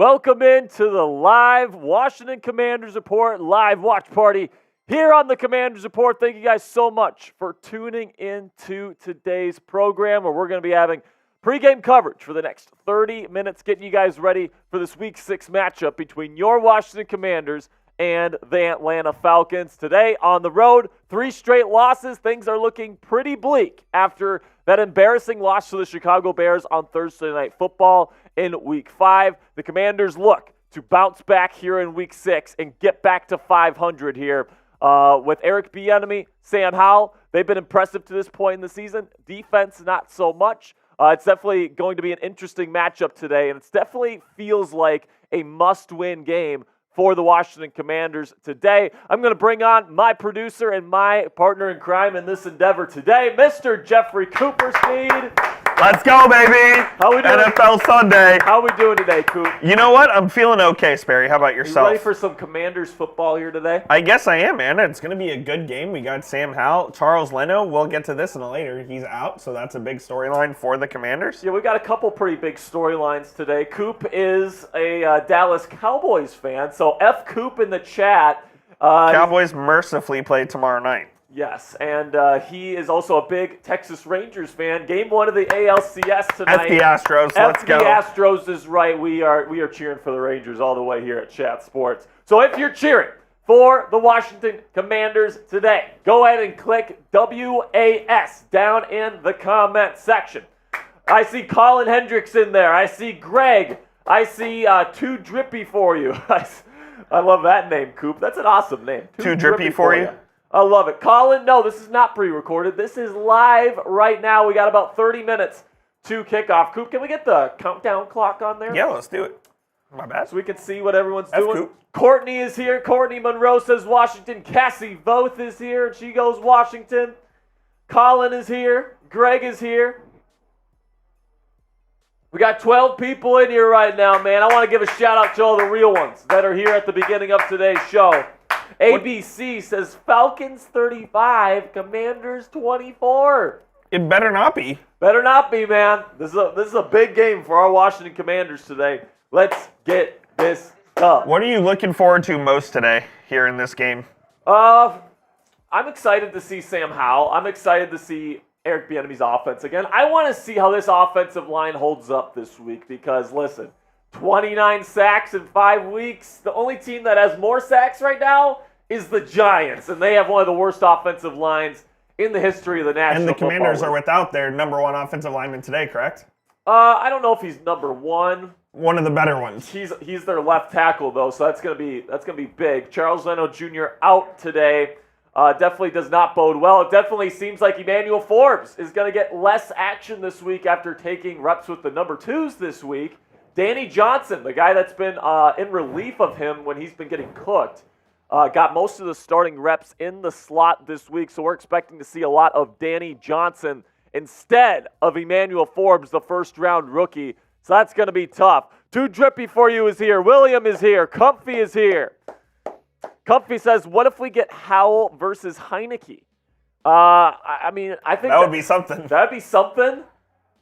Welcome into the live Washington Commanders Report live watch party here on the Commanders Report. Thank you guys so much for tuning into today's program where we're going to be having pregame coverage for the next 30 minutes, getting you guys ready for this Week 6 matchup between your Washington Commanders and the Atlanta Falcons. Today on the road, 3 straight losses. Things are looking pretty bleak after that embarrassing loss to the Chicago Bears on Thursday Night Football in Week 5. The Commanders look to bounce back here in Week 6 and get back to 500 here. With Eric Bieniemy, Sam Howell, they've been impressive to this point in the season. Defense, not so much. It's definitely going to be an interesting matchup today, and it definitely feels like a must-win game for the Washington Commanders today. I'm going to bring on my producer and my partner in crime in this endeavor today, Mr. Jeffrey Cooperspeed. Let's go, baby. How we doing? NFL Sunday. How we doing today, Coop? You know what? I'm feeling okay, Sperry. How about yourself? You ready for some Commanders football here today? I guess I am, man. It's going to be a good game. We got Sam Howell, Charles Leno. We'll get to this in a later. He's out, so that's a big storyline for the Commanders. Yeah, we got a couple pretty big storylines today. Coop is a Dallas Cowboys fan, so F Coop in the chat. Cowboys mercifully play tomorrow night. Yes, and he is also a big Texas Rangers fan. Game 1 of the ALCS tonight. F the Astros, let's go. F the Astros is right. We are cheering for the Rangers all the way here at Chat Sports. So if you're cheering for the Washington Commanders today, go ahead and click WAS down in the comment section. I see Colin Hendricks in there. I see Greg. I see Too Drippy for you. I love that name, Coop. That's an awesome name. Too Drippy for you? I love it. Colin, no, this is not pre-recorded. This is live right now. We got about 30 minutes to kickoff. Coop, can we get the countdown clock on there? Yeah, let's do it. My bad. So we can see what everyone's doing. Coop. Courtney is here. Courtney Monroe says Washington. Cassie Voth is here. She goes Washington. Colin is here. Greg is here. We got 12 people in here right now, man. I want to give a shout-out to all the real ones that are here at the beginning of today's show. ABC says Falcons 35, Commanders 24. It better not be. Better not be, man. This is a big game for our Washington Commanders today. Let's get this done. What are you looking forward to most today here in this game? I'm excited to see Sam Howell. I'm excited to see Eric Bieniemy's offense again. I want to see how this offensive line holds up this week because, listen, 29 sacks in 5 weeks. The only team that has more sacks right now is the Giants, and they have one of the worst offensive lines in the history of the National And the Football Commanders League. are without their number 1 offensive lineman today, correct? I don't know if he's number 1. One of the better ones. He's their left tackle though, so that's gonna be big. Charles Leno Jr. out today. Definitely does not bode well. It definitely seems like Emmanuel Forbes is going to get less action this week after taking reps with the number 2s this week. Danny Johnson, the guy that's been in relief of him when he's been getting cooked, got most of the starting reps in the slot this week, so we're expecting to see a lot of Danny Johnson instead of Emmanuel Forbes, the first-round rookie. So that's going to be tough. Too Drippy for you is here. William is here. Comfy is here. Comfy says, what if we get Howell versus Heineke? I think that would be something. That would be something.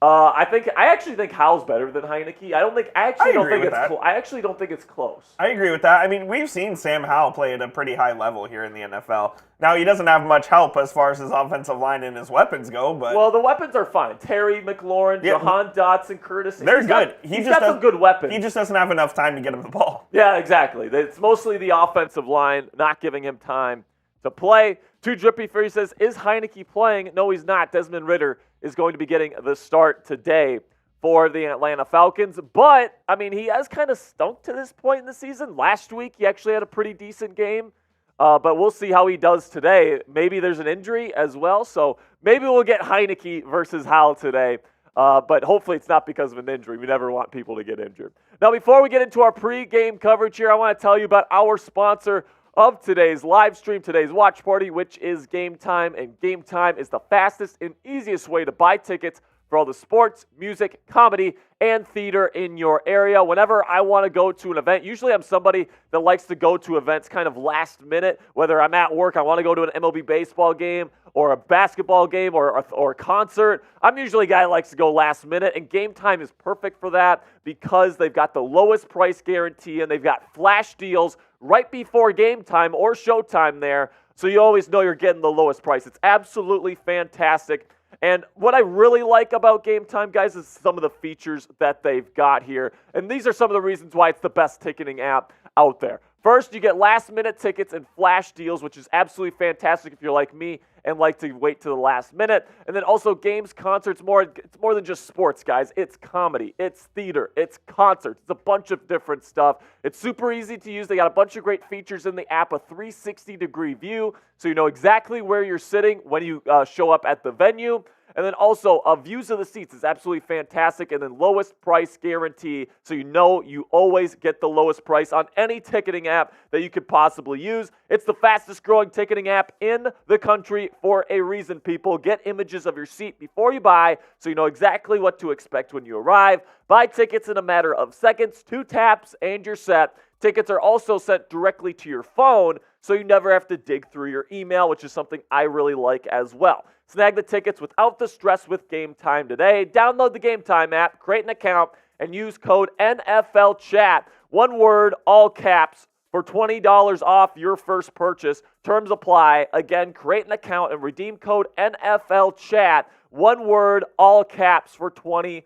I actually think Howell's better than Heineke. I actually don't think it's close. I agree with that. I mean, we've seen Sam Howell play at a pretty high level here in the NFL. Now, he doesn't have much help as far as his offensive line and his weapons go, but... Well, the weapons are fine. Terry, McLaurin, Jahan Dotson, Curtis. They're good. He's got some good weapons. He just doesn't have enough time to get him the ball. Yeah, exactly. It's mostly the offensive line not giving him time to play. Too Drippy for you says, is Heineke playing? No, he's not. Desmond Ridder is going to be getting the start today for the Atlanta Falcons. But, I mean, he has kind of stunk to this point in the season. Last week, he actually had a pretty decent game. But we'll see how he does today. Maybe there's an injury as well. So maybe we'll get Heineke versus Howell today. But hopefully it's not because of an injury. We never want people to get injured. Now, before we get into our pregame coverage here, I want to tell you about our sponsor of today's live stream, today's watch party, which is Gametime. And Gametime is the fastest and easiest way to buy tickets for all the sports, music, comedy, and theater in your area. Whenever I want to go to an event, usually I'm somebody that likes to go to events kind of last minute, whether I'm at work, I want to go to an MLB baseball game or a basketball game or a concert. I'm usually a guy that likes to go last minute, and Gametime is perfect for that because they've got the lowest price guarantee and they've got flash deals right before game time or showtime there, so you always know you're getting the lowest price. It's absolutely fantastic. And what I really like about Gametime, guys, is some of the features that they've got here. And these are some of the reasons why it's the best ticketing app out there. First, you get last-minute tickets and flash deals, which is absolutely fantastic if you're like me and like to wait to the last minute. And then also games, concerts, it's more than just sports, guys. It's comedy, it's theater, it's concerts. It's a bunch of different stuff. It's super easy to use. They got a bunch of great features in the app, a 360-degree view, so you know exactly where you're sitting when you show up at the venue. And then also, views of the seats is absolutely fantastic. And then lowest price guarantee, so you know you always get the lowest price on any ticketing app that you could possibly use. It's the fastest growing ticketing app in the country for a reason, people. Get images of your seat before you buy, so you know exactly what to expect when you arrive. Buy tickets in a matter of seconds, 2 taps, and you're set. Tickets are also sent directly to your phone, so you never have to dig through your email, which is something I really like as well. Snag the tickets without the stress with Gametime today. Download the Gametime app, create an account, and use code NFLChat. One word, all caps, for $20 off your first purchase. Terms apply. Again, create an account and redeem code NFLChat. One word, all caps, for $20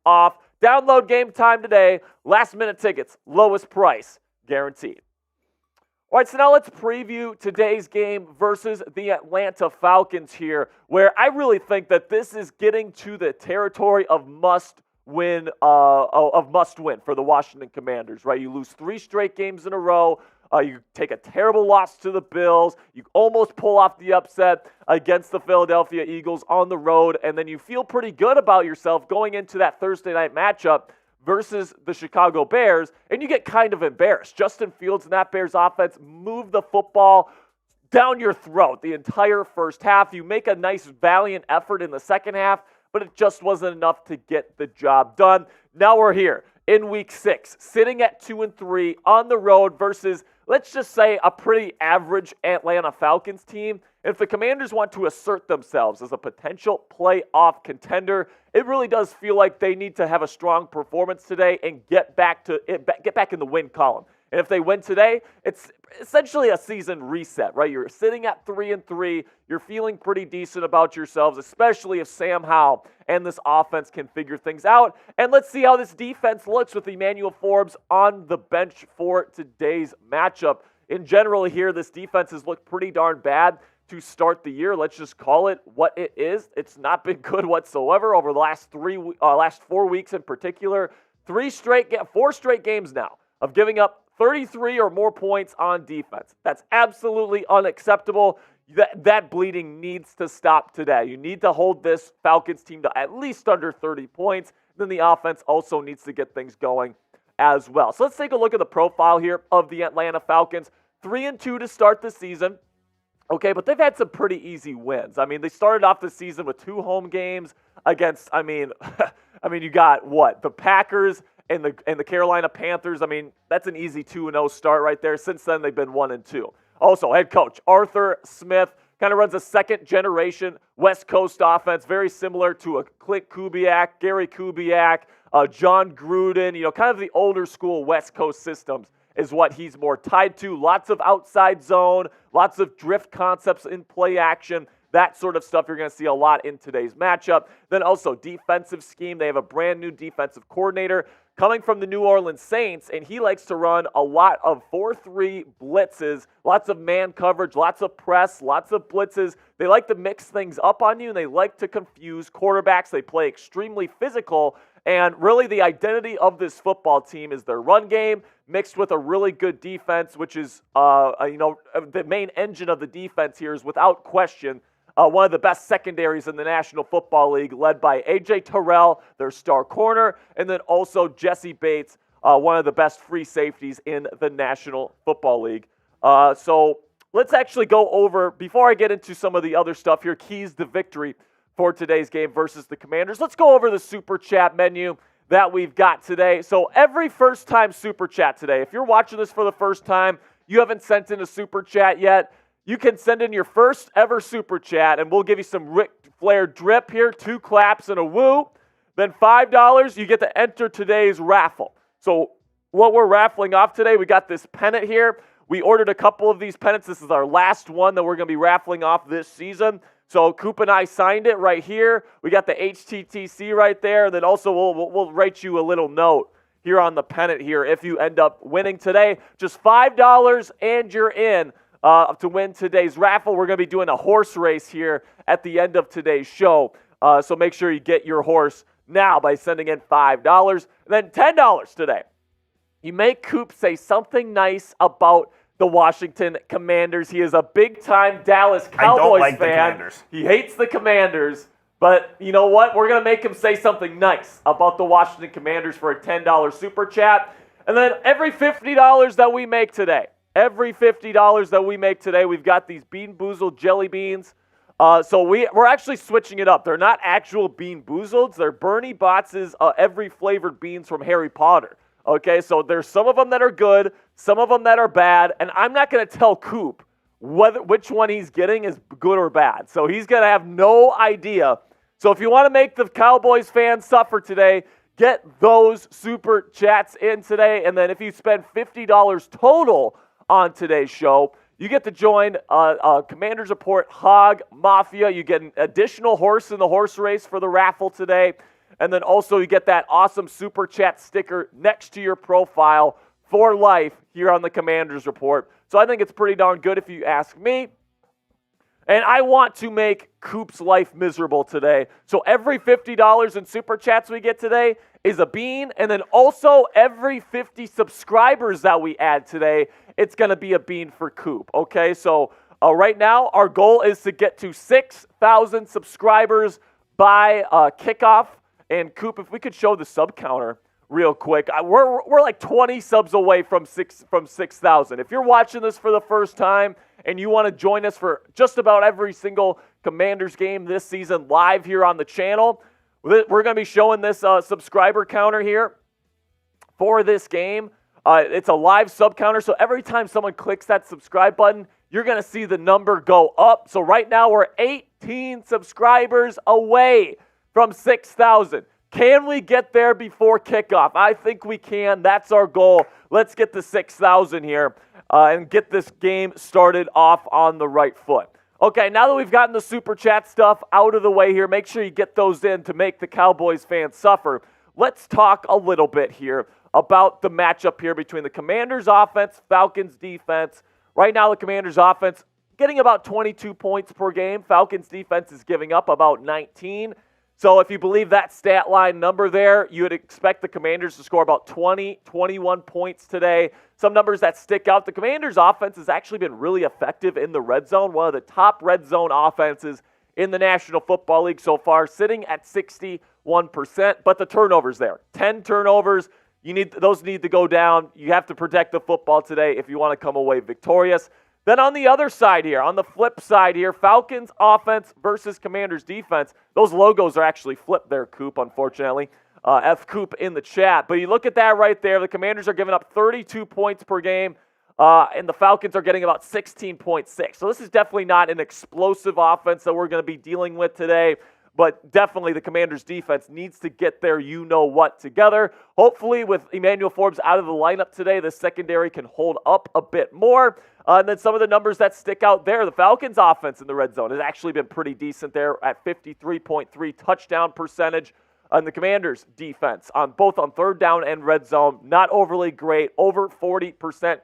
off. Download Gametime today. Last-minute tickets, lowest price, guaranteed. All right, so now let's preview today's game versus the Atlanta Falcons here, where I really think that this is getting to the territory of must win for the Washington Commanders, right? You lose 3 straight games in a row. You take a terrible loss to the Bills. You almost pull off the upset against the Philadelphia Eagles on the road, and then you feel pretty good about yourself going into that Thursday night matchup versus the Chicago Bears, and you get kind of embarrassed. Justin Fields and that Bears offense move the football down your throat the entire first half. You make a nice, valiant effort in the second half, but it just wasn't enough to get the job done. Now we're here in Week 6, sitting at 2-3 on the road versus, let's just say, a pretty average Atlanta Falcons team. If the Commanders want to assert themselves as a potential playoff contender, it really does feel like they need to have a strong performance today and get back in the win column. And if they win today, it's essentially a season reset, right? You're sitting at 3-3. You're feeling pretty decent about yourselves, especially if Sam Howell and this offense can figure things out. And let's see how this defense looks with Emmanuel Forbes on the bench for today's matchup. In general here, this defense has looked pretty darn bad to start the year. Let's just call it what it is. It's not been good whatsoever over the last 4 weeks in particular. 4 straight games now of giving up 33 or more points on defense. That's absolutely unacceptable. That bleeding needs to stop today. You need to hold this Falcons team to at least under 30 points. Then the offense also needs to get things going as well. So let's take a look at the profile here of the Atlanta Falcons. 3-2 to start the season. Okay, but they've had some pretty easy wins. I mean, they started off the season with 2 home games against, you got what? The Packers and the Carolina Panthers. I mean, that's an easy 2-0 start right there. Since then, they've been 1-2. Also, head coach Arthur Smith kind of runs a second-generation West Coast offense, very similar to a Clint Kubiak, Gary Kubiak, John Gruden, kind of the older school West Coast systems is what he's more tied to. Lots of outside zone, lots of drift concepts in play action, that sort of stuff you're going to see a lot in today's matchup. Then also defensive scheme. They have a brand new defensive coordinator coming from the New Orleans Saints, and he likes to run a lot of 4-3 blitzes, lots of man coverage, lots of press, lots of blitzes. They like to mix things up on you, and they like to confuse quarterbacks. They play extremely physical, and really the identity of this football team is their run game mixed with a really good defense, which is, the main engine of the defense here is without question one of the best secondaries in the National Football League, led by A.J. Terrell, their star corner, and then also Jesse Bates, one of the best free safeties in the National Football League. So let's actually go over, before I get into some of the other stuff here, keys to victory for today's game versus the Commanders. Let's go over the Super Chat menu that we've got today. So every first-time Super Chat today, if you're watching this for the first time, you haven't sent in a Super Chat yet, you can send in your first ever Super Chat, and we'll give you some Ric Flair drip here, 2 claps and a woo. Then $5, you get to enter today's raffle. So what we're raffling off today, we got this pennant here. We ordered a couple of these pennants. This is our last one that we're going to be raffling off this season. So Coop and I signed it right here. We got the HTTC right there. Then also we'll write you a little note here on the pennant here if you end up winning today. Just $5 and you're in to win today's raffle. We're going to be doing a horse race here at the end of today's show. So make sure you get your horse now by sending in $5. And then $10 today. You make Coop say something nice about the Washington Commanders. He is a big-time Dallas Cowboys fan. The Commanders. He hates the Commanders. But you know what? We're going to make him say something nice about the Washington Commanders for a $10 Super Chat. And then every $50 that we make today, we've got these Bean Boozled jelly beans. So we're actually switching it up. They're not actual Bean Boozleds. They're Bernie Bott's every flavored beans from Harry Potter. Okay, so there's some of them that are good, some of them that are bad, and I'm not going to tell Coop which one he's getting is good or bad. So he's going to have no idea. So if you want to make the Cowboys fans suffer today, get those Super Chats in today. And then if you spend $50 total on today's show, you get to join Commanders Report Hog Mafia. You get an additional horse in the horse race for the raffle today. And then also you get that awesome Super Chat sticker next to your profile for life here on the Commanders Report. So I think it's pretty darn good if you ask me. And I want to make Coop's life miserable today. So every $50 in Super Chats we get today is a bean. And then also every 50 subscribers that we add today, it's going to be a bean for Coop. Okay, so right now our goal is to get to 6,000 subscribers by kickoff. And Coop, if we could show the sub counter real quick, we're like 20 subs away from 6,000. If you're watching this for the first time and you want to join us for just about every single Commanders game this season live here on the channel, we're going to be showing this subscriber counter here for this game. It's a live sub counter, so every time someone clicks that subscribe button, you're going to see the number go up. So right now we're 18 subscribers away from 6,000. Can we get there before kickoff? I think we can. That's our goal. Let's get to 6,000 here and get this game started off on the right foot. Okay, now that we've gotten the Super Chat stuff out of the way here, make sure you get those in to make the Cowboys fans suffer. Let's talk a little bit here about the matchup here between the Commanders offense, Falcons defense. Right now, the Commanders offense getting about 22 points per game. Falcons defense is giving up about 19. So if you believe that stat line number there, you would expect the Commanders to score about 20, 21 points today. Some numbers that stick out. The Commanders offense has actually been really effective in the red zone. One of the top red zone offenses in the National Football League so far, sitting at 61%. But the turnovers there, 10 turnovers. Those need to go down. You have to protect the football today if you want to come away victorious. Then on the other side here, on the flip side here, Falcons offense versus Commanders defense. Those logos are actually flipped there, Coop, unfortunately. F Coop in the chat. But you look at that right there. The Commanders are giving up 32 points per game, and the Falcons are getting about 16.6. So this is definitely not an explosive offense that we're going to be dealing with today. But definitely the Commanders' defense needs to get their you-know-what together. Hopefully with Emmanuel Forbes out of the lineup today, the secondary can hold up a bit more. And then some of the numbers that stick out there, the Falcons' offense in the red zone has actually been pretty decent there at 53.3 touchdown percentage. And the Commanders' defense, both on third down and red zone, not overly great, over 40%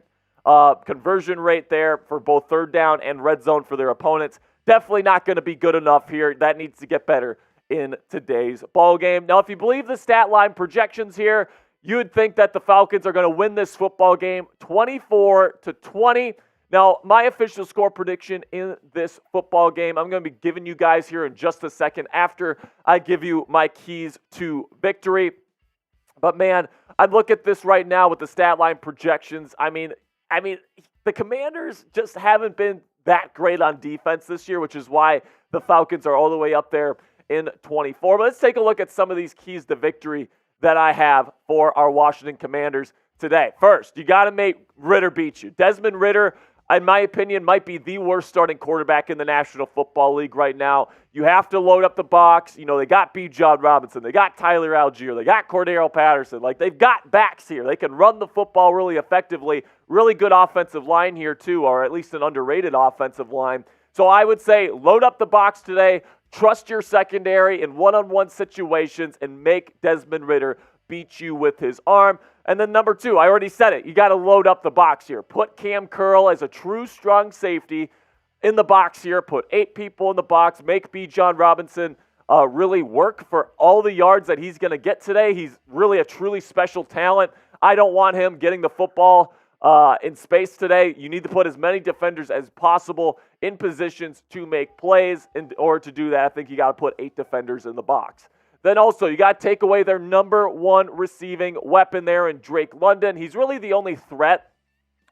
conversion rate there for both third down and red zone for their opponents. Definitely not going to be good enough here. That needs to get better in today's ball game. Now, if you believe the stat line projections here, you would think that the Falcons are going to win this football game 24-20. Now, my official score prediction in this football game, I'm going to be giving you guys here in just a second after I give you my keys to victory. But man, I look at this right now with the stat line projections. I mean, the Commanders just haven't been that great on defense this year, which is why the Falcons are all the way up there in 24. But let's take a look at some of these keys to victory that I have for our Washington Commanders today. First, you got to make Ridder beat you. Desmond Ridder, in my opinion, might be the worst starting quarterback in the National Football League right now. You have to load up the box. You know, they got Bijan Robinson. They got Tyler Algier. They got Cordero Patterson. Like, they've got backs here. They can run the football really effectively. Really good offensive line here, too, or at least an underrated offensive line. So I would say load up the box today. Trust your secondary in one-on-one situations and make Desmond Ridder beat you with his arm. And then number 2, I already said it. You got to load up the box here. Put Cam Curl as a true strong safety in the box here. Put 8 people in the box. Make Bijan Robinson really work for all the yards that he's going to get today. He's really a truly special talent. I don't want him getting the football in space today. You need to put as many defenders as possible in positions to make plays. In order to do that, I think you got to put 8 defenders in the box. Then also, you got to take away their number 1 receiving weapon there in Drake London. He's really the only threat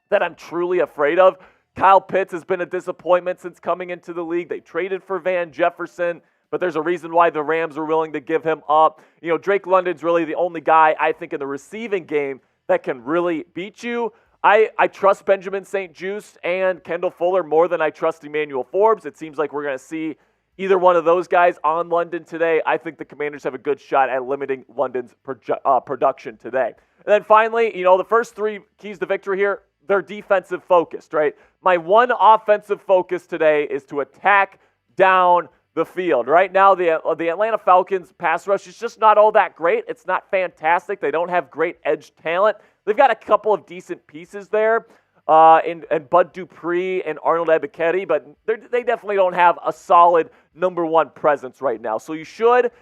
that I'm truly afraid of. Kyle Pitts has been a disappointment since coming into the league. They traded for Van Jefferson, but there's a reason why the Rams are willing to give him up. You know, Drake London's really the only guy, I think, in the receiving game that can really beat you. I trust Benjamin St-Juste and Kendall Fuller more than I trust Emmanuel Forbes. It seems like we're going to see either one of those guys on London today. I think the Commanders have a good shot at limiting London's production today. And then finally, you know, the first 3 keys to victory here, they're defensive focused, right? My one offensive focus today is to attack down the field. Right now, the Atlanta Falcons pass rush is just not all that great. It's not fantastic. They don't have great edge talent. They've got a couple of decent pieces there. And Bud Dupree and Arnold Ebiketie, but they definitely don't have a solid number 1 presence right now. So you should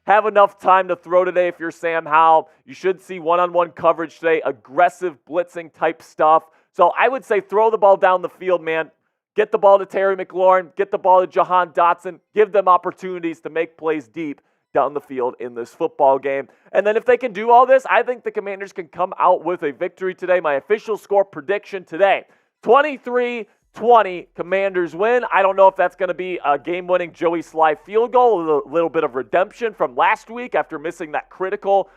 have enough time to throw today if you're Sam Howell. You should see one-on-one coverage today, aggressive blitzing type stuff. So I would say throw the ball down the field, man. Get the ball to Terry McLaurin. Get the ball to Jahan Dotson. Give them opportunities to make plays deep down the field in this football game. And then if they can do all this, I think the Commanders can come out with a victory today. My official score prediction today, 23-20, Commanders win. I don't know if that's going to be a game-winning Joey Sly field goal, a little bit of redemption from last week after missing that critical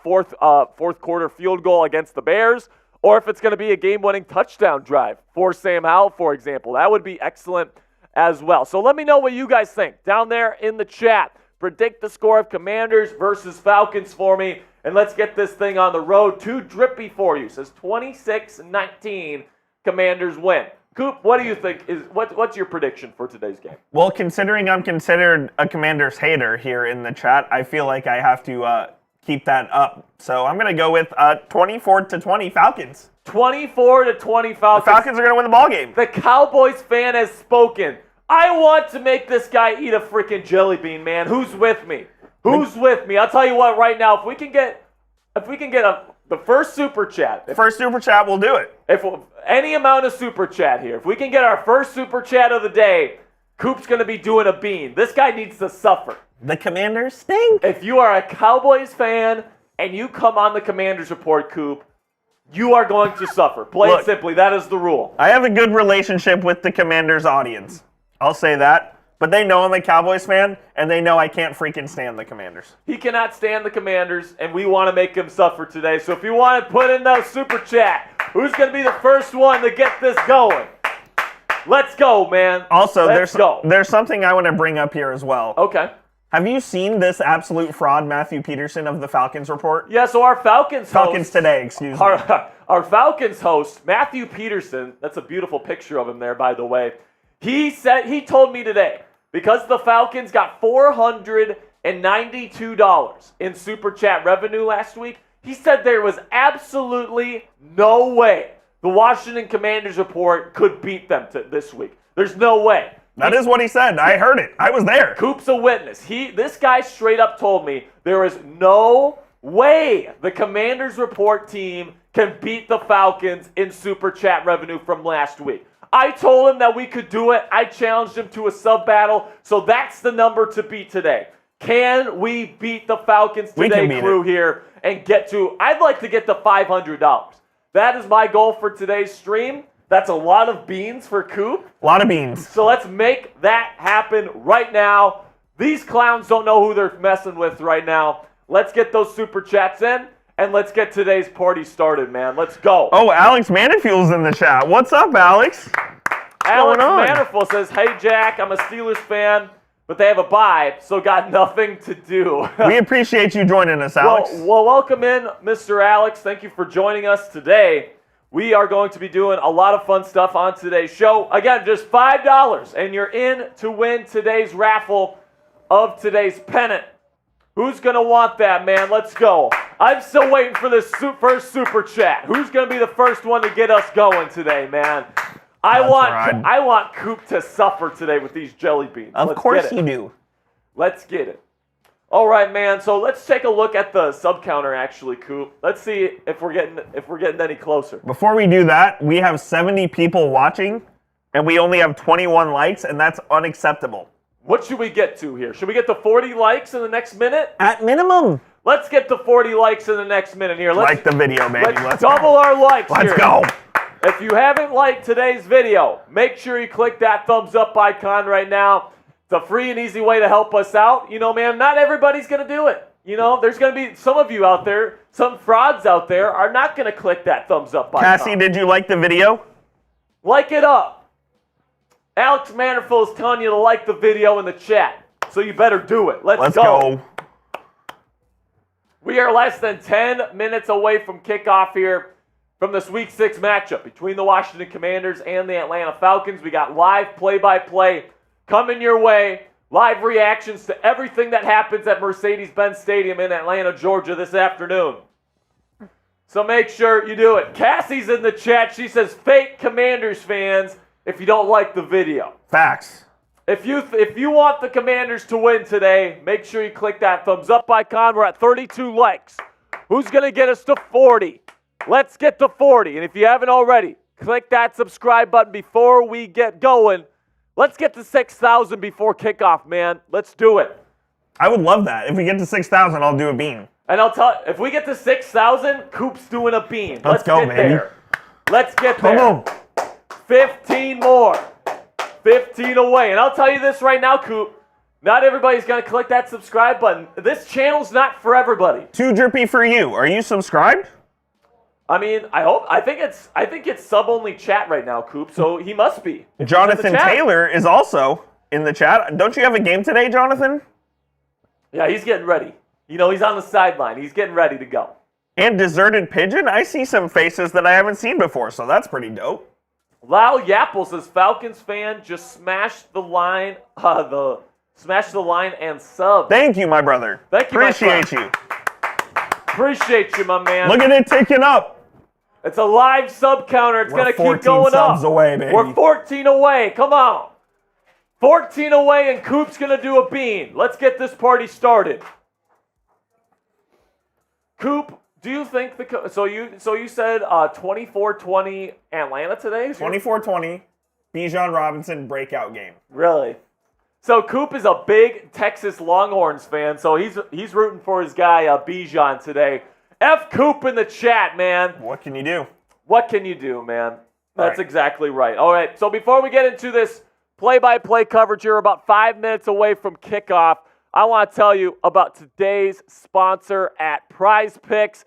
fourth quarter field goal against the Bears, or if it's going to be a game-winning touchdown drive for Sam Howell, for example. That would be excellent as well. So let me know what you guys think down there in the chat. Predict the score of Commanders versus Falcons for me, and let's get this thing on the road. Too drippy for you. It says 26-19, Commanders win. Coop, what do you think what's your prediction for today's game? Well, considering I'm considered a Commanders hater here in the chat, I feel like I have to keep that up. So I'm going to go with 24-20 Falcons. 24-20 Falcons. The Falcons are going to win the ball game. The Cowboys fan has spoken. I want to make this guy eat a freaking jelly bean, man. Who's with me? Who's with me? I'll tell you what right now, if we can get the first super chat. First super chat, we'll do it. If any amount of super chat here. If we can get our first super chat of the day, Coop's going to be doing a bean. This guy needs to suffer. The Commanders stink. If you are a Cowboys fan and you come on the Commanders Report, Coop, you are going to suffer. Plain and simply, that is the rule. I have a good relationship with the Commanders audience. I'll say that. But they know I'm a Cowboys fan, and they know I can't freaking stand the Commanders. He cannot stand the Commanders, and we want to make him suffer today. So if you want to put in the super chat, who's going to be the first one to get this going? Let's go, man. Also, there's something I want to bring up here as well. Okay. Have you seen this absolute fraud, Matthew Peterson of the Falcons Report? Yeah, so our Falcons Today, excuse me. Our Falcons host, Matthew Peterson, that's a beautiful picture of him there, by the way. He told me today, because the Falcons got $492 in Super Chat revenue last week, he said there was absolutely no way the Washington Commanders Report could beat them this week. There's no way. That is what he said. I heard it. I was there. Coop's a witness. This guy straight up told me there is no way the Commanders Report team can beat the Falcons in Super Chat revenue from last week. I told him that we could do it. I challenged him to a sub battle. So that's the number to beat today. Can we beat the Falcons today, crew, here, and I'd like to get to $500. That is my goal for today's stream. That's a lot of beans for Coop. A lot of beans. So let's make that happen right now. These clowns don't know who they're messing with right now. Let's get those super chats in, and let's get today's party started, man. Let's go. Oh, Alex Manifuel's in the chat. What's up, Alex? Alex Manifuel says, hey, Jack, I'm a Steelers fan, but they have a bye, so got nothing to do. We appreciate you joining us, Alex. Well, welcome in, Mr. Alex. Thank you for joining us today. We are going to be doing a lot of fun stuff on today's show. Again, just $5, and you're in to win today's raffle of today's pennant. Who's going to want that, man? Let's go. I'm still waiting for this first super chat. Who's going to be the first one to get us going today, man? I want Coop to suffer today with these jelly beans. Of course you do. Let's get it. All right, man. So let's take a look at the sub counter, actually, Coop. Let's see if we're getting any closer. Before we do that, we have 70 people watching, and we only have 21 likes, and that's unacceptable. What should we get to here? Should we get to 40 likes in the next minute? At minimum. Let's get to 40 likes in the next minute here. Like the video, baby. Let's double our likes here. Let's go. If you haven't liked today's video, make sure you click that thumbs up icon right now. It's a free and easy way to help us out. You know, man, not everybody's going to do it. You know, there's going to be some of you out there, some frauds out there are not going to click that thumbs up icon. Cassie, did you like the video? Like it up. Alex Manifold is telling you to like the video in the chat, so you better do it. Let's go. We are less than 10 minutes away from kickoff here from this Week 6 matchup between the Washington Commanders and the Atlanta Falcons. We got live play-by-play coming your way, live reactions to everything that happens at Mercedes-Benz Stadium in Atlanta, Georgia this afternoon. So make sure you do it. Cassie's in the chat. She says, fake Commanders fans if you don't like the video. Facts. If you want the Commanders to win today, make sure you click that thumbs up icon. We're at 32 likes. Who's going to get us to 40? Let's get to 40. And if you haven't already, click that subscribe button before we get going. Let's get to 6,000 before kickoff, man. Let's do it. I would love that. If we get to 6,000, I'll do a bean. And I'll tell you, if we get to 6,000, Coop's doing a bean. Let's go, baby. There. Let's get there. Come on. 15 more. 15 away. And I'll tell you this right now, Coop. Not everybody's going to click that subscribe button. This channel's not for everybody. Too drippy for you. Are you subscribed? I mean, I think it's sub-only chat right now, Coop, so he must be. Jonathan Taylor is also in the chat. Don't you have a game today, Jonathan? Yeah, he's getting ready. You know, he's on the sideline. He's getting ready to go. And Deserted Pigeon, I see some faces that I haven't seen before, so that's pretty dope. Lau Yapple says, Falcons fan, just smash the line, smash the line and sub. Thank you, my brother. Thank you, Appreciate you. Appreciate you, my man. Look at it ticking up. It's a live sub counter. It's going to keep going subs up. Away, baby. We're 14 away. Come on. 14 away, and Coop's going to do a bean. Let's get this party started. Coop, do you think so you said 24-20 Atlanta today? 24-20, Bijan Robinson breakout game. Really? So Coop is a big Texas Longhorns fan, so he's rooting for his guy Bijan today. F Coop in the chat, man. What can you do? What can you do, man? That's exactly right. All right, so before we get into this play-by-play coverage here, about 5 minutes away from kickoff, I want to tell you about today's sponsor at PrizePicks.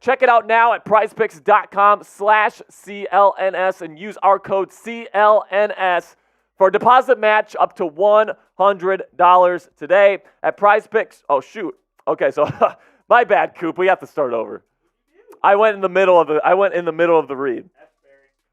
Check it out now at prizepicks.com/CLNS and use our code CLNS for a deposit match up to $100 today at PrizePicks. Oh, shoot. Okay, so my bad, Coop. We have to start over. I went in the middle of the read.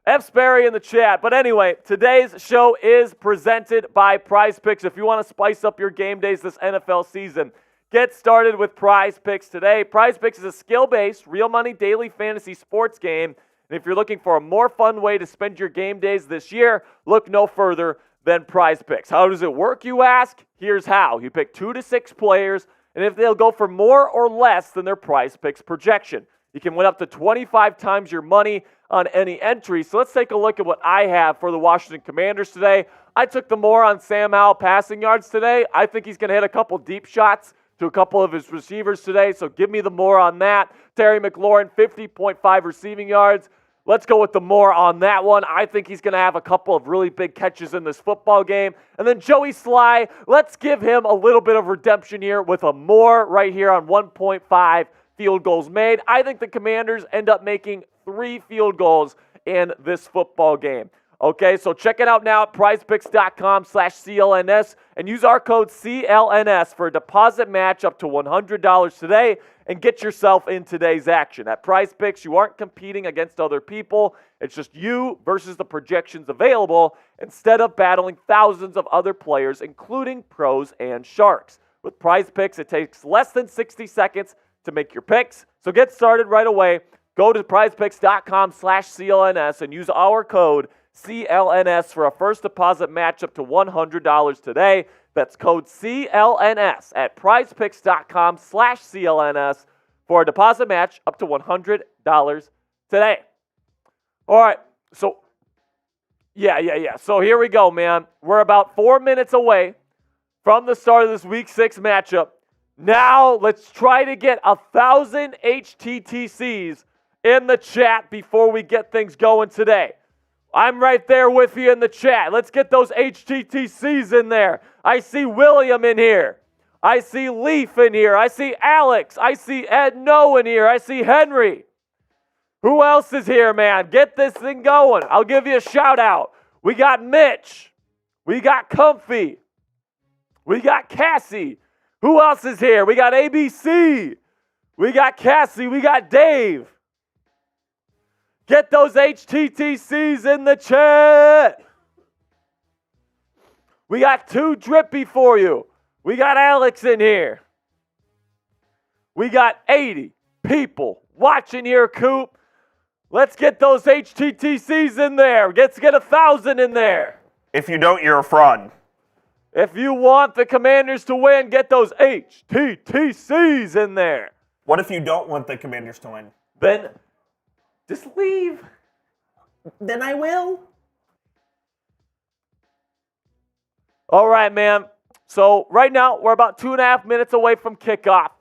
F. Sperry in the chat. But anyway, today's show is presented by PrizePicks. If you want to spice up your game days this NFL season, get started with PrizePicks today. PrizePicks is a skill-based, real money daily fantasy sports game. And if you're looking for a more fun way to spend your game days this year, look no further than PrizePicks. How does it work, you ask? Here's how. You pick 2 to 6 players, and if they'll go for more or less than their PrizePicks projection, you can win up to 25 times your money on any entry. So let's take a look at what I have for the Washington Commanders today. I took the more on Sam Howell passing yards today. I think he's going to hit a couple deep shots to a couple of his receivers today, so give me the more on that. Terry McLaurin, 50.5 receiving yards. Let's go with the more on that one. I think he's going to have a couple of really big catches in this football game. And then Joey Sly, let's give him a little bit of redemption here with a more right here on 1.5 field goals made. I think the Commanders end up making 3 field goals in this football game. Okay, so check it out now at prizepicks.com/CLNS and use our code CLNS for a deposit match up to $100 today and get yourself in today's action. At PrizePicks, you aren't competing against other people. It's just you versus the projections available instead of battling thousands of other players, including pros and sharks. With PrizePicks, it takes less than 60 seconds to make your picks. So get started right away. Go to prizepicks.com/CLNS and use our code CLNS for a first deposit match up to $100 today. That's code CLNS at prizepicks.com/CLNS for a deposit match up to $100 today. All right, so yeah. So here we go, man. We're about 4 minutes away from the start of this Week 6 matchup. Now let's try to get 1,000 HTTCs in the chat before we get things going today. I'm right there with you in the chat. Let's get those HTTCs in there. I see William in here. I see Leaf in here. I see Alex. I see Ed No in here. I see Henry. Who else is here, man? Get this thing going. I'll give you a shout out. We got Mitch. We got Comfy. We got Cassie. Who else is here? We got ABC. We got Cassie. We got Dave. Get those HTTCs in the chat. We got 2 Drippy for you. We got Alex in here. We got 80 people watching here, Coop. Let's get those HTTCs in there. Let's get 1,000 in there. If you don't, you're a fraud. If you want the Commanders to win, get those HTTCs in there. What if you don't want the Commanders to win? Then just leave. Then I will. All right, man. So right now, we're about 2.5 minutes away from kickoff.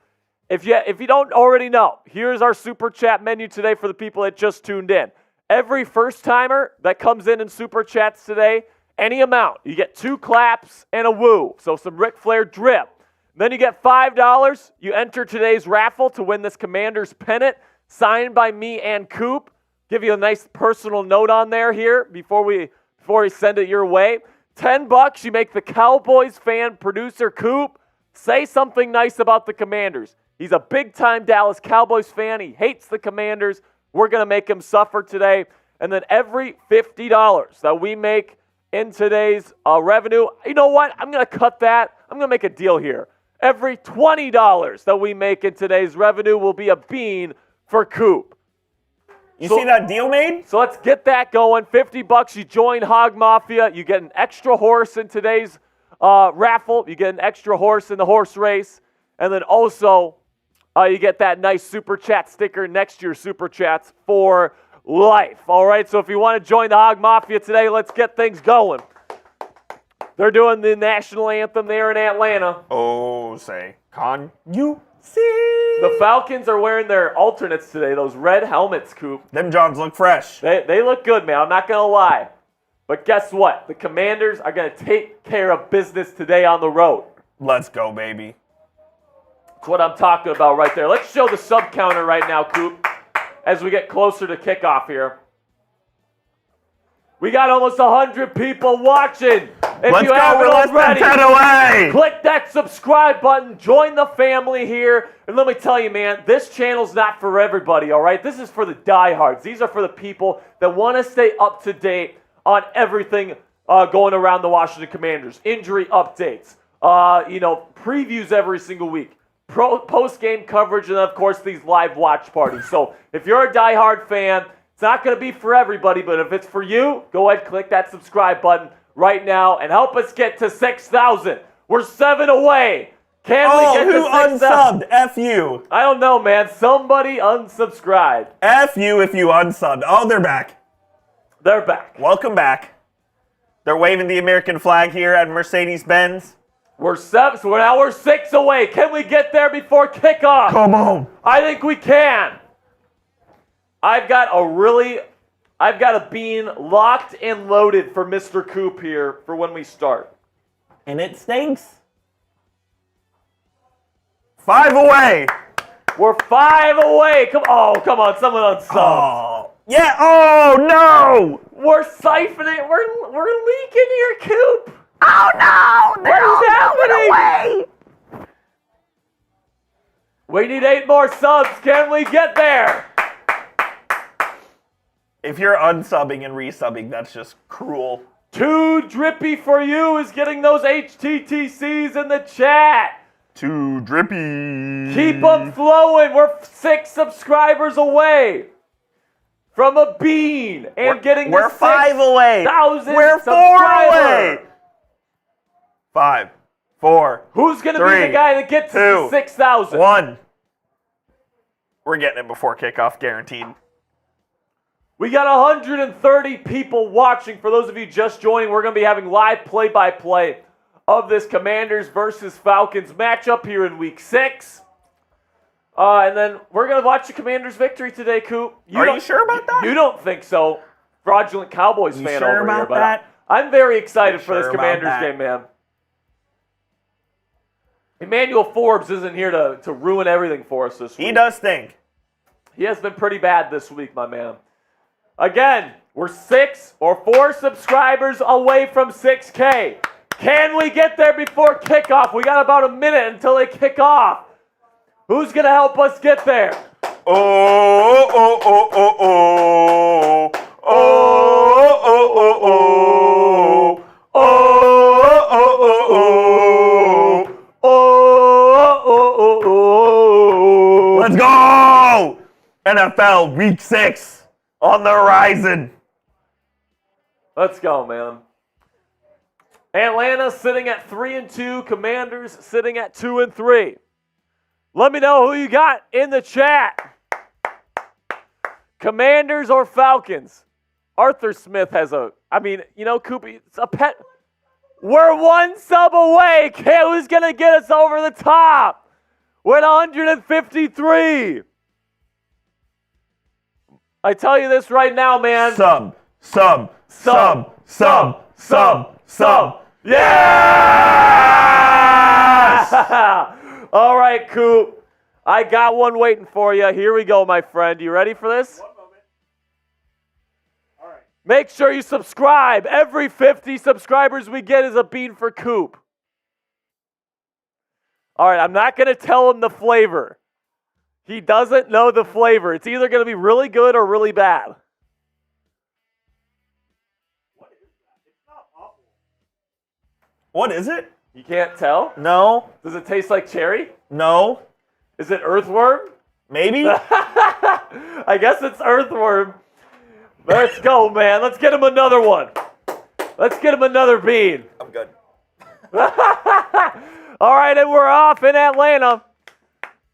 If you don't already know, here's our Super Chat menu today for the people that just tuned in. Every first-timer that comes in Super Chats today, any amount, you get 2 claps and a woo. So some Ric Flair drip. Then you get $5. You enter today's raffle to win this Commanders pennant signed by me and Coop. Give you a nice personal note on there here before we send it your way. $10, you make the Cowboys fan producer Coop say something nice about the Commanders. He's a big-time Dallas Cowboys fan. He hates the Commanders. We're going to make him suffer today. And then every $50 that we make in today's revenue, you know what? I'm going to cut that. I'm going to make a deal here. Every $20 that we make in today's revenue will be a bean for Coop. You see that deal made? So let's get that going. $50, you join Hog Mafia. You get an extra horse in today's raffle. You get an extra horse in the horse race. And then also, you get that nice Super Chat sticker next to your Super Chats for life. All right, so if you want to join the Hog Mafia today, let's get things going. They're doing the national anthem there in Atlanta. Oh, say, can you see? The Falcons are wearing their alternates today, those red helmets, Coop. Them Johns look fresh. They look good, man. I'm not going to lie. But guess what? The Commanders are going to take care of business today on the road. Let's go, baby. That's what I'm talking about right there. Let's show the sub counter right now, Coop, as we get closer to kickoff here. We got almost 100 people watching. Let's go. We're less than 10 away. Click that subscribe button. Join the family here. And let me tell you, man, this channel's not for everybody, all right? This is for the diehards. These are for the people that want to stay up to date on everything going around the Washington Commanders. Injury updates, previews every single week, post-game coverage, and, of course, these live watch parties. So if you're a diehard fan, it's not going to be for everybody, but if it's for you, go ahead, click that subscribe button right now and help us get to 6,000. We're 7 away. Can we get to 6,000? Who unsubbed? F you. I don't know, man. Somebody unsubscribed. F you if you unsubbed. Oh, they're back. They're back. Welcome back. They're waving the American flag here at Mercedes-Benz. We're 7, so now we're 6 away. Can we get there before kickoff? Come on. I think we can. I've got a really I've got a bean locked and loaded for Mr. Coop here for when we start. And it stinks. 5 away. We're 5 away. Come on, someone unsubbed. Oh, yeah. Oh no. We're siphoning. We're leaking here, Coop. Oh no. What is happening? Away. We need 8 more subs. Can we get there? If you're unsubbing and resubbing, that's just cruel. Too drippy for you is getting those HTTCs in the chat. Too drippy. Keep them flowing. We're 6 subscribers away from a bean and getting we're 5 away. We're 4 away. 5, 4. Who's going to be the guy that gets to 6,000? 1. We're getting it before kickoff, guaranteed. We got 130 people watching. For those of you just joining, we're going to be having live play-by-play of this Commanders versus Falcons matchup here in Week 6. And then we're going to watch the Commanders' victory today, Coop. Are you sure about that? You don't think so. Fraudulent Cowboys fan sure over about here. But that? I'm very excited for this sure Commanders about that? game, man. Emmanuel Forbes isn't here to ruin everything for us this week. He does think. He has been pretty bad this week, my man. Again, we're 6 or 4 subscribers away from 6K. Can we get there before kickoff? We got about a minute until they kick off. Who's going to help us get there? Oh, oh, oh, oh, oh. Oh, oh, oh, oh. Oh, oh, oh, oh. Oh, oh, oh. Let's go! NFL Week 6 on the horizon. Let's go, man. Atlanta sitting at 3-2. Commanders sitting at 2-3. Let me know who you got in the chat. Commanders or Falcons? Arthur Smith has Coop, it's a pet. We're 1 sub away. Who's going to get us over the top? We're at 153. I tell you this right now, man. Sub. Yes! All right, Coop. I got one waiting for you. Here we go, my friend. You ready for this? One moment. All right. Make sure you subscribe. Every 50 subscribers we get is a bean for Coop. All right, I'm not going to tell him the flavor. He doesn't know the flavor. It's either going to be really good or really bad. What is it? You can't tell? No. Does it taste like cherry? No. Is it earthworm? Maybe. I guess it's earthworm. Let's go, man. Let's get him another one. Let's get him another bean. I'm good. All right, and we're off in Atlanta.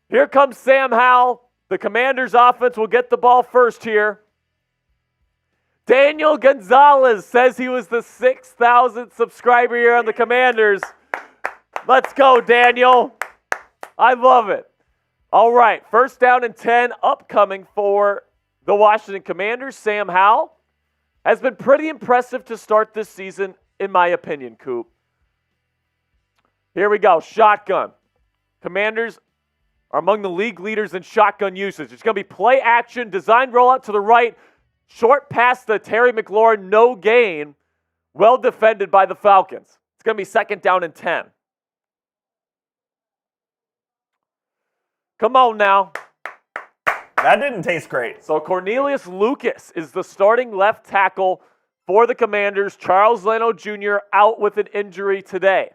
Here comes Sam Howell. The Commanders' offense will get the ball first here. Daniel Gonzalez says he was the 6,000th subscriber here on the Commanders. Let's go, Daniel. I love it. All right, 1st down and 10 upcoming for the Washington Commanders. Sam Howell has been pretty impressive to start this season, in my opinion, Coop. Here we go, shotgun. Commanders are among the league leaders in shotgun usage. It's going to be play action, design rollout to the right, short pass to Terry McLaurin, no gain, well defended by the Falcons. It's going to be 2nd down and 10. Come on now. That didn't taste great. So Cornelius Lucas is the starting left tackle for the Commanders. Charles Leno Jr. out with an injury today.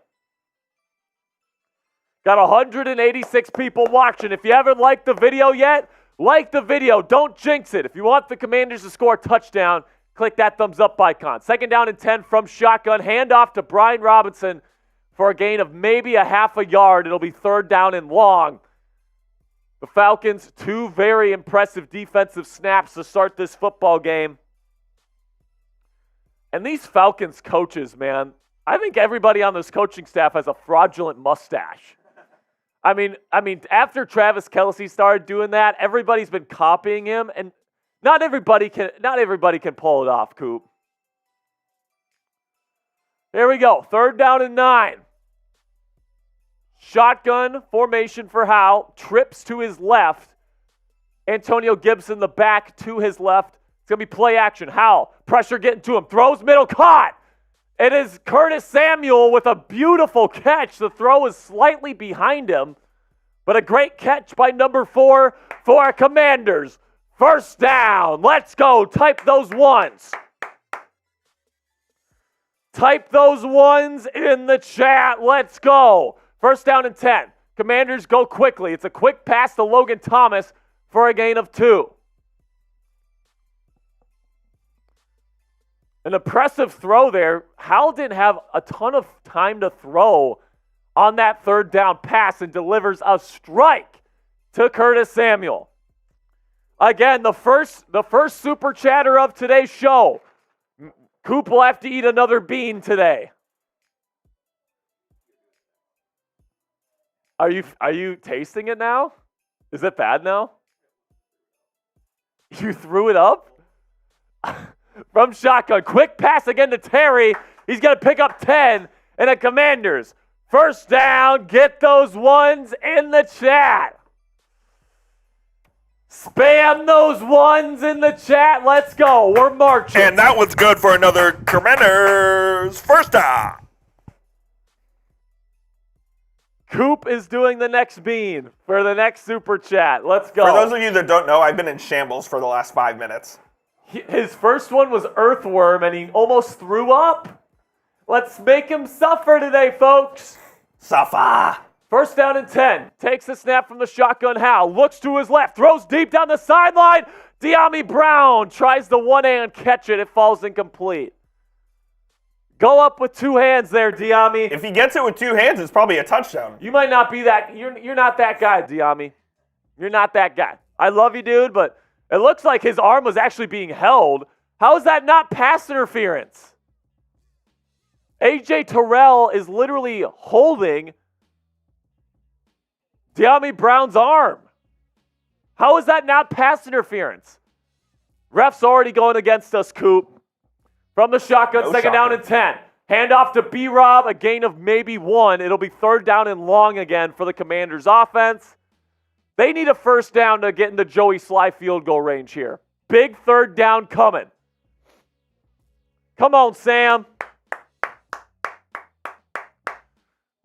Got 186 people watching. If you haven't liked the video yet, like the video. Don't jinx it. If you want the Commanders to score a touchdown, click that thumbs up icon. 2nd down and 10 from shotgun. Handoff to Brian Robinson for a gain of maybe a half a yard. It'll be 3rd down and long. The Falcons, 2 very impressive defensive snaps to start this football game. And these Falcons coaches, man, I think everybody on this coaching staff has a fraudulent mustache. I mean, after Travis Kelce started doing that, everybody's been copying him. And Not everybody can pull it off, Coop. Here we go. 3rd down and 9. Shotgun formation for Howell. Trips to his left. Antonio Gibson, the back to his left. It's going to be play action. Howell, pressure getting to him. Throws middle, caught. It is Curtis Samuel with a beautiful catch. The throw is slightly behind him, but a great catch by number 4 for our Commanders. 1st down. Let's go. Type those ones. Type those ones in the chat. Let's go. 1st down and 10. Commanders go quickly. It's a quick pass to Logan Thomas for a gain of 2. An impressive throw there. Howell didn't have a ton of time to throw on that 3rd down pass and delivers a strike to Curtis Samuel. Again, the first super chatter of today's show. Coop will have to eat another bean today. Are you tasting it now? Is it bad now? You threw it up? From shotgun. Quick pass again to Terry. He's going to pick up 10. And the Commanders. 1st down. Get those ones in the chat. Spam those ones in the chat. Let's go. We're marching. And that was good for another Commanders 1st down. Coop is doing the next bean for the next super chat. Let's go. For those of you that don't know, I've been in shambles for the last 5 minutes. His first one was Earthworm, and he almost threw up. Let's make him suffer today, folks. Suffer. 1st down and 10. Takes the snap from the shotgun. Howell looks to his left. Throws deep down the sideline. De'Ami Brown tries the one-hand catch it. It falls incomplete. Go up with 2 hands there, De'Ami. If he gets it with 2 hands, it's probably a touchdown. You might not be that. You're not that guy, De'Ami. You're not that guy. I love you, dude, but it looks like his arm was actually being held. How is that not pass interference? A.J. Terrell is literally holding De'Ami Brown's arm. How is that not pass interference? Ref's already going against us, Coop. From the shotgun, 2nd down and 10. Handoff to B-Rob, a gain of maybe 1. It'll be 3rd down and long again for the Commanders' offense. They need a 1st down to get into Joey Sly field goal range here. Big 3rd down coming. Come on, Sam.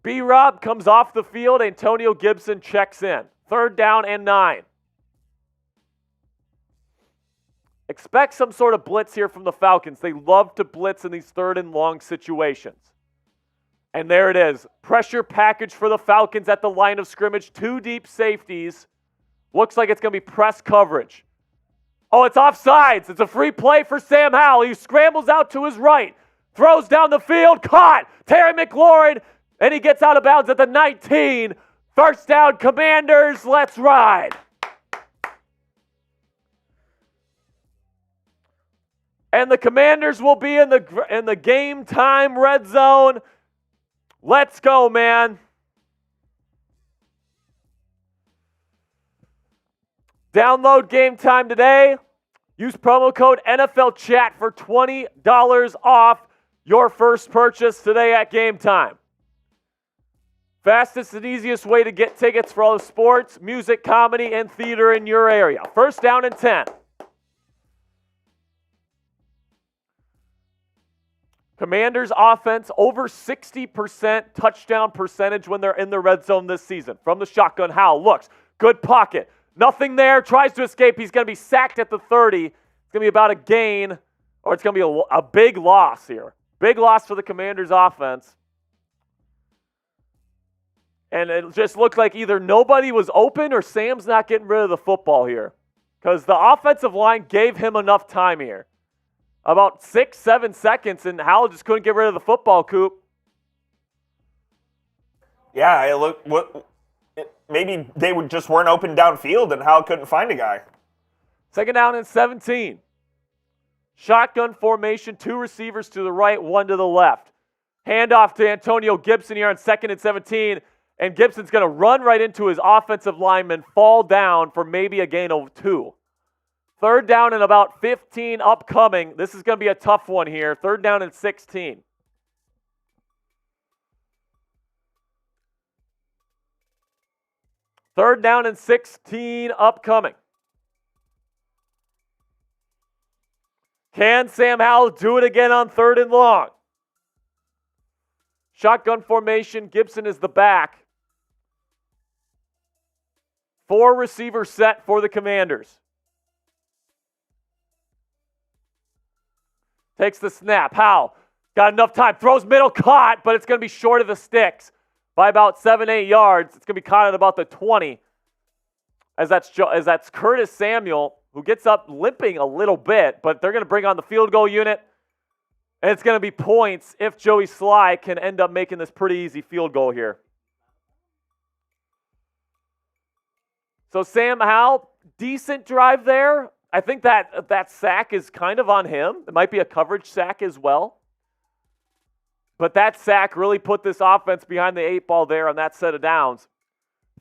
B-Rob comes off the field. Antonio Gibson checks in. 3rd down and 9. Expect some sort of blitz here from the Falcons. They love to blitz in these 3rd and long situations. And there it is. Pressure package for the Falcons at the line of scrimmage. 2 deep safeties. Looks like it's going to be press coverage. Oh, it's offsides. It's a free play for Sam Howell. He scrambles out to his right. Throws down the field. Caught. Terry McLaurin. And he gets out of bounds at the 19. 1st down, Commanders. Let's ride. And the Commanders will be in the game time red zone. Let's go, man. Download Game Time today. Use promo code NFL Chat for $20 off your first purchase today at Game Time. Fastest and easiest way to get tickets for all the sports, music, comedy, and theater in your area. 1st down and 10. Commanders offense over 60% touchdown percentage when they're in the red zone this season. From the shotgun, Howell looks. Good pocket. Nothing there. Tries to escape. He's going to be sacked at the 30. It's going to be about a gain, or it's going to be a big loss here. Big loss for the Commanders offense. And it just looked like either nobody was open or Sam's not getting rid of the football here. Because the offensive line gave him enough time here. About 6-7 seconds, and Howell just couldn't get rid of the football, Coop. Yeah, maybe they just weren't open downfield and Howell couldn't find a guy. 2nd down and 17. Shotgun formation, 2 receivers to the right, 1 to the left. Handoff to Antonio Gibson here on 2nd and 17, and Gibson's going to run right into his offensive lineman, fall down for maybe a gain of 2. Third down and about 15 upcoming. This is going to be a tough one here. Third down and 16. Third down and 16 upcoming. Can Sam Howell do it again on third and long? Shotgun formation. Gibson is the back. 4 receiver set for the Commanders. Takes the snap. Howell got enough time. Throws middle, caught, but it's going to be short of the sticks by about 7-8 yards. It's going to be caught at about the 20. As that's Curtis Samuel, who gets up limping a little bit, but they're going to bring on the field goal unit. And it's going to be points if Joey Sly can end up making this pretty easy field goal here. So Sam Howell, decent drive there. I think that sack is kind of on him. It might be a coverage sack as well. But that sack really put this offense behind the 8 ball there on that set of downs.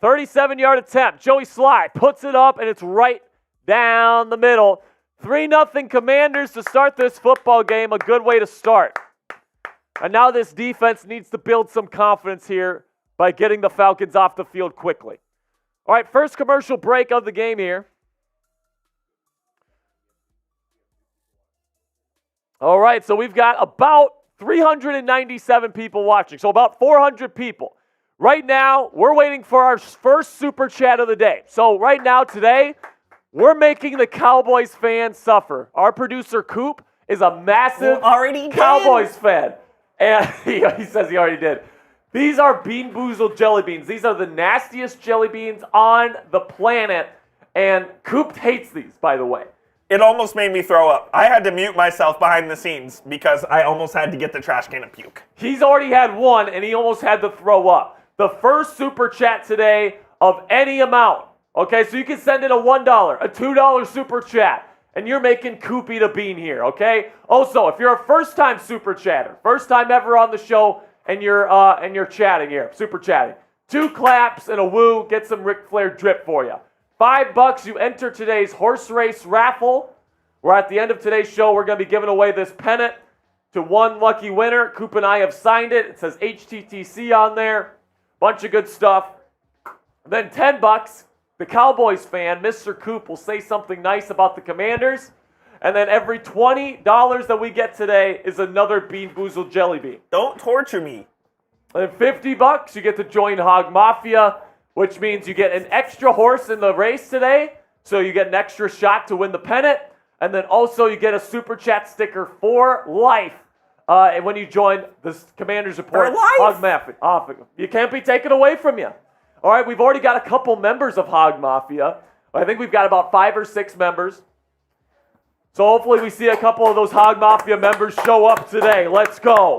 37-yard attempt. Joey Sly puts it up, and it's right down the middle. 3-0 Commanders to start this football game. A good way to start. And now this defense needs to build some confidence here by getting the Falcons off the field quickly. All right, first commercial break of the game here. All right, so we've got about 397 people watching, so about 400 people. Right now, we're waiting for our first Super Chat of the day. So right now, today, we're making the Cowboys fans suffer. Our producer, Coop, is a massive Cowboys fan. And he says he already did. These are Bean Boozled jelly beans. These are the nastiest jelly beans on the planet. And Coop hates these, by the way. It almost made me throw up. I had to mute myself behind the scenes because I almost had to get the trash can and puke. He's already had one, and he almost had to throw up. The first Super Chat today of any amount. Okay, so you can send in a $1, a $2 Super Chat, and you're making Coop eat a bean here, okay? Also, if you're a first-time Super Chatter, first time ever on the show, and you're chatting here, Super Chatting, 2 claps and a woo, get some Ric Flair drip for you. $5, you enter today's horse race raffle, where at the end of today's show, we're going to be giving away this pennant to one lucky winner. Coop and I have signed it. It says HTTC on there. Bunch of good stuff. And then $10, the Cowboys fan, Mr. Coop, will say something nice about the Commanders. And then every $20 that we get today is another Bean Boozled jelly bean. Don't torture me. And then $50, you get to join Hog Mafia, which means you get an extra horse in the race today. So you get an extra shot to win the pennant. And then also you get a Super Chat sticker for life. And when you join the Commanders Report, Hog Mafia. You can't be taken away from you. All right, we've already got a couple members of Hog Mafia. I think we've got about 5 or 6 members. So hopefully we see a couple of those Hog Mafia members show up today. Let's go.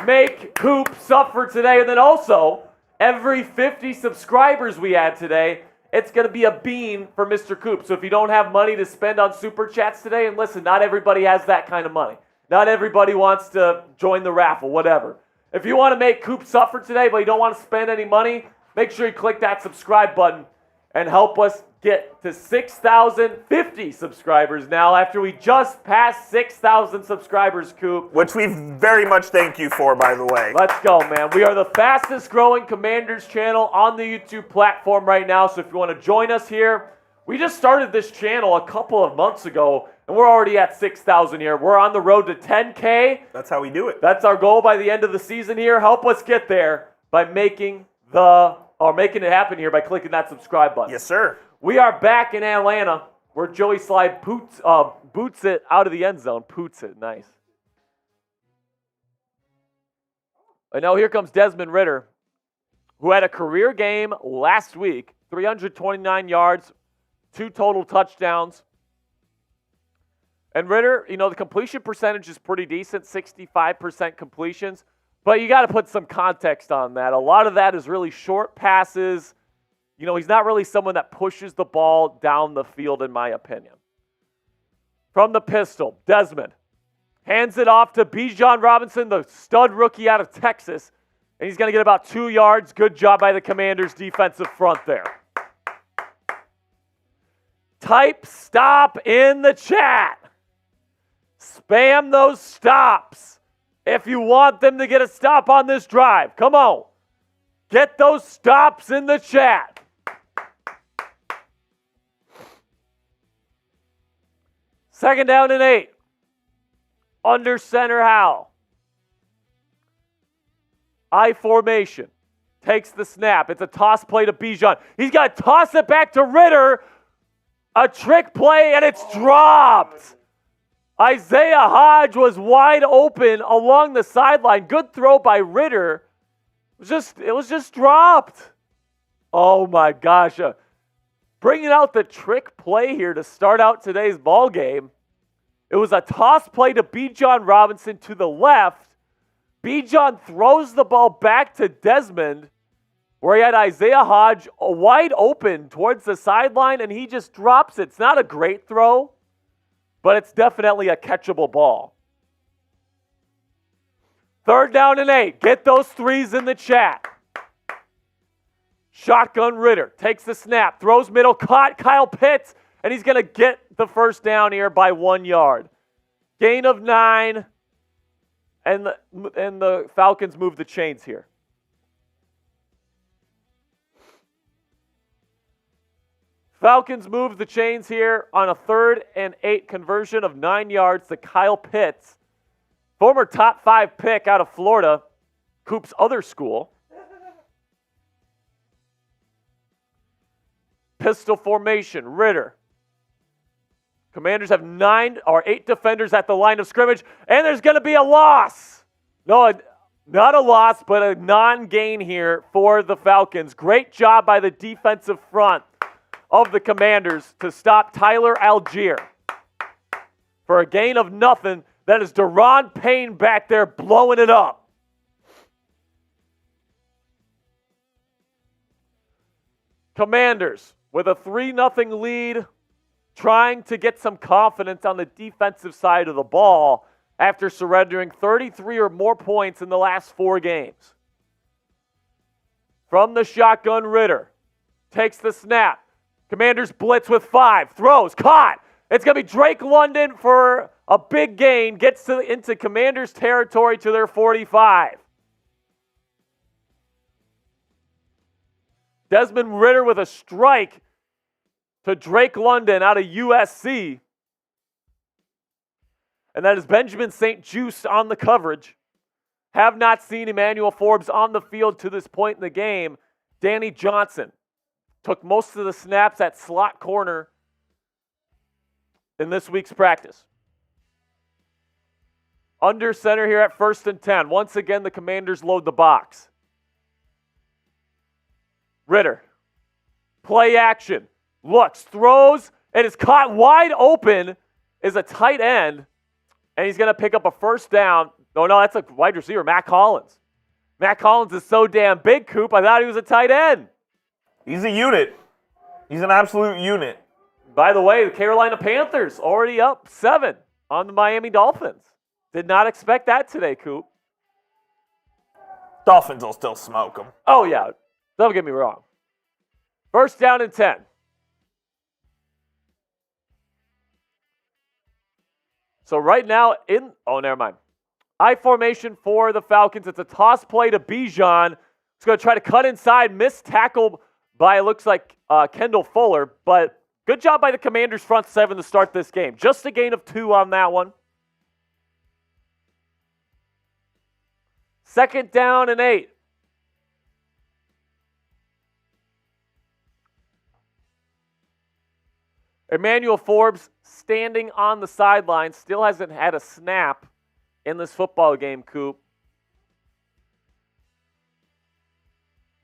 Make Coop suffer today. And then also, every 50 subscribers we add today, it's going to be a bean for Mr. Coop. So if you don't have money to spend on Super Chats today, and listen, not everybody has that kind of money. Not everybody wants to join the raffle, whatever. If you want to make Coop suffer today, but you don't want to spend any money, make sure you click that subscribe button and help us get to 6,050 subscribers now after we just passed 6,000 subscribers, Coop. Which we very much thank you for, by the way. Let's go, man. We are the fastest growing Commanders channel on the YouTube platform right now, so if you want to join us here, we just started this channel a couple of months ago, and we're already at 6,000 here. We're on the road to 10K. That's how we do it. That's our goal by the end of the season here. Help us get there by making it happen here by clicking that subscribe button. Yes, sir. We are back in Atlanta where Joey Sly boots it out of the end zone. Poots it. Nice. And now here comes Desmond Ridder, who had a career game last week, 329 yards, 2 total touchdowns. And Ridder, the completion percentage is pretty decent, 65% completions. But you got to put some context on that. A lot of that is really short passes. He's not really someone that pushes the ball down the field, in my opinion. From the pistol, Desmond hands it off to Bijan Robinson, the stud rookie out of Texas. And he's going to get about 2 yards. Good job by the Commanders' defensive front there. Type stop in the chat. Spam those stops if you want them to get a stop on this drive. Come on. Get those stops in the chat. Second down and 8. Under center Howell. I formation. Takes the snap. It's a toss play to Bijan. He's got to toss it back to Ritter. A trick play, and it's dropped. Isaiah Hodge was wide open along the sideline. Good throw by Ritter. It was just dropped. Oh, my gosh. Bringing out the trick play here to start out today's ball game. It was a toss play to Bijan Robinson to the left. Bijan throws the ball back to Desmond, where he had Isaiah Hodge wide open towards the sideline, and he just drops it. It's not a great throw, but it's definitely a catchable ball. Third down and 8. Get those threes in the chat. Shotgun Ritter takes the snap, throws middle, caught Kyle Pitts, and he's going to get the first down here by 1 yard. Gain of 9, and the Falcons move the chains here. Falcons move the chains here on a 3rd and 8 conversion of 9 yards to Kyle Pitts, former top 5 pick out of Florida, Coop's other school. Pistol formation, Ritter. Commanders have 8 defenders at the line of scrimmage, and there's going to be a loss. No, not a loss, but a non-gain here for the Falcons. Great job by the defensive front of the Commanders to stop Tyler Algier. For a gain of nothing, that is Deron Payne back there blowing it up. Commanders with a 3-0 lead, trying to get some confidence on the defensive side of the ball after surrendering 33 or more points in the last 4 games. From the shotgun, Ritter takes the snap. Commanders blitz with 5, throws, caught. It's going to be Drake London for a big gain, gets into Commanders territory to their 45. Desmond Ritter with a strike to Drake London out of USC. And that is Benjamin St. Juste on the coverage. Have not seen Emmanuel Forbes on the field to this point in the game. Danny Johnson took most of the snaps at slot corner in this week's practice. Under center here at 1st and 10. Once again, the Commanders load the box. Ritter, play action, looks, throws, and is caught wide open, is a tight end, and he's going to pick up a first down. Oh, no, that's a wide receiver, Matt Collins. Matt Collins is so damn big, Coop, I thought he was a tight end. He's a unit. He's an absolute unit. By the way, the Carolina Panthers already up 7 on the Miami Dolphins. Did not expect that today, Coop. Dolphins will still smoke them. Oh, yeah. Don't get me wrong. First down and 10. So right now never mind. I formation for the Falcons. It's a toss play to Bijan. He's going to try to cut inside, missed tackle by, it looks like, Kendall Fuller. But good job by the Commanders front 7 to start this game. Just a gain of 2 on that one. Second down and 8. Emmanuel Forbes standing on the sideline, still hasn't had a snap in this football game, Coop.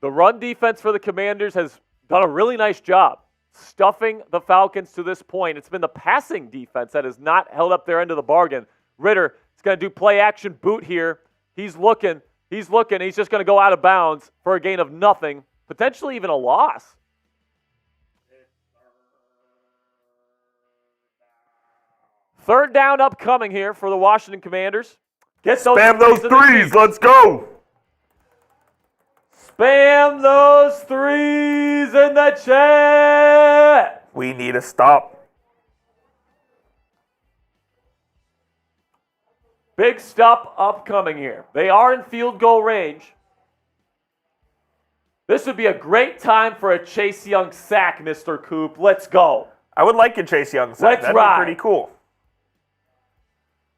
The run defense for the Commanders has done a really nice job stuffing the Falcons to this point. It's been the passing defense that has not held up their end of the bargain. Ritter is going to do play action boot here. He's looking. He's just going to go out of bounds for a gain of nothing, potentially even a loss. Third down upcoming here for the Washington Commanders. Spam those threes. Let's go. Spam those threes in the chat. We need a stop. Big stop upcoming here. They are in field goal range. This would be a great time for a Chase Young sack, Mr. Coop. Let's go. I would like a Chase Young sack. That'd be pretty cool.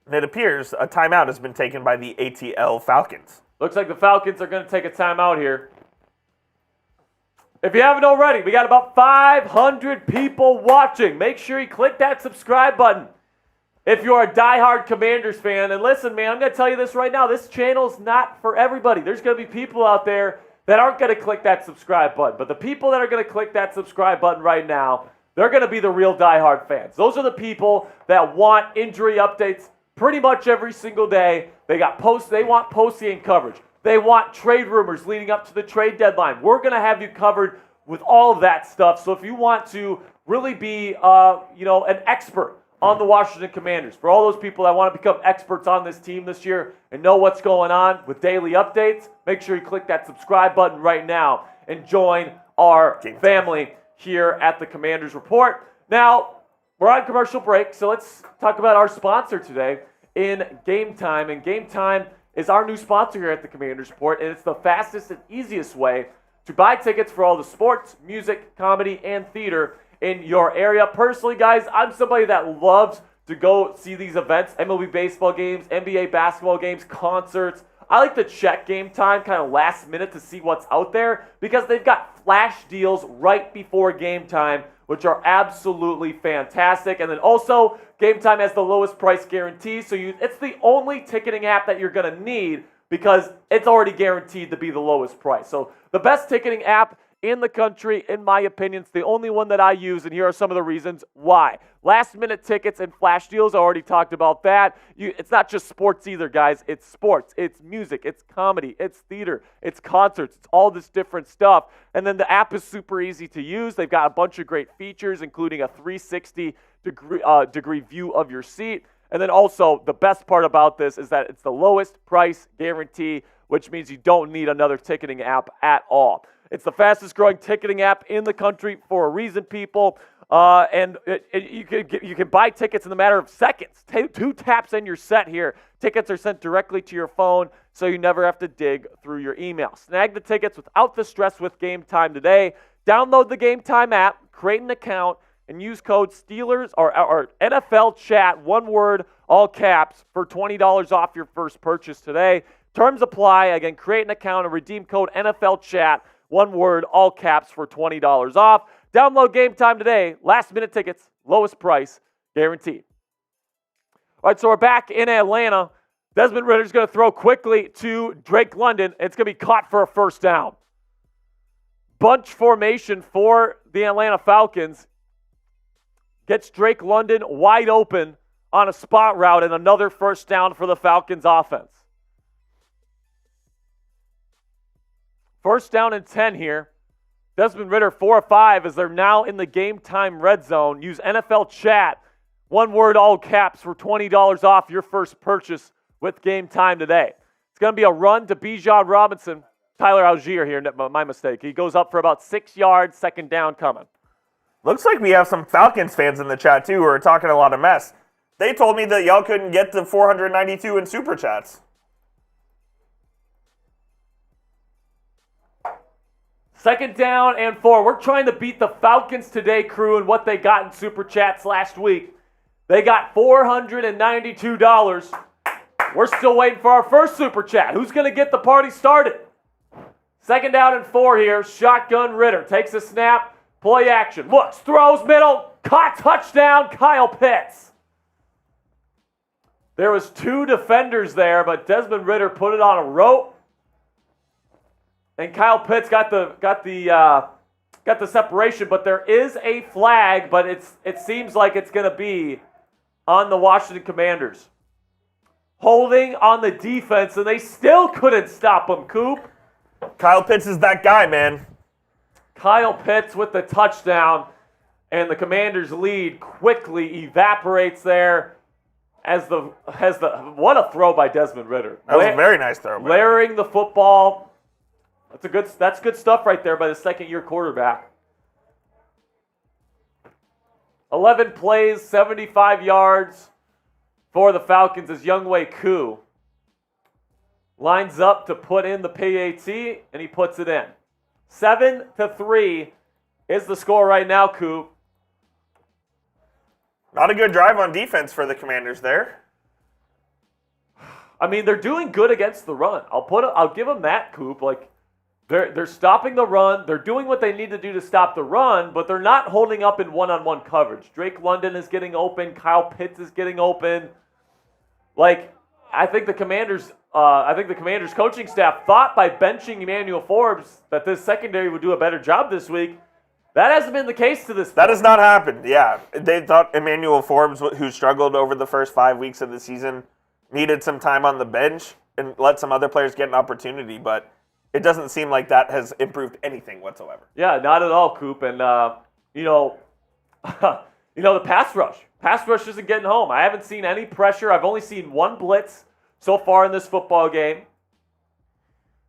And it appears a timeout has been taken by the ATL Falcons. Looks like the Falcons are going to take a timeout here. If you haven't already, we got about 500 people watching. Make sure you click that subscribe button if you're a diehard Commanders fan. And listen, man, I'm going to tell you this right now. This channel's not for everybody. There's going to be people out there that aren't going to click that subscribe button. But the people that are going to click that subscribe button right now, they're going to be the real diehard fans. Those are the people that want injury updates pretty much every single day. They want post-game coverage. They want trade rumors leading up to the trade deadline. We're going to have you covered with all of that stuff. So if you want to really be, an expert on the Washington Commanders, for all those people that want to become experts on this team this year and know what's going on with daily updates, make sure you click that subscribe button right now and join our family here at the Commanders Report. Now, we're on commercial break, so let's talk about our sponsor today in Gametime. And Gametime is our new sponsor here at the Commanders Report, and it's the fastest and easiest way to buy tickets for all the sports, music, comedy, and theater in your area. Personally, guys, I'm somebody that loves to go see these events, MLB baseball games, NBA basketball games, concerts. I like to check Gametime kind of last minute to see what's out there because they've got flash deals right before game time, which are absolutely fantastic. And then also, Gametime has the lowest price guarantee, so it's the only ticketing app that you're going to need because it's already guaranteed to be the lowest price. So the best ticketing app in the country, in my opinion, it's the only one that I use, and here are some of the reasons why. Last-minute tickets and flash deals, I already talked about that. It's not just sports either, guys. It's sports, it's music, it's comedy, it's theater, it's concerts, it's all this different stuff. And then the app is super easy to use. They've got a bunch of great features, including a 360-degree view of your seat. And then also, the best part about this is that it's the lowest price guarantee, which means you don't need another ticketing app at all. It's the fastest growing ticketing app in the country for a reason, people. And you can buy tickets in a matter of seconds. 2 taps and you're set here. Tickets are sent directly to your phone, so you never have to dig through your email. Snag the tickets without the stress with Gametime today. Download the Gametime app, create an account, and use code Steelers or NFL Chat, one word, all caps, for $20 off your first purchase today. Terms apply. Again, create an account and redeem code NFL Chat, one word, all caps, for $20 off. Download Gametime today. Last-minute tickets, lowest price, guaranteed. All right, so we're back in Atlanta. Desmond Ridder's going to throw quickly to Drake London. It's going to be caught for a first down. Bunch formation for the Atlanta Falcons. Gets Drake London wide open on a spot route and another first down for the Falcons offense. First down and 10 here. Desmond Ridder 4 of 5 as they're now in the Gametime red zone. Use NFL Chat, one word, all caps, for $20 off your first purchase with Gametime today. It's going to be a run to Bijan Robinson. Tyler Algier here, my mistake. He goes up for about 6 yards, second down coming. Looks like we have some Falcons fans in the chat, too, who are talking a lot of mess. They told me that y'all couldn't get to 492 in Super Chats. Second down and 4. We're trying to beat the Falcons today, crew, and what they got in Super Chats last week. They got $492. We're still waiting for our first Super Chat. Who's going to get the party started? Second down and 4 here. Shotgun Ridder takes a snap. Play action. Looks, throws, middle. Caught, touchdown, Kyle Pitts. There was 2 defenders there, but Desmond Ridder put it on a rope. And Kyle Pitts got the separation, but there is a flag, but it seems like it's going to be on the Washington Commanders. Holding on the defense, and they still couldn't stop him, Coop. Kyle Pitts is that guy, man. Kyle Pitts with the touchdown, and the Commanders' lead quickly evaporates there what a throw by Desmond Ridder. That was a very nice throw, man. Layering the football. That's good stuff right there by the second-year quarterback. 11 plays, 75 yards for the Falcons as Younghoe Koo lines up to put in the PAT, and he puts it in. 7-3 is the score right now, Coop. Not a good drive on defense for the Commanders there. I mean, they're doing good against the run. I'll give them that, Coop. Like, they're stopping the run. They're doing what they need to do to stop the run, but they're not holding up in one-on-one coverage. Drake London is getting open. Kyle Pitts is getting open. Like, I think the Commanders coaching staff thought by benching Emmanuel Forbes that this secondary would do a better job this week. That hasn't been the case to this point. That has not happened, yeah. They thought Emmanuel Forbes, who struggled over the first 5 weeks of the season, needed some time on the bench and let some other players get an opportunity, but it doesn't seem like that has improved anything whatsoever. Yeah, not at all, Coop. And, the pass rush isn't getting home. I haven't seen any pressure. I've only seen one blitz so far in this football game.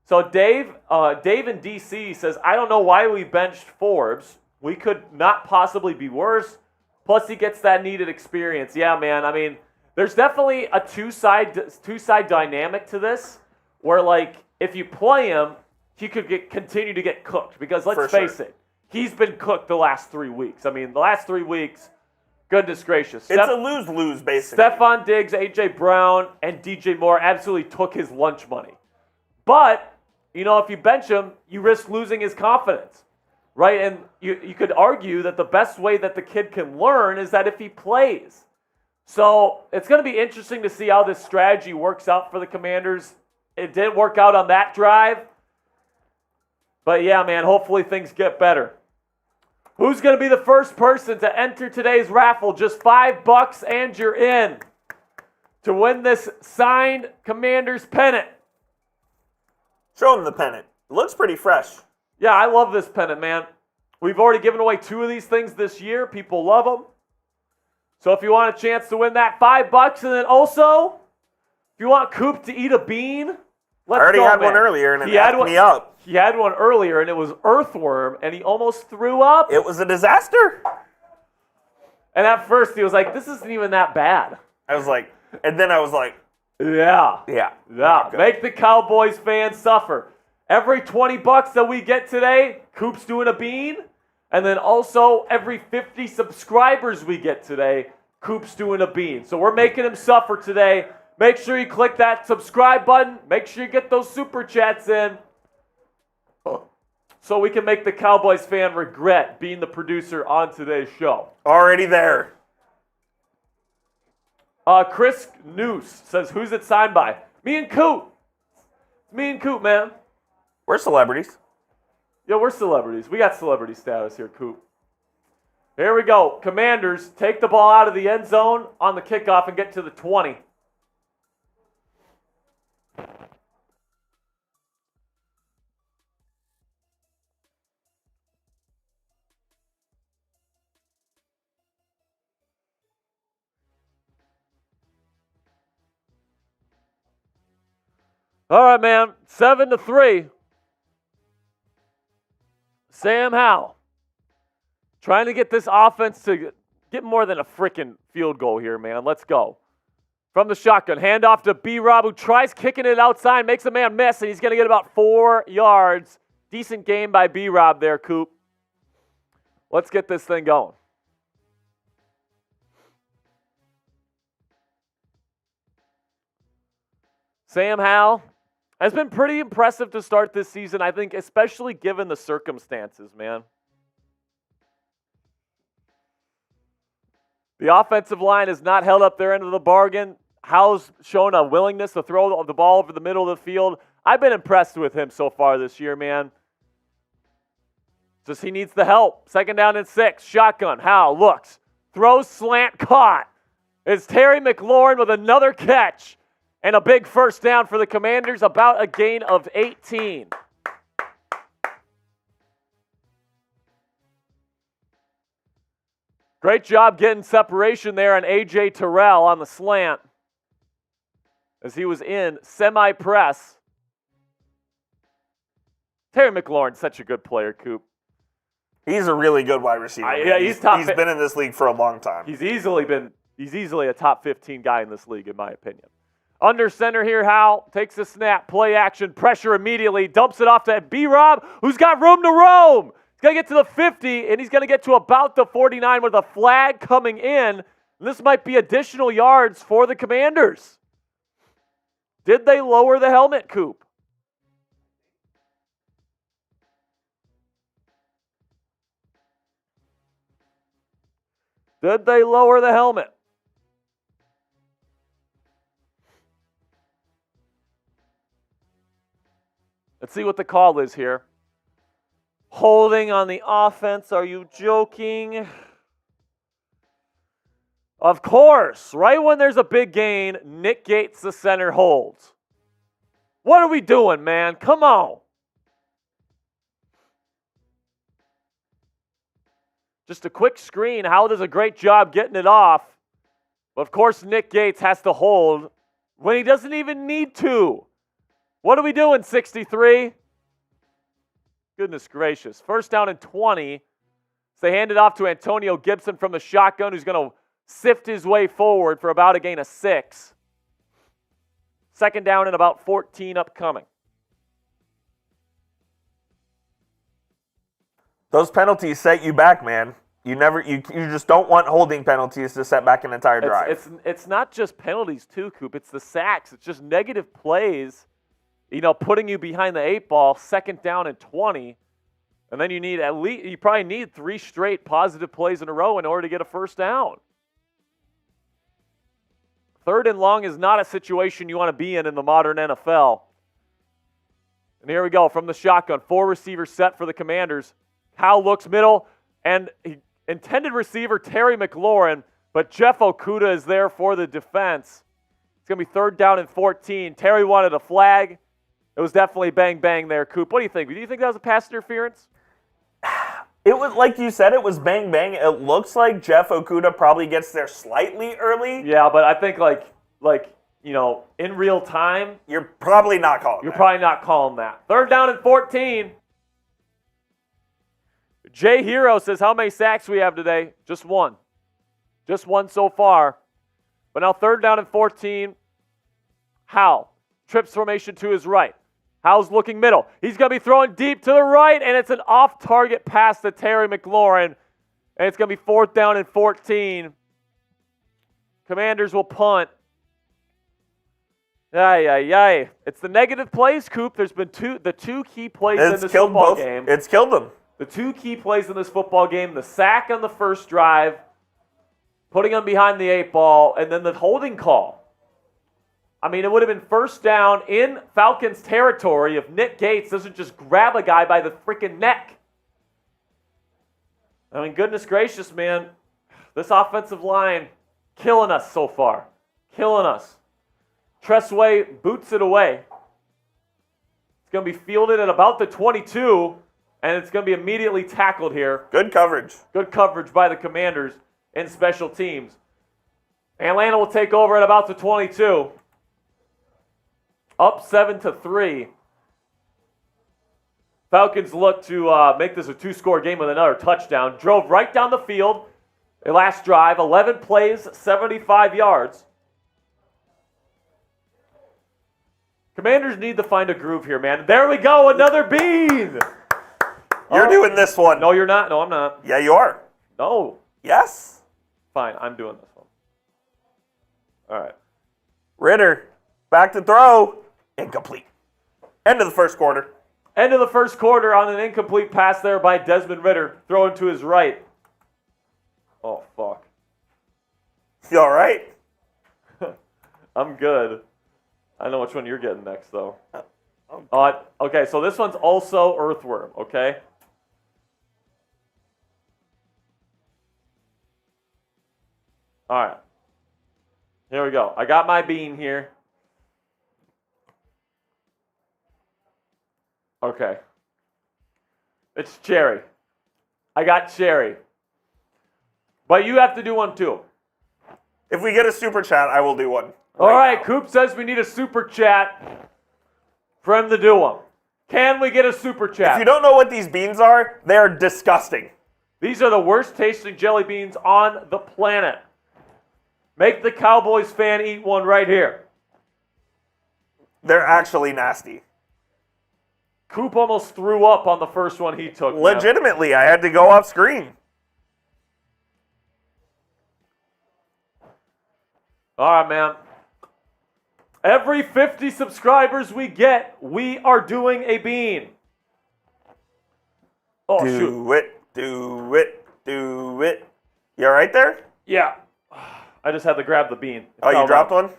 So Dave in D.C. says, I don't know why we benched Forbes. We could not possibly be worse. Plus, he gets that needed experience. Yeah, man. I mean, there's definitely a two-side dynamic to this where, like, if you play him, he could continue to get cooked. Because let's face it, he's been cooked the last 3 weeks. I mean, the last 3 weeks, goodness gracious. It's a lose-lose, basically. Stephon Diggs, A.J. Brown, and D.J. Moore absolutely took his lunch money. But, if you bench him, you risk losing his confidence, right? And you could argue that the best way that the kid can learn is that if he plays. So it's going to be interesting to see how this strategy works out for the Commanders. It didn't work out on that drive. But, yeah, man, hopefully things get better. Who's going to be the first person to enter today's raffle? Just $5 and you're in to win this signed Commanders pennant. Show them the pennant. It looks pretty fresh. Yeah, I love this pennant, man. We've already given away 2 of these things this year. People love them. So if you want a chance to win that $5, and then also, if you want Coop to eat a bean, let's go, I already had one earlier, and it effed me up. He had one earlier, and it was earthworm, and he almost threw up. It was a disaster. And at first, he was like, this isn't even that bad. And then I was like, Yeah. Make the Cowboys fans suffer. Every $20 that we get today, Coop's doing a bean. And then also every 50 subscribers we get today, Coop's doing a bean. So we're making him suffer today. Make sure you click that subscribe button. Make sure you get those super chats in so we can make the Cowboys fan regret being the producer on today's show. Already there. Chris Noose says, who's it signed by? Me and Coop. It's me and Coop, man. We're celebrities. Yeah, we're celebrities. We got celebrity status here, Coop. Here we go. Commanders take the ball out of the end zone on the kickoff and get to the 20. All right, man. 7-3. Sam Howell trying to get this offense to get more than a freaking field goal here, man. Let's go. From the shotgun, handoff to B-Rob, who tries kicking it outside, makes a man miss, and he's going to get about 4 yards. Decent game by B-Rob there, Coop. Let's get this thing going. Sam Howell has been pretty impressive to start this season, I think, especially given the circumstances, man. The offensive line has not held up their end of the bargain. Howell's shown a willingness to throw the ball over the middle of the field. I've been impressed with him so far this year, man. Just he needs the help. 2nd down and 6. Shotgun. Howell looks. Throws, slant, caught. It's Terry McLaurin with another catch. And a big first down for the Commanders, about a gain of 18. Great job getting separation there on A.J. Terrell on the slant as he was in semi-press. Terry McLaurin, such a good player, Coop. He's a really good wide receiver. Yeah, he's top. He's been in this league for a long time. He's easily a top 15 guy in this league, in my opinion. Under center here, Howell takes a snap, play action, pressure immediately, dumps it off to B-Rob, who's got room to roam. He's going to get to the 50, and he's going to get to about the 49 with a flag coming in. This might be additional yards for the Commanders. Did they lower the helmet, Coop? Did they lower the helmet? Let's see what the call is here. Holding on the offense. Are you joking? Of course. Right when there's a big gain, Nick Gates, the center, holds. What are we doing, man? Come on. Just a quick screen. Howell does a great job getting it off. But of course, Nick Gates has to hold when he doesn't even need to. What are we doing, 63? Goodness gracious. First down and 20. So they hand it off to Antonio Gibson from the shotgun, who's going to sift his way forward for about a gain of 6. Second down and about 14 upcoming. Those penalties set you back, man. You just don't want holding penalties to set back an entire drive. It's not just penalties too, Coop. It's the sacks. It's just negative plays, putting you behind the 8 ball, second down and 20. And then you probably need 3 straight positive plays in a row in order to get a first down. Third and long is not a situation you want to be in the modern NFL. And here we go from the shotgun. 4 receivers set for the Commanders. Howell looks middle, and intended receiver Terry McLaurin, but Jeff Okudah is there for the defense. It's going to be third down and 14. Terry wanted a flag. It was definitely bang-bang there, Coop. What do you think? Do you think that was a pass interference? It was, like you said, it was bang-bang. It looks like Jeff Okudah probably gets there slightly early. Yeah, but I think, in real time, you're probably not calling that. Third down and 14. Jay Hero says, how many sacks we have today? Just one. Just one so far. But now third down and 14. Howell. Trips formation to his right. Howell's looking middle. He's going to be throwing deep to the right, and it's an off-target pass to Terry McLaurin. And it's going to be fourth down and 14. Commanders will punt. It's the negative plays, Coop. There's been the two key plays in this football game. It's killed them. The 2 key plays in this football game, the sack on the first drive, putting them behind the 8 ball, and then the holding call. I mean, it would have been first down in Falcons territory if Nick Gates doesn't just grab a guy by the freaking neck. I mean, goodness gracious, man. This offensive line killing us so far. Killing us. Tressway boots it away. It's going to be fielded at about the 22. And it's going to be immediately tackled here. Good coverage. Good coverage by the Commanders in special teams. Atlanta will take over at about the 22. Up 7-3. Falcons look to make this a 2-score game with another touchdown. Drove right down the field. Their last drive, 11 plays, 75 yards. Commanders need to find a groove here, man. There we go, another bean. You're doing this one. No, you're not. No, I'm not. Yeah, you are. No. Yes. Fine, I'm doing this one. All right. Ritter, back to throw. Incomplete. End of the first quarter. End of the first quarter on an incomplete pass there by Desmond Ritter. Throwing to his right. Oh, fuck. You all right? I'm good. I know which one you're getting next, though. Okay, so this one's also Earthworm, okay? All right. Here we go. I got my bean here. Okay. It's cherry. I got cherry. But you have to do one too. If we get a super chat, I will do one. All right, Coop says we need a super chat for him to do one. Can we get a super chat? If you don't know what these beans are, they are disgusting. These are the worst tasting jelly beans on the planet. Make the Cowboys fan eat one right here. They're actually nasty. Coop almost threw up on the first one he took. Legitimately, I had to go off screen. All right, man. Every 50 subscribers we get, we are doing a bean. Oh, shoot. Do it. You all right there? Yeah. I just had to grab the bean. Oh, you dropped one?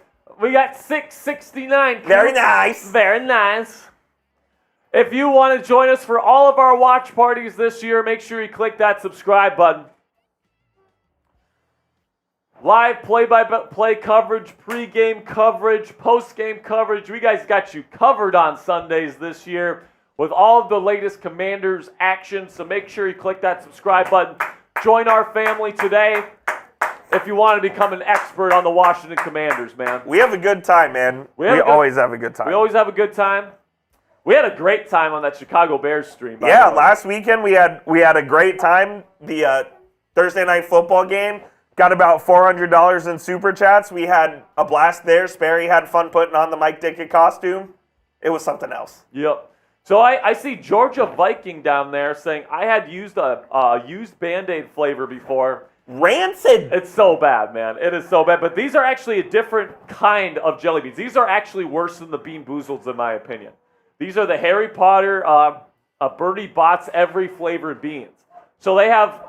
We got 669. Very nice. Very nice. If you want to join us for all of our watch parties this year, make sure you click that subscribe button. Live play-by-play coverage, pre-game coverage, post-game coverage. We guys got you covered on Sundays this year with all of the latest Commanders action. So make sure you click that subscribe button. Join our family today if you want to become an expert on the Washington Commanders, man. We have a good time, man. We always have a good time. We always have a good time. We had a great time on that Chicago Bears stream. Yeah, last weekend we had a great time. The Thursday Night Football game. Got about $400 in super chats. We had a blast there. Sperry had fun putting on the Mike Dickett costume. It was something else. Yep. So I see Georgia Viking down there saying, I had used a used Band-Aid flavor before. Rancid. It's so bad, man. It is so bad. But these are actually a different kind of jelly beans. These are actually worse than the Bean Boozles, in my opinion. These are the Harry Potter, Bertie Bott's every flavored beans. So they have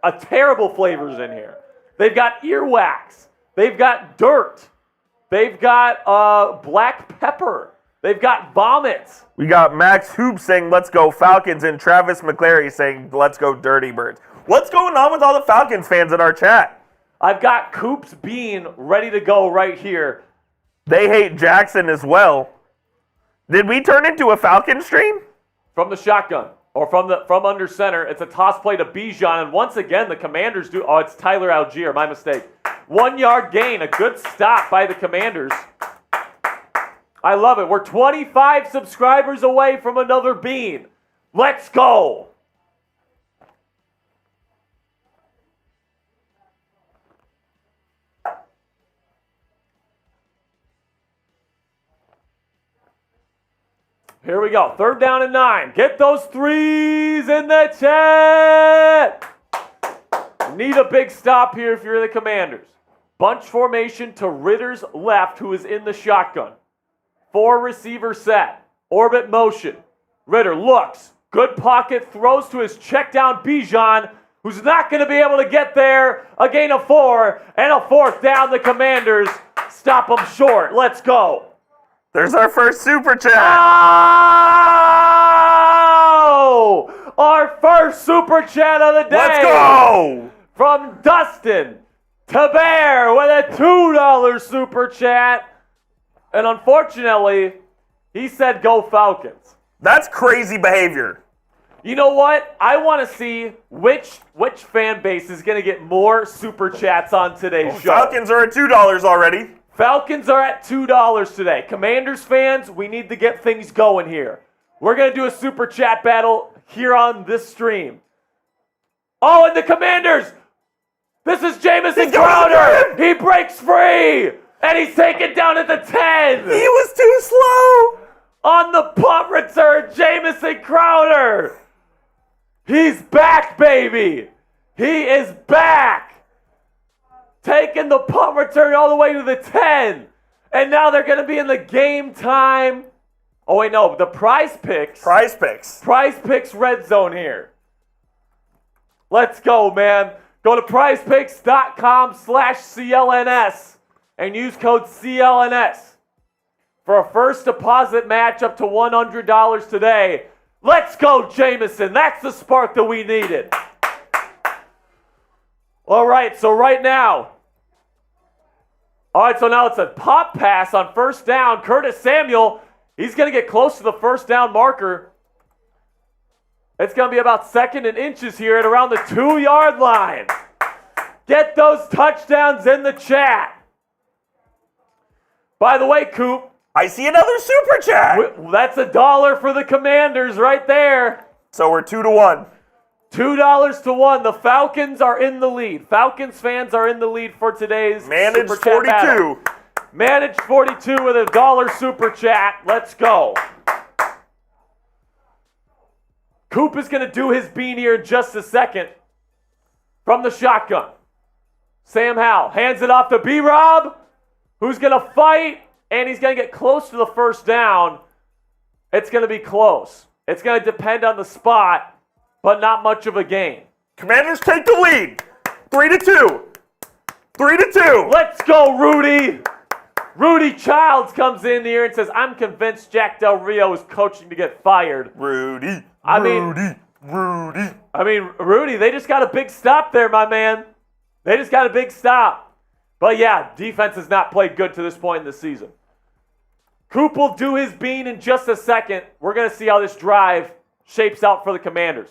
a terrible flavors in here. They've got earwax. They've got dirt. They've got black pepper. They've got vomits. We got Max Hoop saying, let's go Falcons, and Travis McClary saying, let's go Dirty Birds. What's going on with all the Falcons fans in our chat? I've got Coop's bean ready to go right here. They hate Jackson as well. Did we turn into a Falcon stream? From the shotgun. Or from under center, it's a toss play to Bijan, and once again, the Commanders do. Oh, it's Tyler Algier, my mistake. 1 yard gain, a good stop by the Commanders. I love it. We're 25 subscribers away from another bean. Let's go. Here we go. 3rd down and 9. Get those threes in the chat. Need a big stop here if you're the Commanders. Bunch formation to Ritter's left, who is in the shotgun. 4 receiver set. Orbit motion. Ritter looks. Good pocket. Throws to his check down Bijan, who's not going to be able to get there. A gain of 4 and a 4th down. The Commanders stop them short. Let's go. There's our first super chat. Oh! Our first super chat of the day. Let's go! From Dustin to Bear with a $2 super chat. And unfortunately, he said go Falcons. That's crazy behavior. You know what? I want to see which fan base is going to get more super chats on today's show. Falcons are at $2 already. Falcons are at $2 today. Commanders fans, we need to get things going here. We're going to do a super chat battle here on this stream. Oh, and the Commanders! This is Jamison Crowder! He breaks free! And he's taken down at the 10! He was too slow! On the punt return, Jamison Crowder! He's back, baby! He is back! Taking the punt return all the way to the 10. And now they're going to be in the game time. Oh, wait, no. The PrizePicks. PrizePicks red zone here. Let's go, man. Go to prizepicks.com/CLNS and use code CLNS for a first deposit match up to $100 today. Let's go, Jamison. That's the spark that we needed. All right, so right now. All right, so now it's a pop pass on 1st down. Curtis Samuel, he's going to get close to the 1st down marker. It's going to be about 2nd and inches here at around the 2-yard line. Get those touchdowns in the chat. By the way, Coop. I see another super chat. That's $1 for the Commanders right there. So we're 2-1. $2 to 1. The Falcons are in the lead. Falcons fans are in the lead for today's Managed Super Chat 42. battle. Managed 42 with a $1 Super Chat. Let's go. Coop is going to do his bean here in just a second. From the shotgun. Sam Howell hands it off to B-Rob, who's going to fight, and he's going to get close to the first down. It's going to be close. It's going to depend on the spot, but not much of a game. Commanders take the lead. 3-2. 3-2. Let's go, Rudy. Rudy Childs comes in here and says, I'm convinced Jack Del Rio is coaching to get fired. Rudy, they just got a big stop there, my man. They just got a big stop. But yeah, defense has not played good to this point in the season. Coop will do his bean in just a second. We're going to see how this drive shapes out for the Commanders.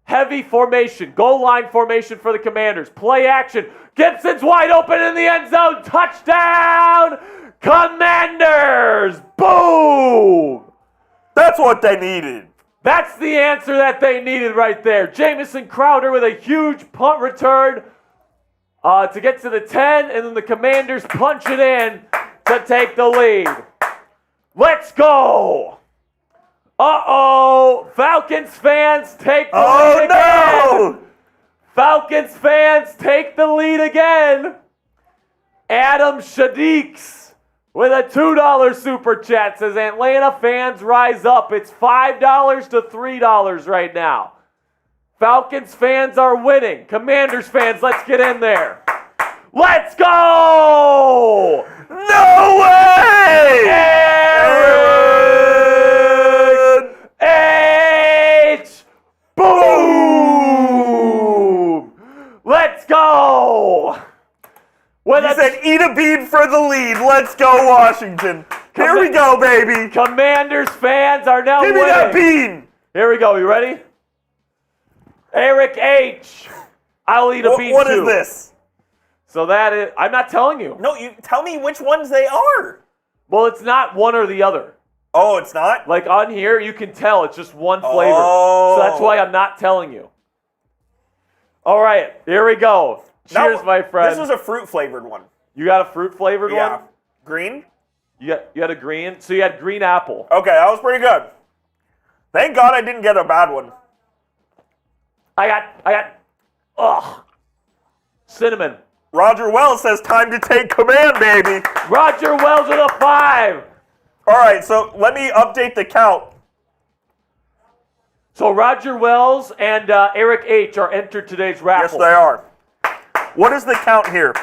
Heavy formation, goal line formation for the Commanders. Play action. Gibson's wide open in the end zone. Touchdown, Commanders. Boom. That's what they needed. That's the answer that they needed right there. Jamison Crowder with a huge punt return to get to the 10, and then the Commanders punch it in to take the lead. Let's go. Uh-oh. Falcons fans take the lead again. No. Falcons fans take the lead again. Adam Shadiks with a $2 Super Chat says, Atlanta fans rise up. It's $5 to $3 right now. Falcons fans are winning. Commanders fans, let's get in there. Let's go! No way! Eric H! Boom! Let's go! He said, eat a bean for the lead. Let's go, Washington. Here we go, baby. Commanders fans are now winning. Give me that bean. Here we go. You ready? Eric H. I'll eat a bean What too. is this? So that is, I'm not telling you. No, you tell me which ones they are. Well, it's not one or the other. Oh, it's not? Like on here, you can tell it's just one flavor. Oh. So that's why I'm not telling you. All right, here we go. Cheers, my friend. This was a fruit-flavored one. You got a fruit-flavored one? Yeah. Green? You had a green? So you had green apple. Okay, that was pretty good. Thank God I didn't get a bad one. I got, cinnamon. Roger Wells says time to take command, baby. Roger Wells with a 5. All right, so let me update the count. So Roger Wells and Eric H. are entered today's raffle. Yes, they are. What is the count here?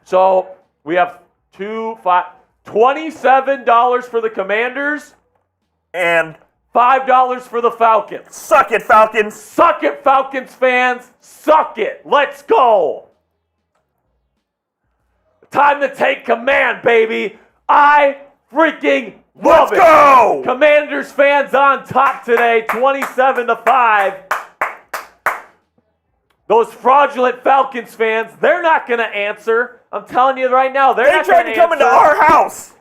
So we have $27 for the Commanders. And $5 for the Falcons. Suck it, Falcons. Suck it, Falcons fans. Suck it. Let's go. Time to take command, baby. I freaking love it. Let's go. Commanders fans on top today, 27-5. Those fraudulent Falcons fans, they're not going to answer. I'm telling you right now, they're not going to answer. They tried to come into our house.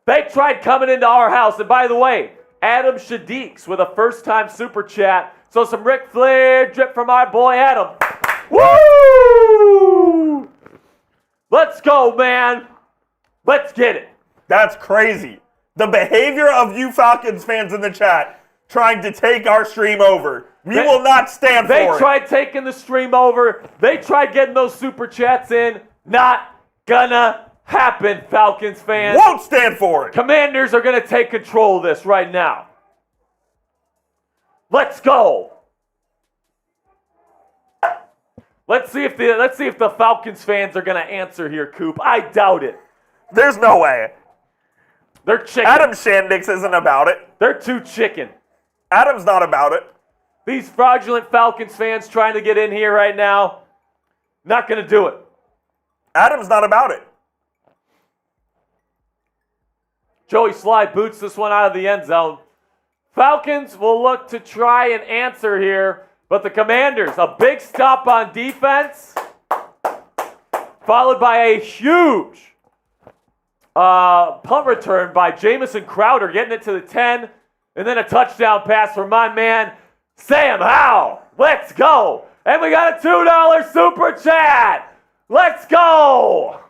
They tried coming into our house. And by the way, Adam Shadiks with a first-time Super Chat. So some Ric Flair drip from our boy Adam. Woo! Let's go, man. Let's get it. That's crazy. The behavior of you Falcons fans in the chat trying to take our stream over. We will not stand for it. They tried taking the stream over. They tried getting those Super Chats in. Not gonna happen, Falcons fans. Won't stand for it. Commanders are going to take control of this right now. Let's go. Let's see if the Falcons fans are going to answer here, Coop. I doubt it. There's no way. They're chicken. Adam Shandix isn't about it. They're too chicken. Adam's not about it. These fraudulent Falcons fans trying to get in here right now, not going to do it. Adam's not about it. Joey Sly boots this one out of the end zone. Falcons will look to try and answer here, but the Commanders, a big stop on defense, followed by a huge punt return by Jamison Crowder, getting it to the 10, and then a touchdown pass from my man, Sam Howell, let's go. And we got a $2 super chat. Let's go.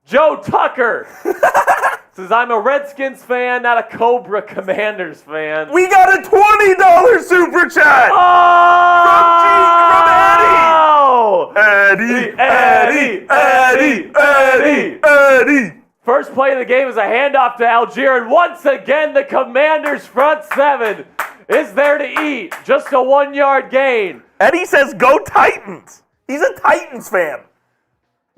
Joe Tucker says, I'm a Redskins fan, not a Cobra Commanders fan. We got a $20 super chat. Oh! Eddie. First play of the game is a handoff to Algier, and once again, the Commanders' front seven is there to eat. Just a 1-yard gain. Eddie says, go Titans. He's a Titans fan.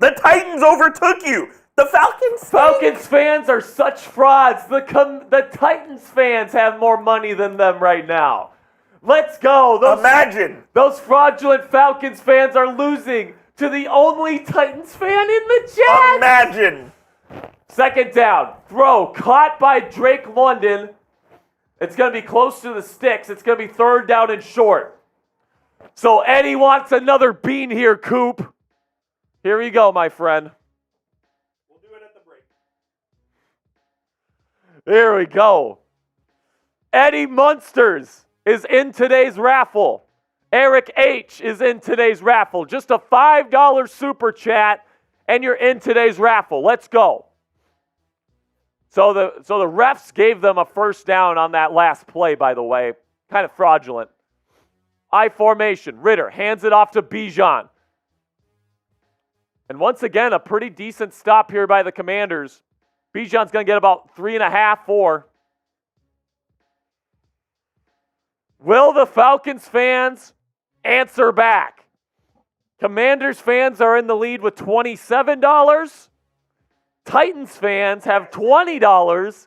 The Titans overtook you. The Falcons fans are such frauds. The Titans fans have more money than them right now. Let's go. Imagine. Those fraudulent Falcons fans are losing to the only Titans fan in the chat. Imagine. Second down. Throw. Caught by Drake London. It's going to be close to the sticks. It's going to be third down and short. So Eddie wants another bean here, Coop. Here you go, my friend. We'll do it at the break. Here we go. Eddie Munsters is in today's raffle. Eric H. is in today's raffle. Just a $5 super chat, and you're in today's raffle. Let's go. So the refs gave them a first down on that last play, by the way. Kind of fraudulent. I formation. Ritter hands it off to Bijan. And once again, a pretty decent stop here by the Commanders. Bijan's going to get about 3.5, 4. Will the Falcons fans answer back? Commanders fans are in the lead with $27. Titans fans have $20.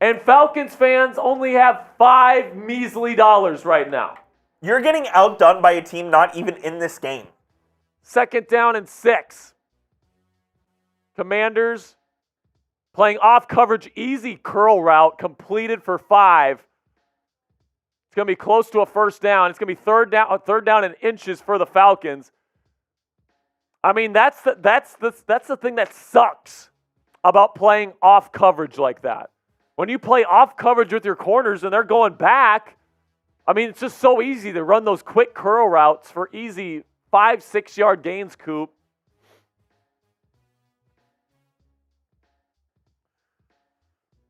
And Falcons fans only have $5 measly right now. You're getting outdone by a team not even in this game. Second down and 6. Commanders playing off coverage, easy curl route, completed for 5. It's going to be close to a first down. It's going to be third down in inches for the Falcons. I mean, that's the thing that sucks about playing off coverage like that. When you play off coverage with your corners and they're going back, I mean, it's just so easy to run those quick curl routes for easy 5-6 yard gains, Coop.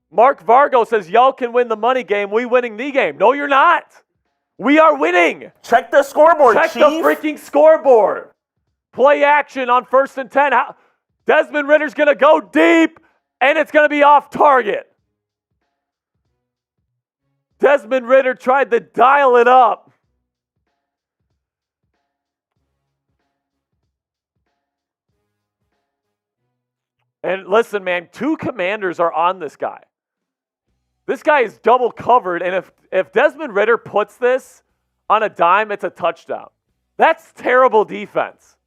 Mark Vargo says, y'all can win the money game. We winning the game. No, you're not. We are winning. Check the scoreboard, Check Chief. the freaking scoreboard. Play action on 1st and 10. Desmond Ritter's going to go deep, and it's going to be off target. Desmond Ridder tried to dial it up. And listen, man, 2 Commanders are on this guy. This guy is double covered, and if Desmond Ridder puts this on a dime, it's a touchdown. That's terrible defense.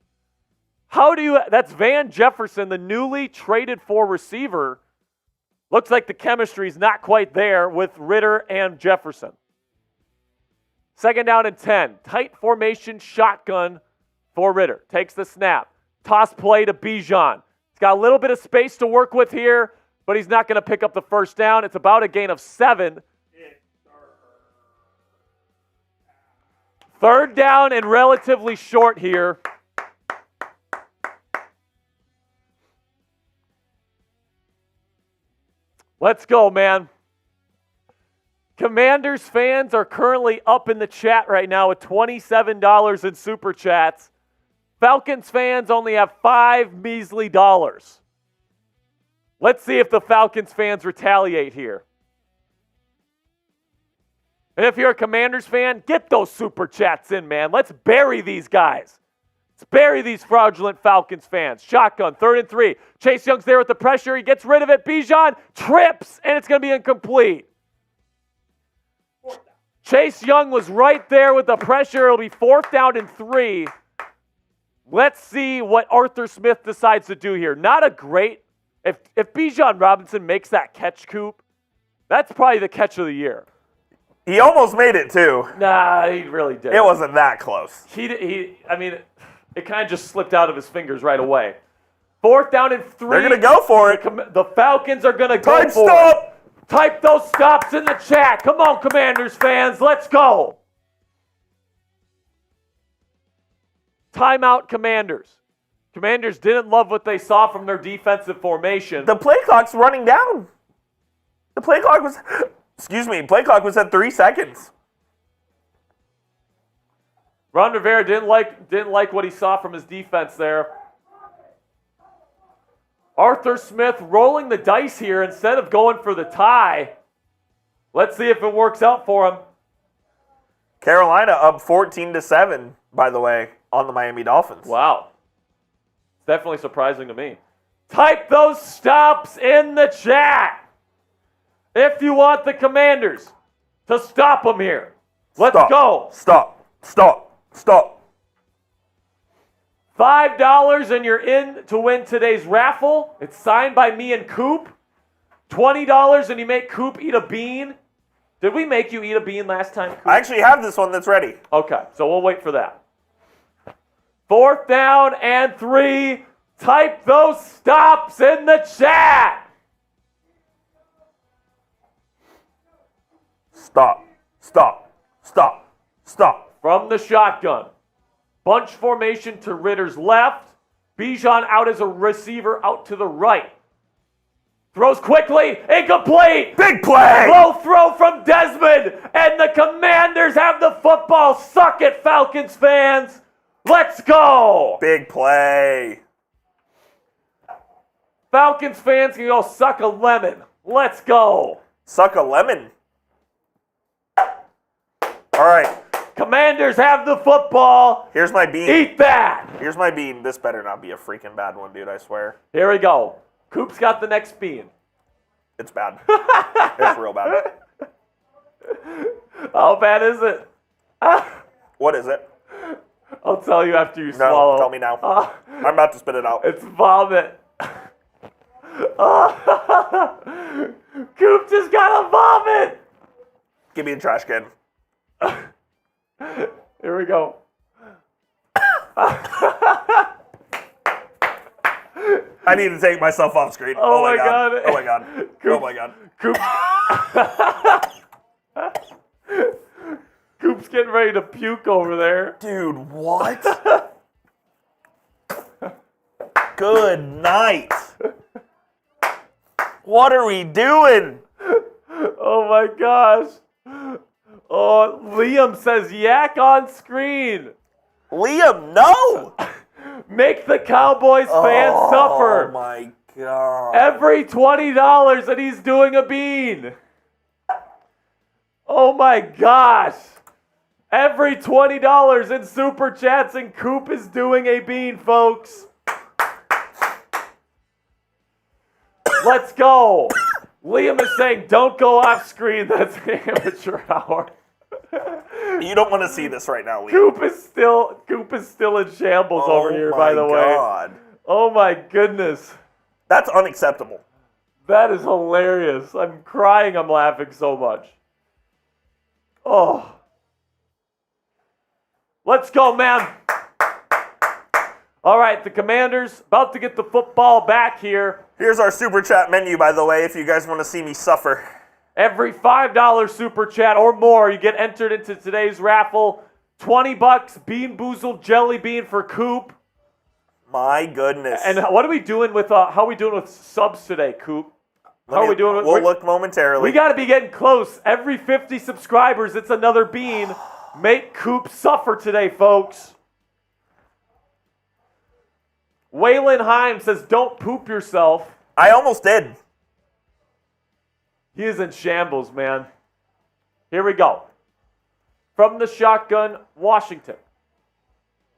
That's Van Jefferson, the newly traded for receiver. Looks like the chemistry's not quite there with Ridder and Jefferson. Second down and 10. Tight formation shotgun for Ridder. Takes the snap. Toss play to Bijan. He's got a little bit of space to work with here, but he's not going to pick up the first down. It's about a gain of 7. Third down and relatively short here. Let's go, man. Commanders fans are currently up in the chat right now with $27 in super chats. Falcons fans only have $5 measly. Let's see if the Falcons fans retaliate here. And if you're a Commanders fan, get those super chats in, man. Let's bury these guys. Let's bury these fraudulent Falcons fans. Shotgun, 3rd and 3. Chase Young's there with the pressure. He gets rid of it. Bijan trips, and it's going to be incomplete. Chase Young was right there with the pressure. It'll be 4th down and 3. Let's see what Arthur Smith decides to do here. Not a great... If Bijan Robinson makes that catch, Coop, that's probably the catch of the year. He almost made it, too. Nah, he really did. It wasn't that close. I mean, it kind of just slipped out of his fingers right away. 4th down and 3. They're going to go for it. The Falcons are going to go for it. Type those stops in the chat. Come on, Commanders fans. Let's go. Timeout, Commanders. Commanders didn't love what they saw from their defensive formation. The play clock's running down. The play clock was, play clock was at 3 seconds. Ron Rivera didn't like what he saw from his defense there. Arthur Smith rolling the dice here instead of going for the tie. Let's see if it works out for him. Carolina up 14-7, by the way, on the Miami Dolphins. Wow. It's definitely surprising to me. Type those stops in the chat if you want the Commanders to stop them here. Let's go. Stop. $5 and you're in to win today's raffle. It's signed by me and Coop. $20 and you make Coop eat a bean. Did we make you eat a bean last time, Coop? I actually have this one that's ready. Okay, so we'll wait for that. 4th down and 3. Type those stops in the chat. Stop. From the shotgun. Bunch formation to Ritter's left. Bijan out as a receiver out to the right. Throws quickly. Incomplete. Big play. Low throw from Desmond. And the Commanders have the football. Suck it, Falcons fans. Let's go. Big play. Falcons fans can go suck a lemon. Let's go. Suck a lemon. All right. Commanders have the football. Here's my bean. Eat that. Here's my bean. This better not be a freaking bad one, dude, I swear. Here we go. Coop's got the next bean. It's bad. It's real bad. How bad is it? What is it? I'll tell you after you swallow. No, tell me now. I'm about to spit it out. It's vomit. Coop just got a vomit. Give me the trash can. Here we go. I need to take myself off screen. Oh my god. Oh my god. Coop, Oh my god. Coop's getting ready to puke over there. Dude, what? Good night. What are we doing? Oh my gosh. Oh, Liam says yak on screen. Liam, no! Make the Cowboys fans suffer. Oh my god. Every $20 and he's doing a bean. Oh my gosh. Every $20 in Super Chats and Coop is doing a bean, folks. Let's go. Liam is saying, don't go off screen. That's amateur hour. You don't want to see this right now, Liam. Coop is still in shambles over here, by the way. God. Oh my goodness. That's unacceptable. That is hilarious. I'm crying. I'm laughing so much. Oh. Let's go, man. All right, the Commanders about to get the football back here. Here's our Super Chat menu, by the way, if you guys want to see me suffer. Every $5 Super Chat or more, you get entered into today's raffle. $20 Bean Boozled Jelly Bean for Coop. My goodness. And what are we doing with how are we doing with subs today, Coop? How are we doing? We'll look momentarily. We got to be getting close. Every 50 subscribers, it's another bean. Make Coop suffer today, folks. Waylon Heim says, don't poop yourself. I almost did. He is in shambles, man. Here we go. From the shotgun, Washington.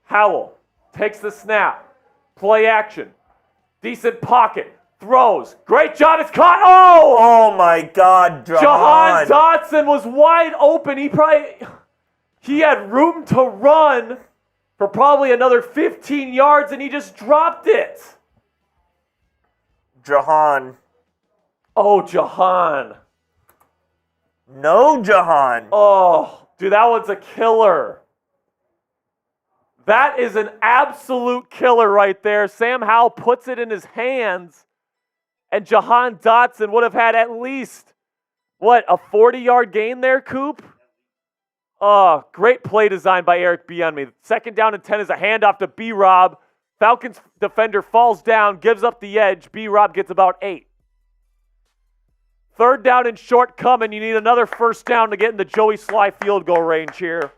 Howell takes the snap. Play action. Decent pocket. Throws. Great job. It's caught. Oh! Oh my God, Jahan Dotson was wide open. He had room to run for probably another 15 yards, and he just dropped it. Jahan. Oh, Jahan. No, Jahan. Oh, dude, that one's a killer. That is an absolute killer right there. Sam Howell puts it in his hands, and Jahan Dotson would have had at least, a 40-yard gain there, Coop? Oh, great play design by Eric Bieniemy. Second down and 10 is a handoff to B-Rob. Falcons defender falls down, gives up the edge. B-Rob gets about 8. Third down and short coming. You need another first down to get in the Joey Sly field goal range here.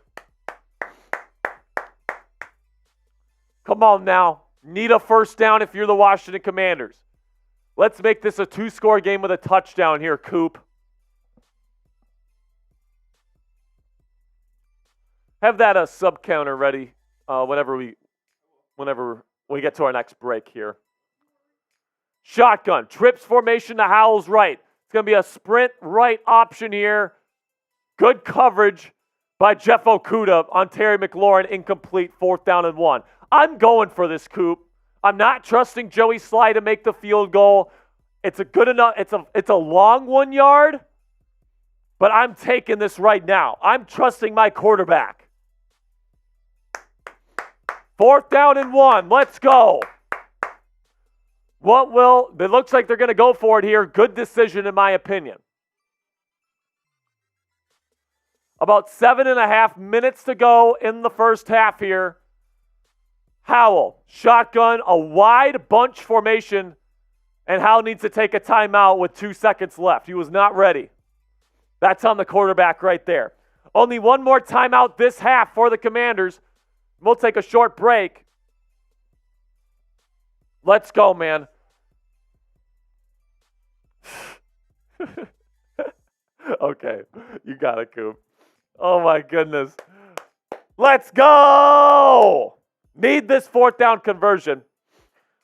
Come on now. Need a first down if you're the Washington Commanders. Let's make this a 2-score game with a touchdown here, Coop. Have that sub counter ready whenever we get to our next break here. Shotgun, trips formation to Howell's right. It's going to be a sprint right option here. Good coverage by Jeff Okudah on Terry McLaurin, incomplete, 4th down and 1. I'm going for this, Coop. I'm not trusting Joey Sly to make the field goal. It's a good enough. It's a long 1 yard, but I'm taking this right now. I'm trusting my quarterback. 4th down and 1. Let's go. It looks like they're going to go for it here. Good decision, in my opinion. About 7.5 minutes to go in the first half here. Howell, shotgun, a wide bunch formation, and Howell needs to take a timeout with 2 seconds left. He was not ready. That's on the quarterback right there. Only one more timeout this half for the Commanders. We'll take a short break. Let's go, man. Okay, you got it, Coop. Oh, my goodness. Let's go! Need this 4th down conversion.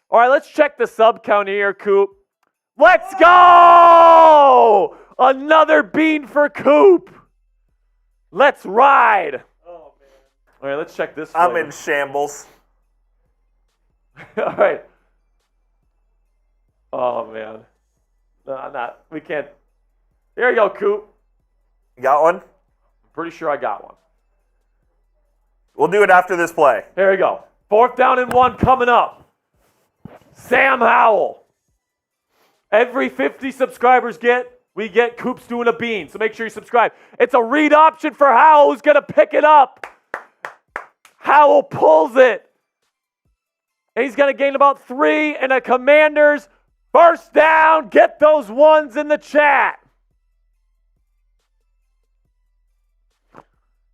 All right, let's check the sub count here, Coop. Let's go! Another bean for Coop. Let's ride. Oh, man. All right, let's check this. I'm in shambles. All right. Oh, man. No, I'm not. We can't. Here you go, Coop. You got one? Pretty sure I got one. We'll do it after this play. Here we go. 4th down and 1 coming up. Sam Howell. Every 50 subscribers we get Coop's doing a bean, so make sure you subscribe. It's a read option for Howell, who's going to pick it up. Howell pulls it. And he's going to gain about 3, and the Commanders, first down. Get those ones in the chat.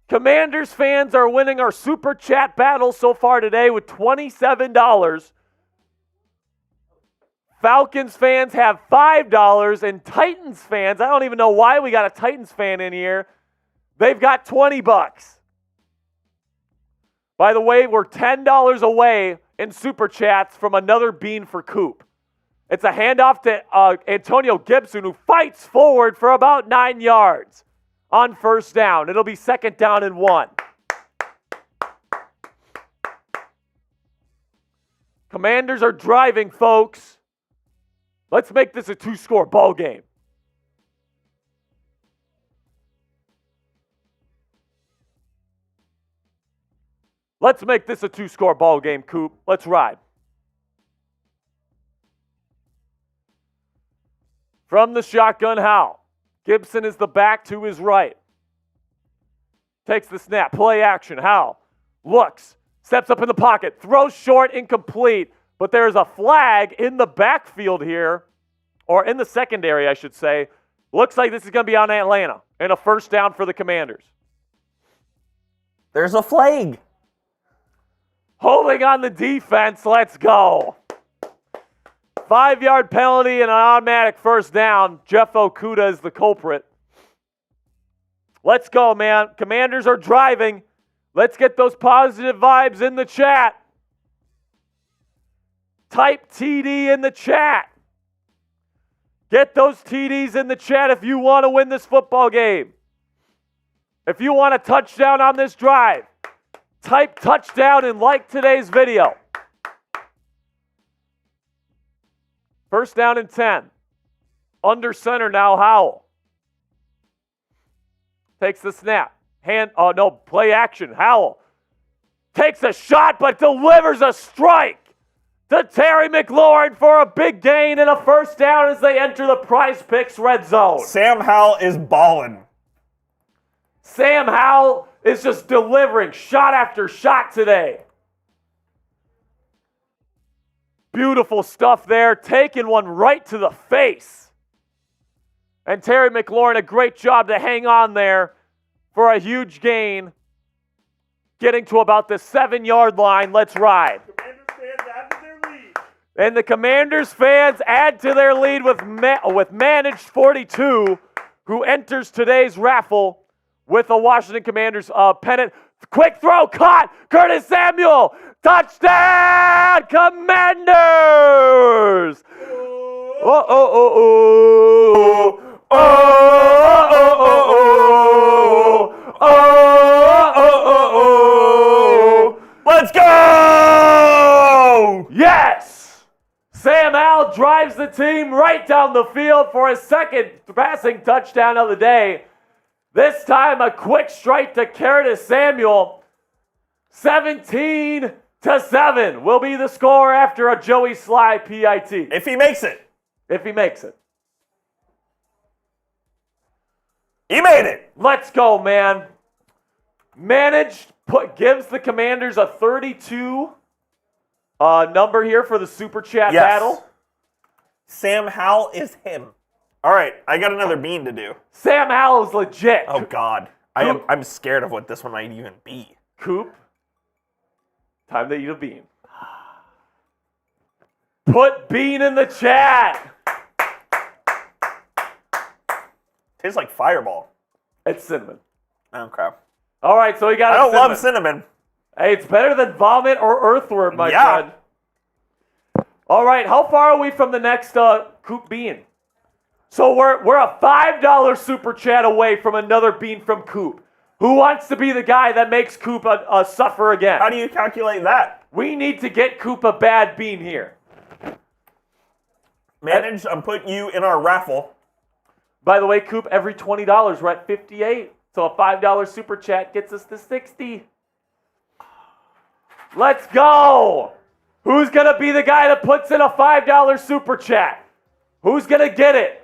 Commanders fans are winning our Super Chat battle so far today with $27. Falcons fans have $5, and Titans fans, I don't even know why we got a Titans fan in here, they've got $20. By the way, we're $10 away in Super Chats from another bean for Coop. It's a handoff to Antonio Gibson, who fights forward for about 9 yards on first down. It'll be 2nd down and 1. Commanders are driving, folks. Let's make this a 2-score ball game. Let's make this a 2-score ball game, Coop. Let's ride. From the shotgun, Howell. Gibson is the back to his right. Takes the snap. Play action. Howell looks. Steps up in the pocket. Throws short, incomplete. But there's a flag in the backfield here. Or in the secondary, I should say. Looks like this is going to be on Atlanta. And a first down for the Commanders. There's a flag. Holding on the defense. Let's go. 5-yard penalty and an automatic first down. Jeff Okudah is the culprit. Let's go, man. Commanders are driving. Let's get those positive vibes in the chat. Type TD in the chat. Get those TDs in the chat if you want to win this football game. If you want a touchdown on this drive, type touchdown and like today's video. First down and 10. Under center now, Howell. Takes the snap. Play action. Howell takes a shot but delivers a strike to Terry McLaurin for a big gain and a first down as they enter the PrizePicks red zone. Sam Howell is ballin'. Sam Howell is just delivering shot after shot today. Beautiful stuff there, taking one right to the face. And Terry McLaurin, a great job to hang on there for a huge gain. Getting to about the 7-yard line. Let's ride. And the Commanders fans add to their lead with Managed 42, who enters today's raffle with a Washington Commanders pennant. Quick throw, caught! Curtis Samuel! Touchdown, Commanders! Let's go! Yes! Sam Howell drives the team right down the field for his second passing touchdown of the day. This time a quick strike to Curtis Samuel. 17-7 will be the score after a Joey Sly PIT. If he makes it. If he makes it. He made it. Let's go, man. Gives the Commanders a 32 number here for the Super Chat battle. Sam Howell is him. All right, I got another bean to do. Sam Howell is legit. Oh, God. I'm scared of what this one might even be. Coop, time to eat a bean. Put bean in the chat. Tastes like Fireball. It's cinnamon. Oh, crap. All right, so we got I don't love cinnamon. Hey, it's better than vomit or earthworm, my friend. All right, how far are we from the next Coop bean? So we're a $5 Super Chat away from another bean from Coop. Who wants to be the guy that makes Coop suffer again? How do you calculate that? We need to get Coop a bad bean here. I'm putting you in our raffle. By the way, Coop, every $20, we're at 58. So a $5 Super Chat gets us to 60. Let's go! Who's going to be the guy that puts in a $5 Super Chat? Who's going to get it?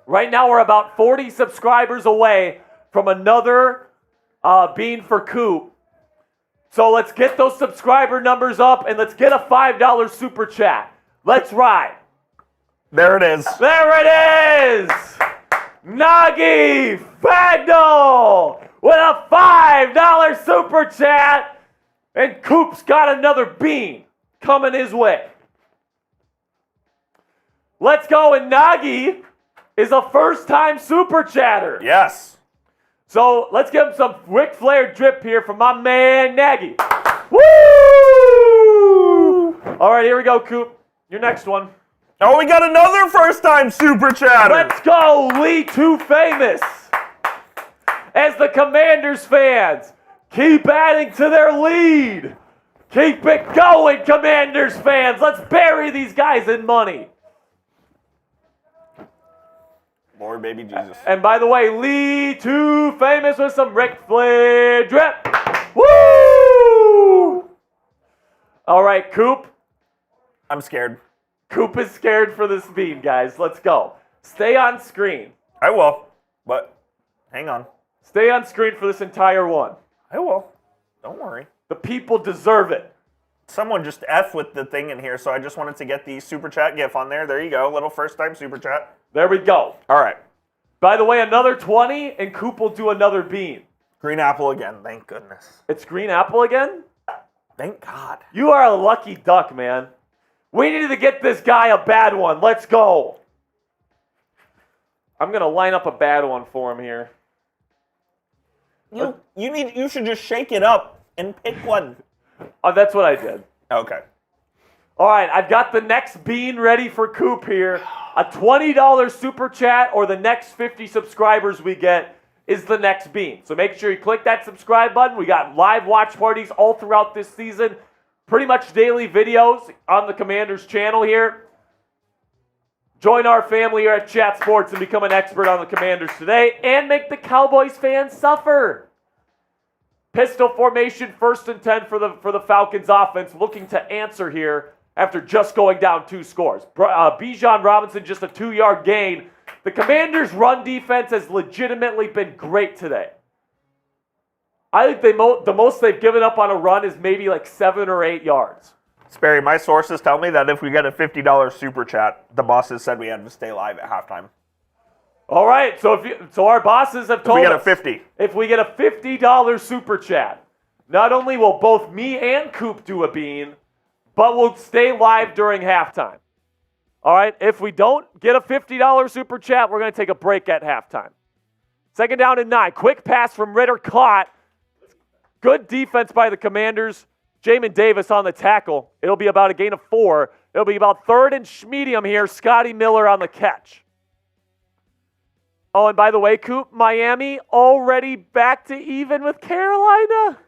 Right now, we're about 40 subscribers away from another bean for Coop. So let's get those subscriber numbers up and let's get a $5 Super Chat. Let's ride. There it is. There it is! Nagi Fagnall with a $5 Super Chat. And Coop's got another bean coming his way. Let's go, and Nagi is a first-time Super Chatter. Yes. So let's give him some Ric Flair drip here from my man Nagy. Woo! All right, here we go, Coop. Your next one. Oh, we got another first-time Super Chatter. Let's go, Lee Too Famous. As the Commanders fans keep adding to their lead. Keep it going, Commanders fans. Let's bury these guys in money. Lord, baby Jesus. And by the way, Lee Too Famous with some Ric Flair drip. Woo! All right, Coop. I'm scared. Coop is scared for this bean, guys. Let's go. Stay on screen. I will, but hang on. Stay on screen for this entire one. I will. Don't worry. The people deserve it. Someone just F with the thing in here, so I just wanted to get the Super Chat GIF on there. There you go. Little first-time Super Chat. There we go. All right. By the way, another 20, and Coop will do another bean. Green apple again. Thank goodness. It's green apple again? Thank God. You are a lucky duck, man. We need to get this guy a bad one. Let's go. I'm going to line up a bad one for him here. You should just shake it up and pick one. Oh, that's what I did. Okay. All right, I've got the next bean ready for Coop here. A $20 Super Chat or the next 50 subscribers we get is the next bean. So make sure you click that subscribe button. We got live watch parties all throughout this season. Pretty much daily videos on the Commanders channel here. Join our family here at Chat Sports and become an expert on the Commanders today and make the Cowboys fans suffer. Pistol formation, 1st and 10 for the Falcons offense, looking to answer here after just going down 2 scores. Bijan Robinson, just a 2-yard gain. The Commanders' run defense has legitimately been great today. I think the most they've given up on a run is maybe like 7 or 8 yards. Sperry, my sources tell me that if we get a $50 super chat, the bosses said we had to stay live at halftime. All right, so our bosses have told us if we get a $50 super chat, not only will both me and Coop do a bean, but we'll stay live during halftime. All right, if we don't get a $50 super chat, we're going to take a break at halftime. 2nd down and 9. Quick pass from Ritter, caught. Good defense by the Commanders. Jamin Davis on the tackle. It'll be about a gain of 4. It'll be about 3rd and medium here. Scotty Miller on the catch. Oh, and by the way, Coop, Miami already back to even with Carolina.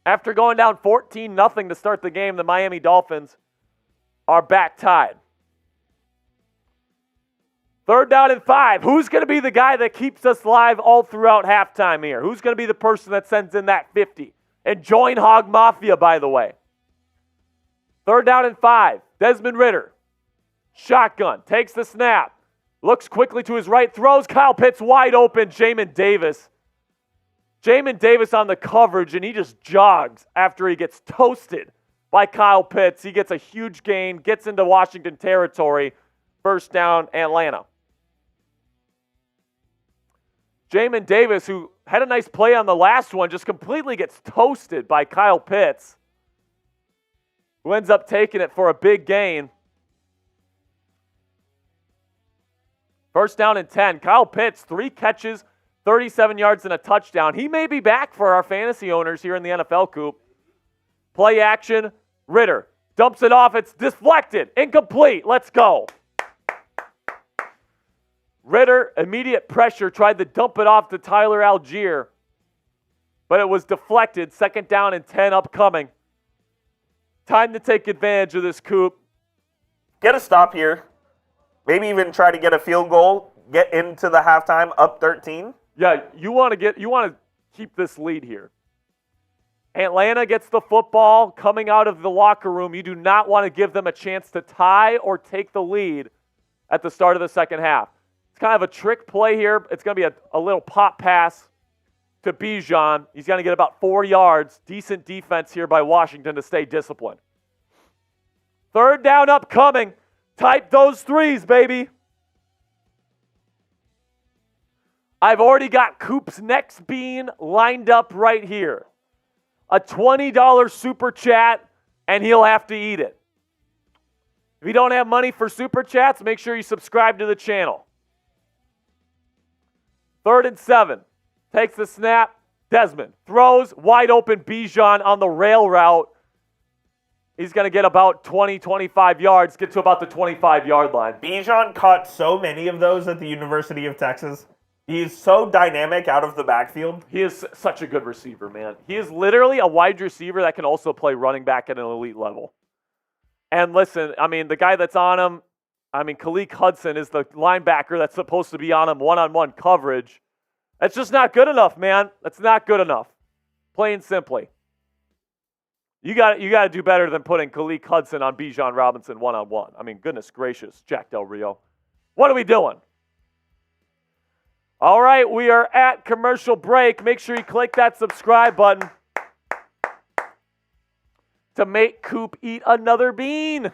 After going down 14-0 to start the game, the Miami Dolphins are back tied. 3rd down and 5. Who's going to be the guy that keeps us live all throughout halftime here? Who's going to be the person that sends in that 50? And join Hog Mafia, by the way. 3rd down and 5. Desmond Ritter. Shotgun. Takes the snap. Looks quickly to his right. Throws. Kyle Pitts wide open. Jamin Davis. Jamin Davis on the coverage, and he just jogs after he gets toasted by Kyle Pitts. He gets a huge gain. Gets into Washington territory. 1st down, Atlanta. Jamin Davis, who had a nice play on the last one, just completely gets toasted by Kyle Pitts, who ends up taking it for a big gain. 1st down and 10. Kyle Pitts, 3 catches, 37 yards and a touchdown. He may be back for our fantasy owners here in the NFL, Coop. Play action. Ritter dumps it off. It's deflected. Incomplete. Let's go. Ritter, immediate pressure, tried to dump it off to Tyler Algier, but it was deflected. 2nd down and 10 upcoming. Time to take advantage of this, Coop. Get a stop here. Maybe even try to get a field goal. Get into the halftime up 13. Yeah, you want to keep this lead here. Atlanta gets the football coming out of the locker room. You do not want to give them a chance to tie or take the lead at the start of the 2nd half. It's kind of a trick play here. It's going to be a little pop pass to Bijan. He's going to get about 4 yards. Decent defense here by Washington to stay disciplined. 3rd down upcoming. Type those 3s, baby. I've already got Coop's next bean lined up right here. A $20 super chat, and he'll have to eat it. If you don't have money for super chats, make sure you subscribe to the channel. 3rd and 7. Takes the snap. Desmond throws. Wide open Bijan on the rail route. He's going to get about 20, 25 yards. Get to about the 25-yard line. Bijan caught so many of those at the University of Texas. He's so dynamic out of the backfield. He is such a good receiver, man. He is literally a wide receiver that can also play running back at an elite level. And listen, I mean, the guy that's on him, Khaleke Hudson is the linebacker that's supposed to be on him one-on-one coverage. That's just not good enough, man. That's not good enough. Plain and simply. You got to do better than putting Khaleke Hudson on Bijan Robinson one-on-one. I mean, goodness gracious, Jack Del Rio. What are we doing? All right, we are at commercial break. Make sure you click that subscribe button to make Coop eat another bean.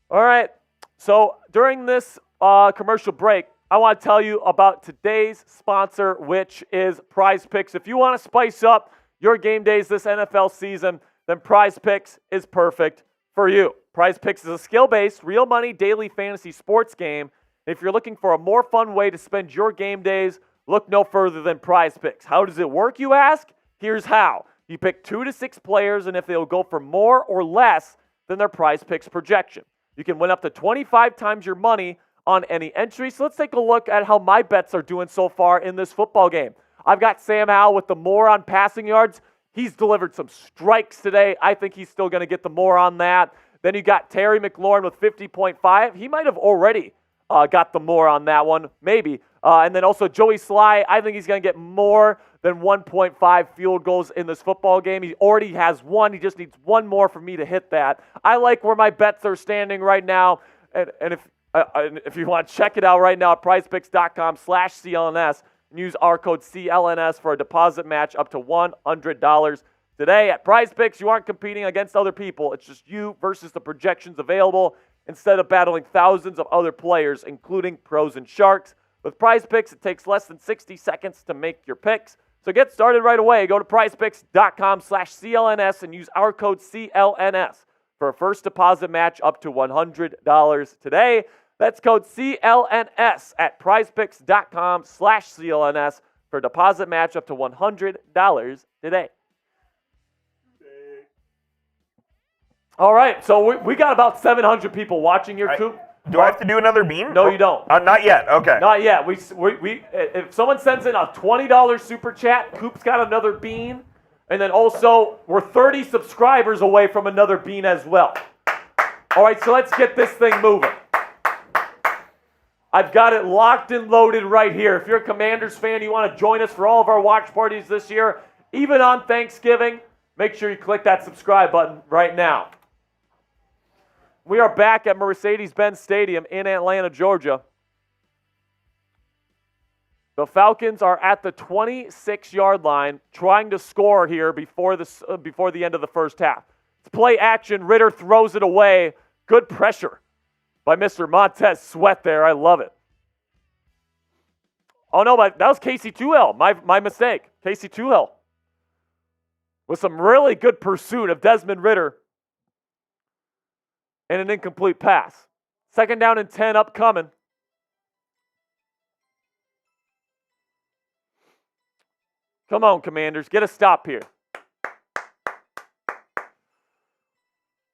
All right, so during this commercial break, I want to tell you about today's sponsor, which is PrizePicks. If you want to spice up your game days this NFL season, then PrizePicks is perfect for you. PrizePicks is a skill-based, real money daily fantasy sports game. If you're looking for a more fun way to spend your game days, look no further than PrizePicks. How does it work, you ask? Here's how. You pick 2 to 6 players, and if they'll go for more or less than their PrizePicks projection, you can win up to 25 times your money on any entry. So let's take a look at how my bets are doing so far in this football game. I've got Sam Howell with the more on passing yards. He's delivered some strikes today. I think he's still going to get the more on that. Then you got Terry McLaurin with 50.5. He might have already got the more on that one, maybe. And then also Joey Sly, I think he's going to get more than 1.5 field goals in this football game. He already has 1. He just needs 1 more for me to hit that. I like where my bets are standing right now. And if If you want to check it out right now at prizepicks.com/CLNS and use our code CLNS for a deposit match up to $100. Today at PrizePicks, you aren't competing against other people. It's just you versus the projections available instead of battling thousands of other players, including pros and sharks. With PrizePicks, it takes less than 60 seconds to make your picks. So get started right away. Go to prizepicks.com/CLNS and use our code CLNS for a first deposit match up to $100 today. That's code CLNS at prizepicks.com/CLNS for a deposit match up to $100 today. All right, so we got about 700 people watching here, Coop. Do I have to do another bean? No, you don't. Not yet. Okay. Not yet. We if someone sends in a $20 super chat, Coop's got another bean, and then also we're 30 subscribers away from another bean as well. All right, so let's get this thing moving. I've got it locked and loaded right here. If you're a Commanders fan, you want to join us for all of our watch parties this year, even on Thanksgiving, make sure you click that subscribe button right now. We are back at Mercedes-Benz Stadium in Atlanta, Georgia. The Falcons are at the 26-yard line trying to score here before the end of the first half. It's play action. Ritter throws it away. Good pressure by Mr. Montez Sweat there. I love it. Oh, no, but that was Casey Tuhill. My mistake. Casey Tuhill with some really good pursuit of Desmond Ritter. And an incomplete pass. Second down and 10 upcoming. Come on, Commanders. Get a stop here.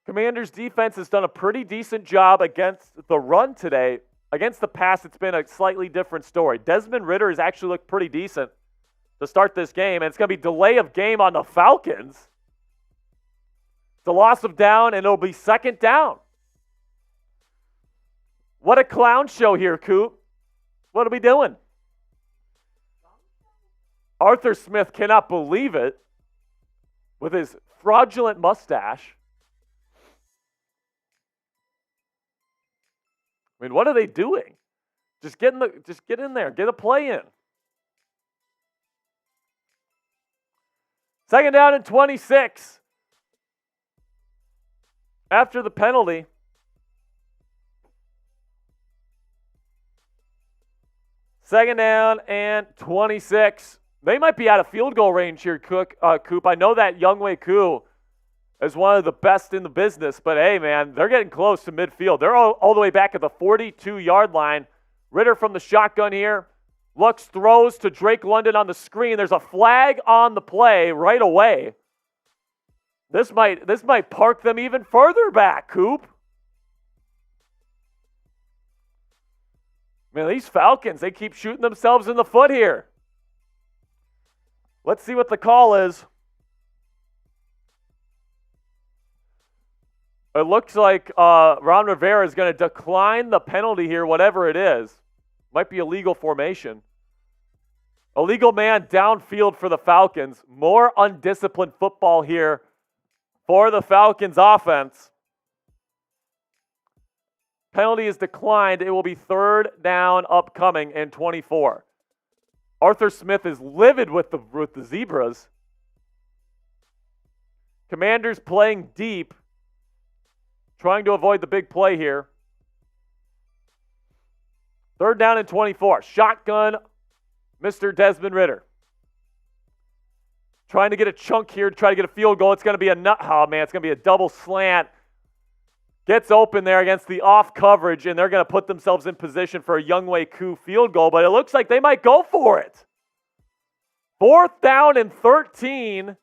Commanders defense has done a pretty decent job against the run today. Against the pass, it's been a slightly different story. Desmond Ritter has actually looked pretty decent to start this game, and it's going to be delay of game on the Falcons. It's a loss of down, and it'll be second down. What a clown show here, Coop. What are we doing? Arthur Smith cannot believe it with his fraudulent mustache. I mean, what are they doing? Just get in there. Get a play in. Second down and 26. After the penalty. Second down and 26. They might be out of field goal range here, Coop. I know that Younghoe Koo is one of the best in the business, but hey, man, they're getting close to midfield. They're all the way back at the 42-yard line. Ritter from the shotgun here. Looks, throws to Drake London on the screen. There's a flag on the play right away. This might park them even further back, Coop. Man, these Falcons, they keep shooting themselves in the foot here. Let's see what the call is. It looks like Ron Rivera is going to decline the penalty here, whatever it is. Might be illegal formation. Illegal man downfield for the Falcons. More undisciplined football here for the Falcons offense. Penalty is declined. It will be third down upcoming and 24. Arthur Smith is livid with the Zebras. Commanders playing deep, trying to avoid the big play here. Third down and 24. Shotgun, Mr. Desmond Ritter. Trying to get a chunk here to try to get a field goal. It's going to be it's going to be a double slant. Gets open there against the off coverage, and they're going to put themselves in position for a Younghoe Koo field goal, but it looks like they might go for it. Fourth down and 13.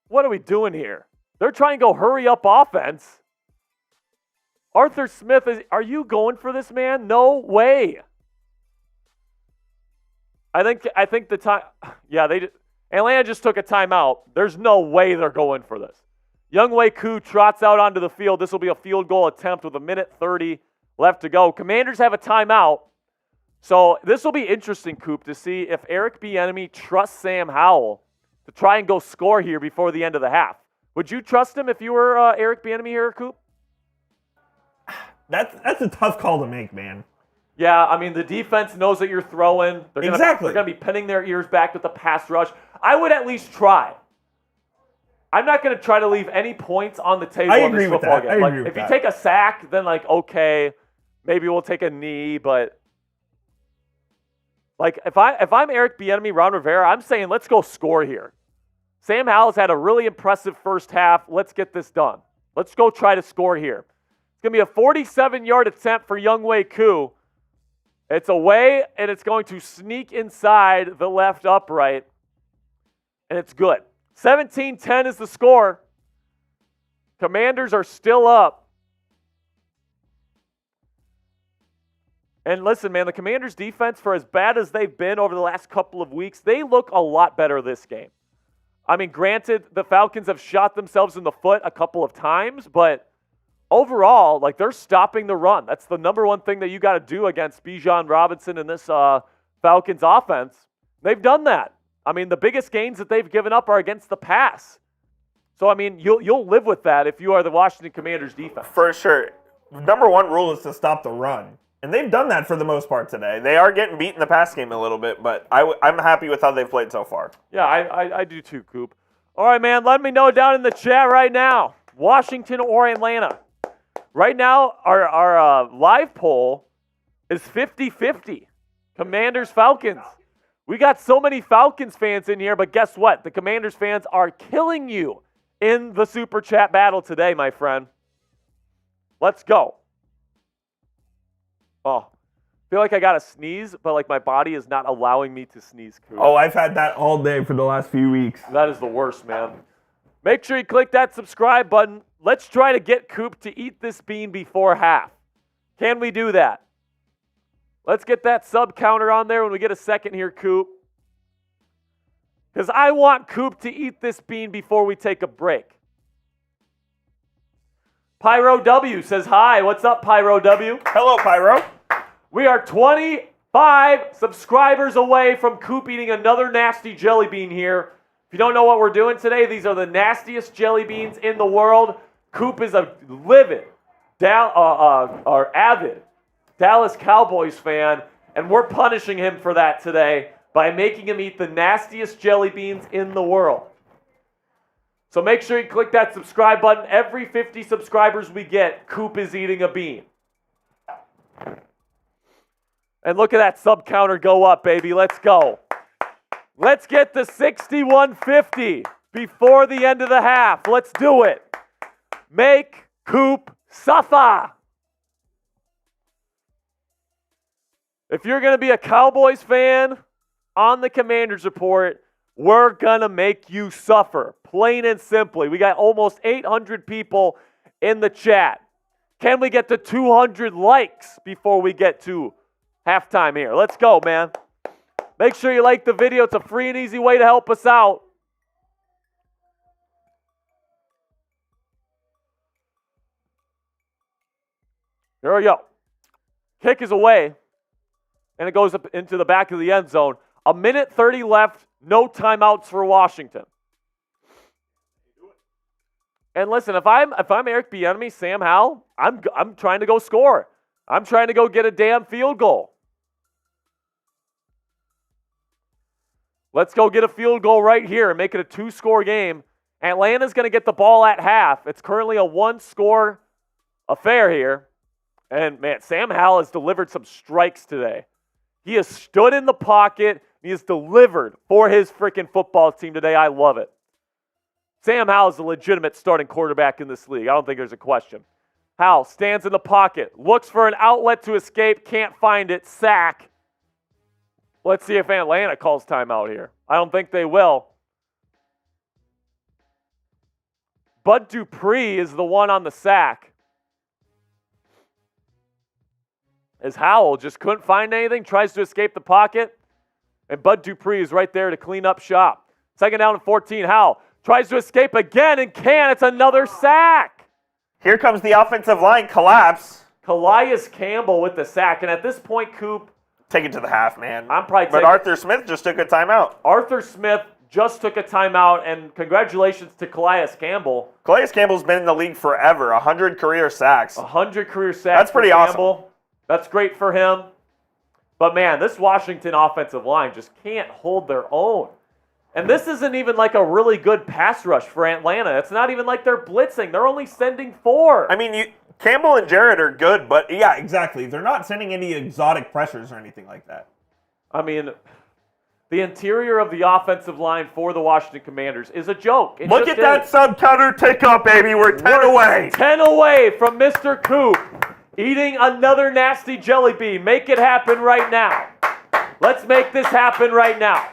What are we doing here? They're trying to go hurry up offense. Arthur Smith, are you going for this, man? No way. I think the time, Atlanta just took a timeout. There's no way they're going for this. Younghoe Koo trots out onto the field. This will be a field goal attempt with 1:30 left to go. Commanders have a timeout. So this will be interesting, Coop, to see if Eric Bieniemy trusts Sam Howell to try and go score here before the end of the half. Would you trust him if you were Eric Bieniemy here, Coop? That's a tough call to make, man. Yeah, I mean, the defense knows that you're throwing. They're going to be pinning their ears back with the pass rush. I would at least try. I'm not going to try to leave any points on the table in this football game. If you take a sack, then okay, maybe we'll take a knee, but if I'm Eric Bieniemy, Ron Rivera, I'm saying let's go score here. Sam Howell's had a really impressive first half. Let's get this done. Let's go try to score here. It's going to be a 47-yard attempt for Younghoe Koo. It's away, and it's going to sneak inside the left upright, and it's good. 17-10 is the score. Commanders are still up. And listen, man, the Commanders' defense, for as bad as they've been over the last couple of weeks, they look a lot better this game. I mean, granted, the Falcons have shot themselves in the foot a couple of times, but overall, they're stopping the run. That's the number one thing that you got to do against Bijan Robinson and this Falcons offense. They've done that. I mean, the biggest gains that they've given up are against the pass. So, I mean, you'll live with that if you are the Washington Commanders defense. For sure. Number one rule is to stop the run. And they've done that for the most part today. They are getting beat in the pass game a little bit, but I'm happy with how they've played so far. Yeah, I do too, Coop. All right, man, let me know down in the chat right now. Washington or Atlanta? Right now, our live poll is 50-50. Commanders, Falcons. We got so many Falcons fans in here, but guess what? The Commanders fans are killing you in the Super Chat battle today, my friend. Let's go. Oh, I feel like I got to sneeze, but my body is not allowing me to sneeze. Coop. Oh, I've had that all day for the last few weeks. That is the worst, man. Make sure you click that subscribe button. Let's try to get Coop to eat this bean before half. Can we do that? Let's get that sub counter on there when we get a second here, Coop. Because I want Coop to eat this bean before we take a break. Pyro W says hi. What's up, Pyro W? Hello, Pyro. We are 25 subscribers away from Coop eating another nasty jelly bean here. If you don't know what we're doing today, these are the nastiest jelly beans in the world. Coop is a livid, avid Dallas Cowboys fan, and we're punishing him for that today by making him eat the nastiest jelly beans in the world. So make sure you click that subscribe button. Every 50 subscribers we get, Coop is eating a bean. And look at that sub counter go up, baby. Let's go. Let's get to 6150 before the end of the half. Let's do it. Make Coop suffer. If you're going to be a Cowboys fan on the Commanders Report, we're going to make you suffer, plain and simply. We got almost 800 people in the chat. Can we get to 200 likes before we get to halftime here? Let's go, man. Make sure you like the video. It's a free and easy way to help us out. There we go. Kick is away, and it goes up into the back of the end zone. 1:30 left, no timeouts for Washington. And listen, if I'm Eric Bieniemy, Sam Howell, I'm trying to go score. I'm trying to go get a damn field goal. Let's go get a field goal right here and make it a 2-score game. Atlanta's going to get the ball at half. It's currently a 1-score affair here. And, man, Sam Howell has delivered some strikes today. He has stood in the pocket. He has delivered for his freaking football team today. I love it. Sam Howell is a legitimate starting quarterback in this league. I don't think there's a question. Howell stands in the pocket, looks for an outlet to escape, can't find it, sack. Let's see if Atlanta calls timeout here. I don't think they will. Bud Dupree is the one on the sack. As Howell just couldn't find anything, tries to escape the pocket, and Bud Dupree is right there to clean up shop. 2nd down and 14. Howell tries to escape again and can. It's another sack. Here comes the offensive line collapse. Calais Campbell with the sack, and at this point, Coop, take it to the half, man. I'm probably But Arthur Smith just took a timeout. Arthur Smith just took a timeout, and congratulations to Calais Campbell. Calais Campbell's been in the league forever, 100 career sacks. 100 career sacks. That's pretty awesome. That's great for him. But, man, this Washington offensive line just can't hold their own. And this isn't even like a really good pass rush for Atlanta. It's not even like they're blitzing. They're only sending 4. I mean, Campbell and Jarrett are good, but yeah, exactly. They're not sending any exotic pressures or anything like that. I mean, the interior of the offensive line for the Washington Commanders is a joke. Look at that sub-counter tick up, baby. We're 10 away. 10 away from Mr. Coop eating another nasty jelly bean. Make it happen right now. Let's make this happen right now.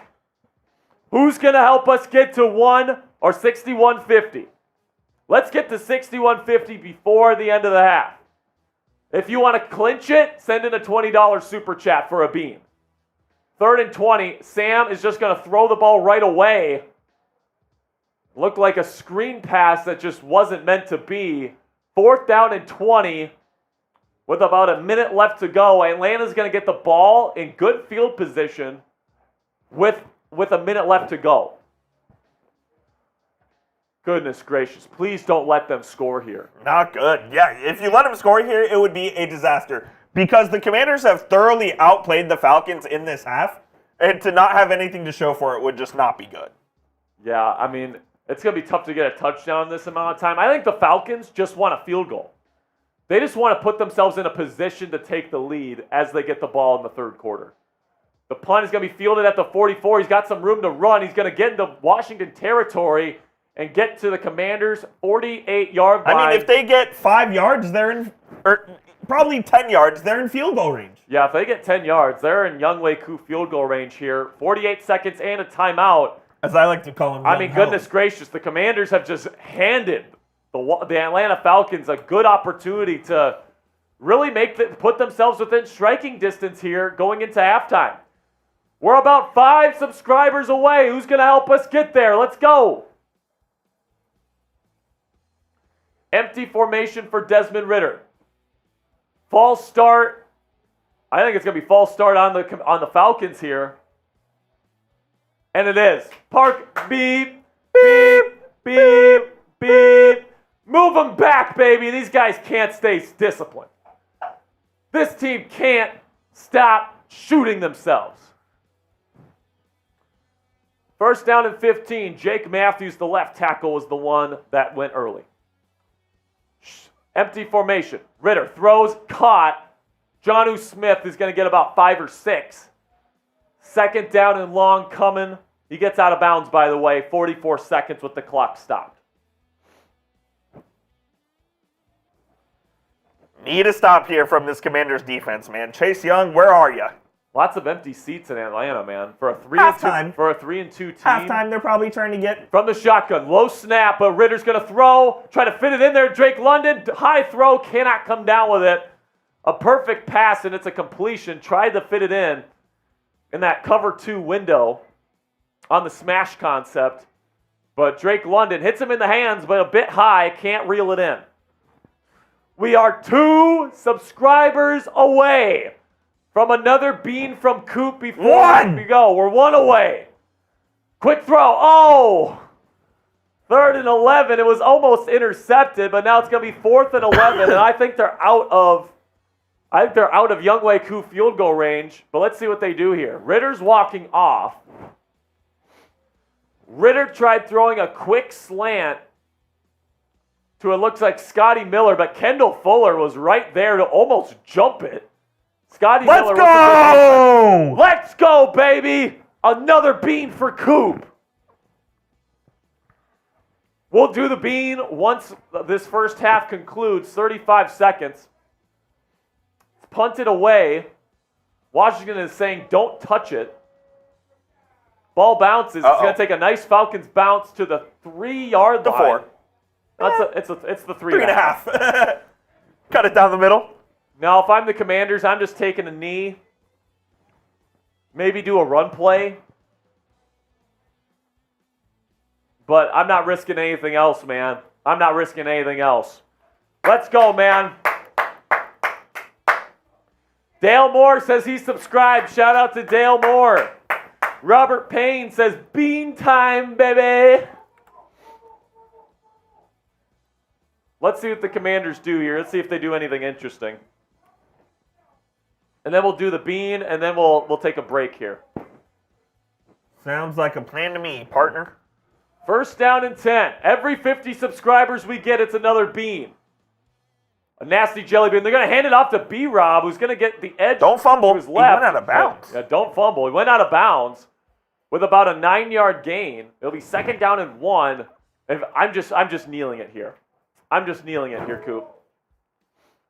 Who's going to help us get to 1 or 61.50? Let's get to 61.50 before the end of the half. If you want to clinch it, send in a $20 super chat for a bean. 3rd and 20. Sam is just going to throw the ball right away. Looked like a screen pass that just wasn't meant to be. 4th down and 20 with about a minute left to go. Atlanta's going to get the ball in good field position with a minute left to go. Goodness gracious. Please don't let them score here. Not good. Yeah, if you let them score here, it would be a disaster. Because the Commanders have thoroughly outplayed the Falcons in this half, and to not have anything to show for it would just not be good. Yeah, I mean, it's going to be tough to get a touchdown in this amount of time. I think the Falcons just want a field goal. They just want to put themselves in a position to take the lead as they get the ball in the 3rd quarter. The punt is going to be fielded at the 44. He's got some room to run. He's going to get into Washington territory and get to the Commanders' 48-yard line. I mean, if they get 5 yards, they're in, or probably 10 yards, they're in field goal range. Yeah, if they get 10 yards, they're in Younghoe Koo field goal range here. 48 seconds and a timeout. As I like to call him. I mean, goodness gracious, the Commanders have just handed the Atlanta Falcons a good opportunity to really put themselves within striking distance here going into halftime. We're about 5 subscribers away. Who's going to help us get there? Let's go. Empty formation for Desmond Ridder. False start. I think it's going to be false start on the Falcons here. And it is. Park, beep, beep, beep, beep. Move them back, baby. These guys can't stay disciplined. This team can't stop shooting themselves. 1st down and 15. Jake Matthews, the left tackle, was the one that went early. Empty formation. Ridder throws, caught. Jonnu Smith is going to get about 5 or 6. 2nd down and long coming. He gets out of bounds, by the way. 44 seconds with the clock stopped. Need a stop here from this Commanders defense, man. Chase Young, where are you? Lots of empty seats in Atlanta, man. For a 3-2 team. Halftime, they're probably trying to get from the shotgun. Low snap, but Ridder's going to throw. Try to fit it in there. Drake London, high throw, cannot come down with it. A perfect pass, and it's a completion. Tried to fit it in that cover 2 window on the smash concept. But Drake London hits him in the hands, but a bit high. Can't reel it in. We are 2 subscribers away from another bean from Coop before we go. We're 1 away. Quick throw. Oh! 3rd and 11. It was almost intercepted, but now it's going to be 4th and 11, and I think they're out of Younghoe Koo field goal range. But let's see what they do here. Ridder's walking off. Ridder tried throwing a quick slant to it looks like Scotty Miller, but Kendall Fuller was right there to almost jump it. Scotty Miller. Let's go! Let's go, baby! Another bean for Coop. We'll do the bean once this first half concludes. 35 seconds. It's punted away. Washington is saying don't touch it. Ball bounces. It's going to take a nice Falcons bounce to the 3-yard line. 4. It's the 3.5. Cut it down the middle. Now, if I'm the Commanders, I'm just taking a knee. Maybe do a run play. But I'm not risking anything else, man. I'm not risking anything else. Let's go, man. Dale Moore says he's subscribed. Shout out to Dale Moore. Robert Payne says, bean time, baby. Let's see what the Commanders do here. Let's see if they do anything interesting. And then we'll do the bean, and then we'll take a break here. Sounds like a plan to me, partner. First down and 10. Every 50 subscribers we get, it's another bean. A nasty jelly bean. They're going to hand it off to B-Rob, who's going to get the edge. Don't fumble. To his left. He went out of bounds. Yeah, don't fumble. He went out of bounds with about a 9-yard gain. It'll be second down and 1. And I'm just kneeling it here. I'm just kneeling it here, Coop.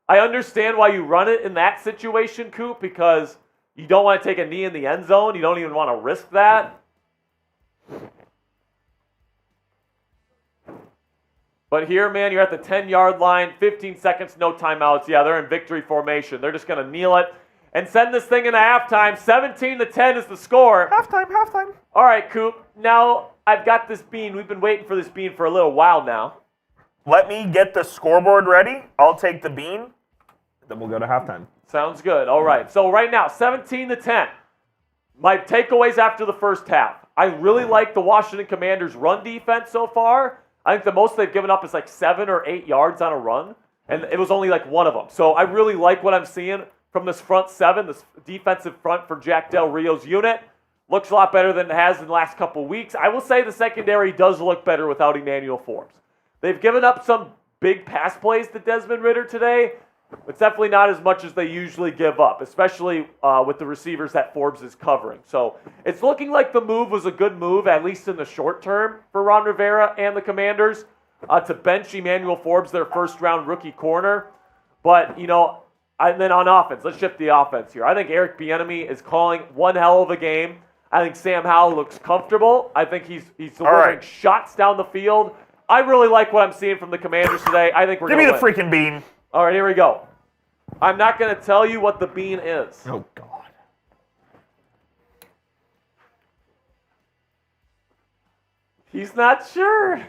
I understand why you run it in that situation, Coop, because you don't want to take a knee in the end zone. You don't even want to risk that. But here, man, you're at the 10-yard line, 15 seconds, no timeouts. Yeah, they're in victory formation. They're just going to kneel it and send this thing into halftime. 17-10 is the score. Halftime. All right, Coop. Now I've got this bean. We've been waiting for this bean for a little while now. Let me get the scoreboard ready. I'll take the bean. Then we'll go to halftime. Sounds good. All right. So right now, 17-10. My takeaways after the first half. I really like the Washington Commanders' run defense so far. I think the most they've given up is like 7 or 8 yards on a run, and it was only like one of them. So I really like what I'm seeing from this front seven, this defensive front for Jack Del Rio's unit. Looks a lot better than it has in the last couple weeks. I will say the secondary does look better without Emmanuel Forbes. They've given up some big pass plays to Desmond Ridder today. It's definitely not as much as they usually give up, especially with the receivers that Forbes is covering. So it's looking like the move was a good move, at least in the short term, for Ron Rivera and the Commanders to bench Emmanuel Forbes, their first-round rookie corner. But, and then on offense, let's shift the offense here. I think Eric Bieniemy is calling one hell of a game. I think Sam Howell looks comfortable. I think he's delivering shots down the field. I really like what I'm seeing from the Commanders today. I think we're going to Give me the freaking bean. All right, here we go. I'm not going to tell you what the bean is. Oh, God. He's not sure.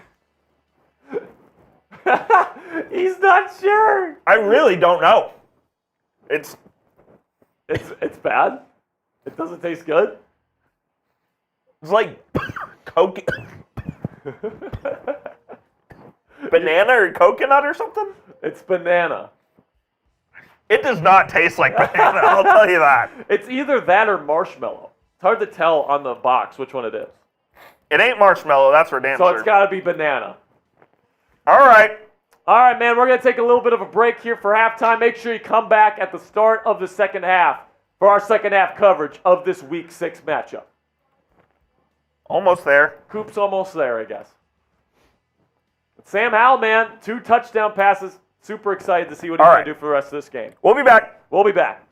He's not sure. I really don't know. It's bad. It doesn't taste good. It's like Coke. Banana or coconut or something? It's banana. It does not taste like banana, I'll tell you that. It's either that or marshmallow. It's hard to tell on the box which one it is. It ain't marshmallow, that's for damn sure. So it's got to be banana. All right, man, we're going to take a little bit of a break here for halftime. Make sure you come back at the start of the second half for our second half coverage of this Week 6 matchup. Almost there. Coop's almost there, I guess. Sam Howell, man, 2 touchdown passes. Super excited to see what he's going to do for the rest of this game. We'll be back. We'll be back.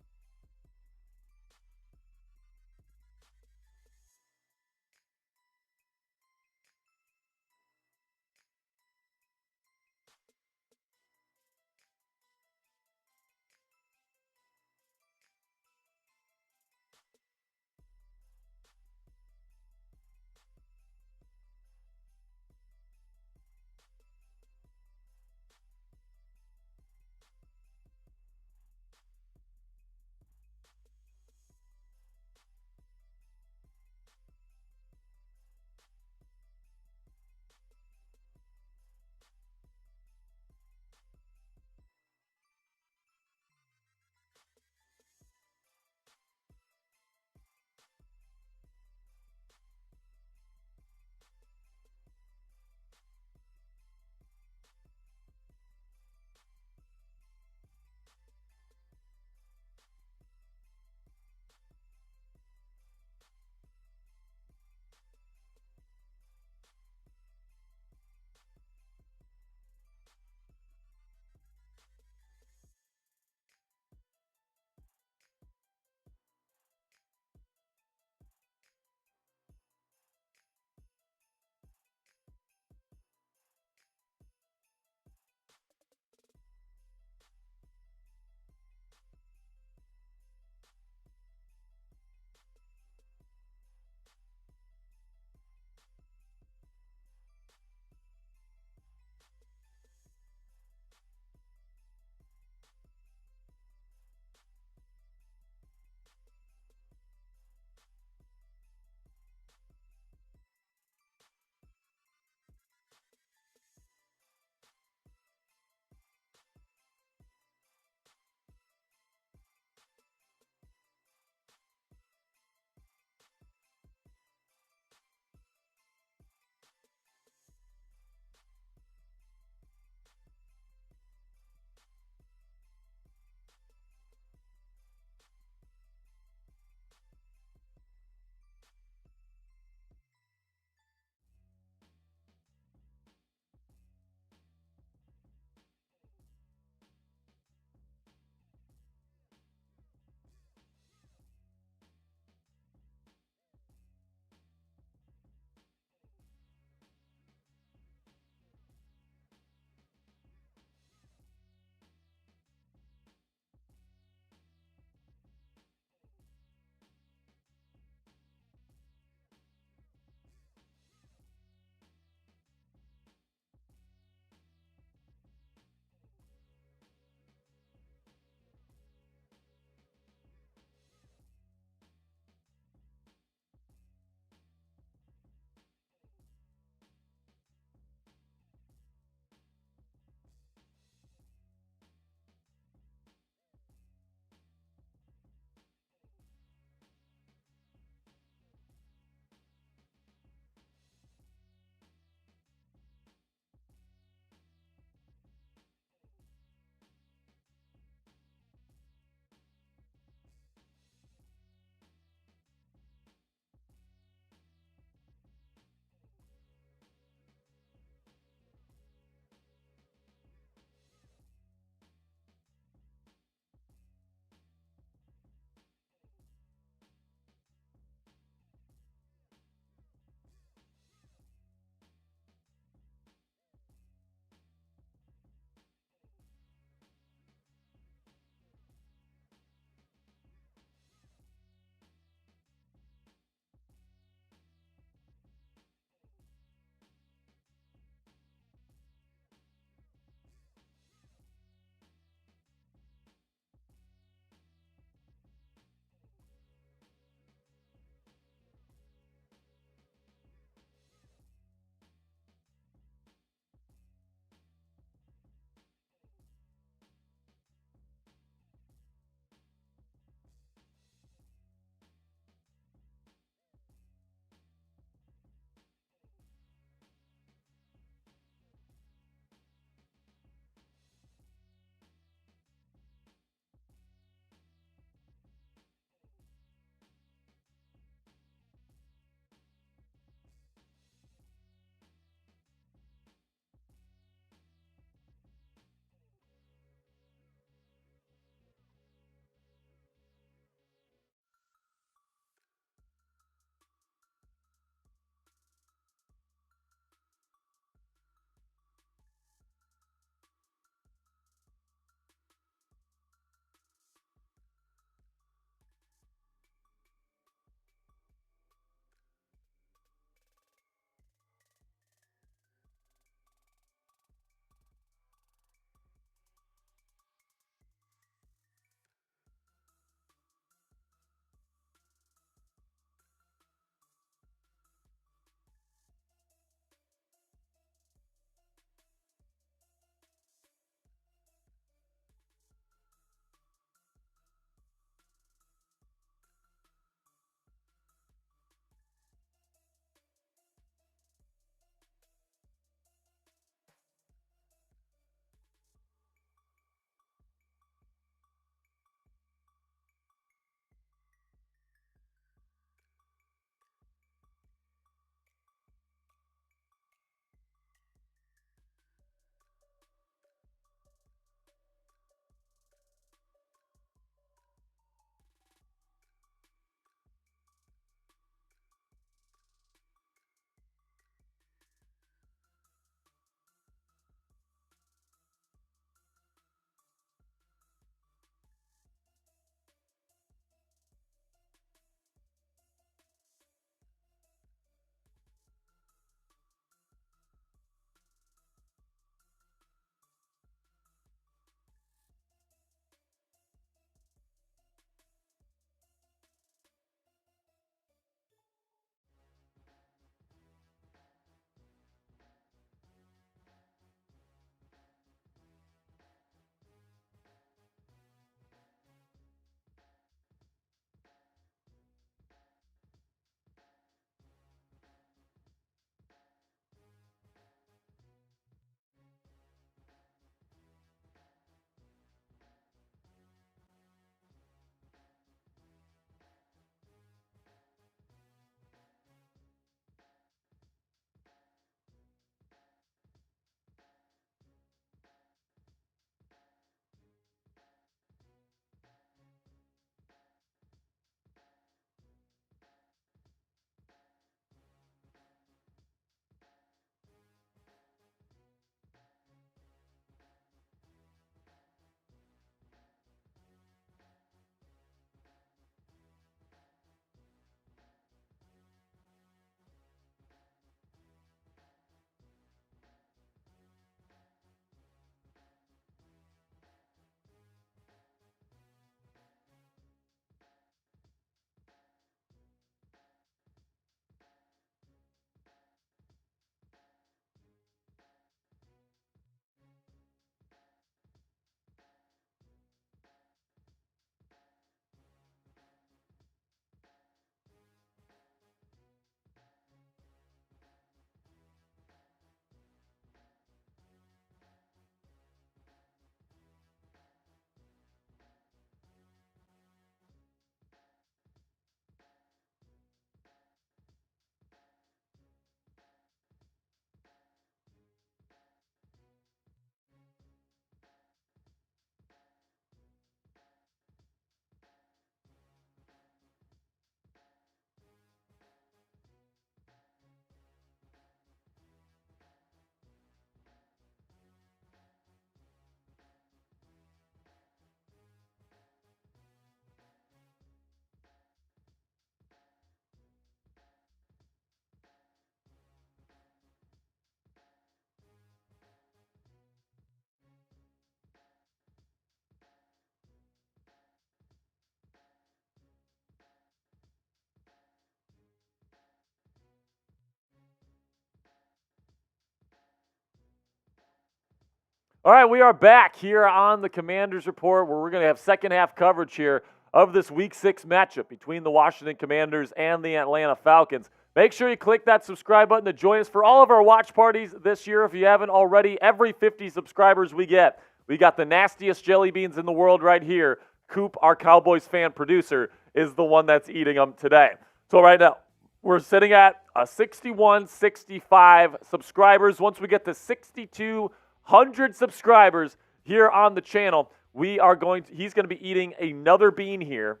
All right, we are back here on the Commanders Report where we're going to have second half coverage here of this Week 6 matchup between the Washington Commanders and the Atlanta Falcons. Make sure you click that subscribe button to join us for all of our watch parties this year. If you haven't already, every 50 subscribers we got the nastiest jelly beans in the world right here. Coop, our Cowboys fan producer, is the one that's eating them today. So right now, we're sitting at 61-65 subscribers. Once we get to 6,200 subscribers here on the channel, he's going to be eating another bean here.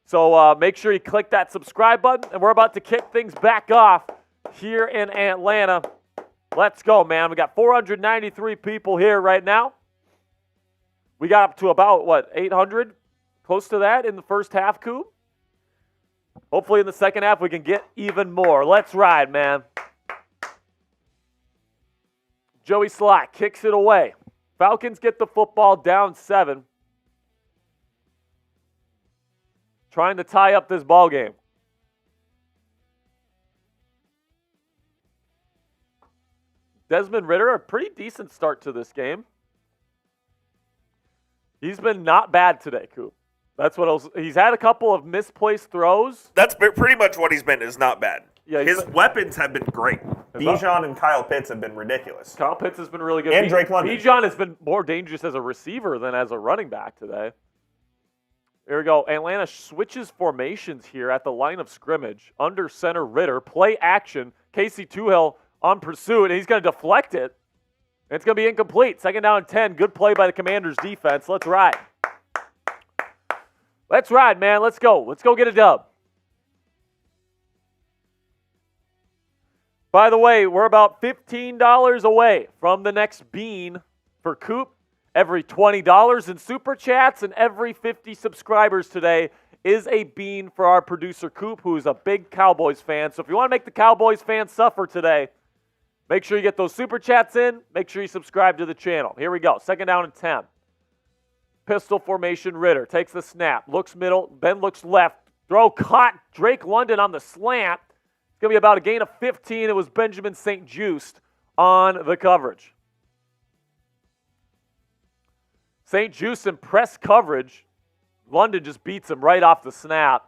So make sure you click that subscribe button, and we're about to kick things back off here in Atlanta. Let's go, man. We got 493 people here right now. We got up to about, 800? Close to that in the first half, Coop. Hopefully in the second half we can get even more. Let's ride, man. Joey Slott kicks it away. Falcons get the football down 7. Trying to tie up this ball game. Desmond Ridder, a pretty decent start to this game. He's been not bad today, Coop. That's what he's had a couple of misplaced throws. That's pretty much what he's been, is not bad. Yeah, his weapons have been great. Bijan and Kyle Pitts have been ridiculous. Kyle Pitts has been really good. And Drake London. Bijan has been more dangerous as a receiver than as a running back today. Here we go. Atlanta switches formations here at the line of scrimmage. Under center Ridder. Play action. Casey Tuhill on pursuit, and he's going to deflect it. It's going to be incomplete. Second down and 10. Good play by the Commanders defense. Let's ride. Let's ride, man. Let's go. Let's go get a dub. By the way, we're about $15 away from the next bean for Coop. Every $20 in Super Chats and every 50 subscribers today is a bean for our producer Coop, who is a big Cowboys fan. So if you want to make the Cowboys fans suffer today, make sure you get those Super Chats in. Make sure you subscribe to the channel. Here we go. Second down and 10. Pistol formation, Ridder takes the snap, looks middle, then looks left. Throw caught. Drake London on the slant. It's going to be about a gain of 15. It was Benjamin St-Juste on the coverage. St-Juste in press coverage. London just beats him right off the snap.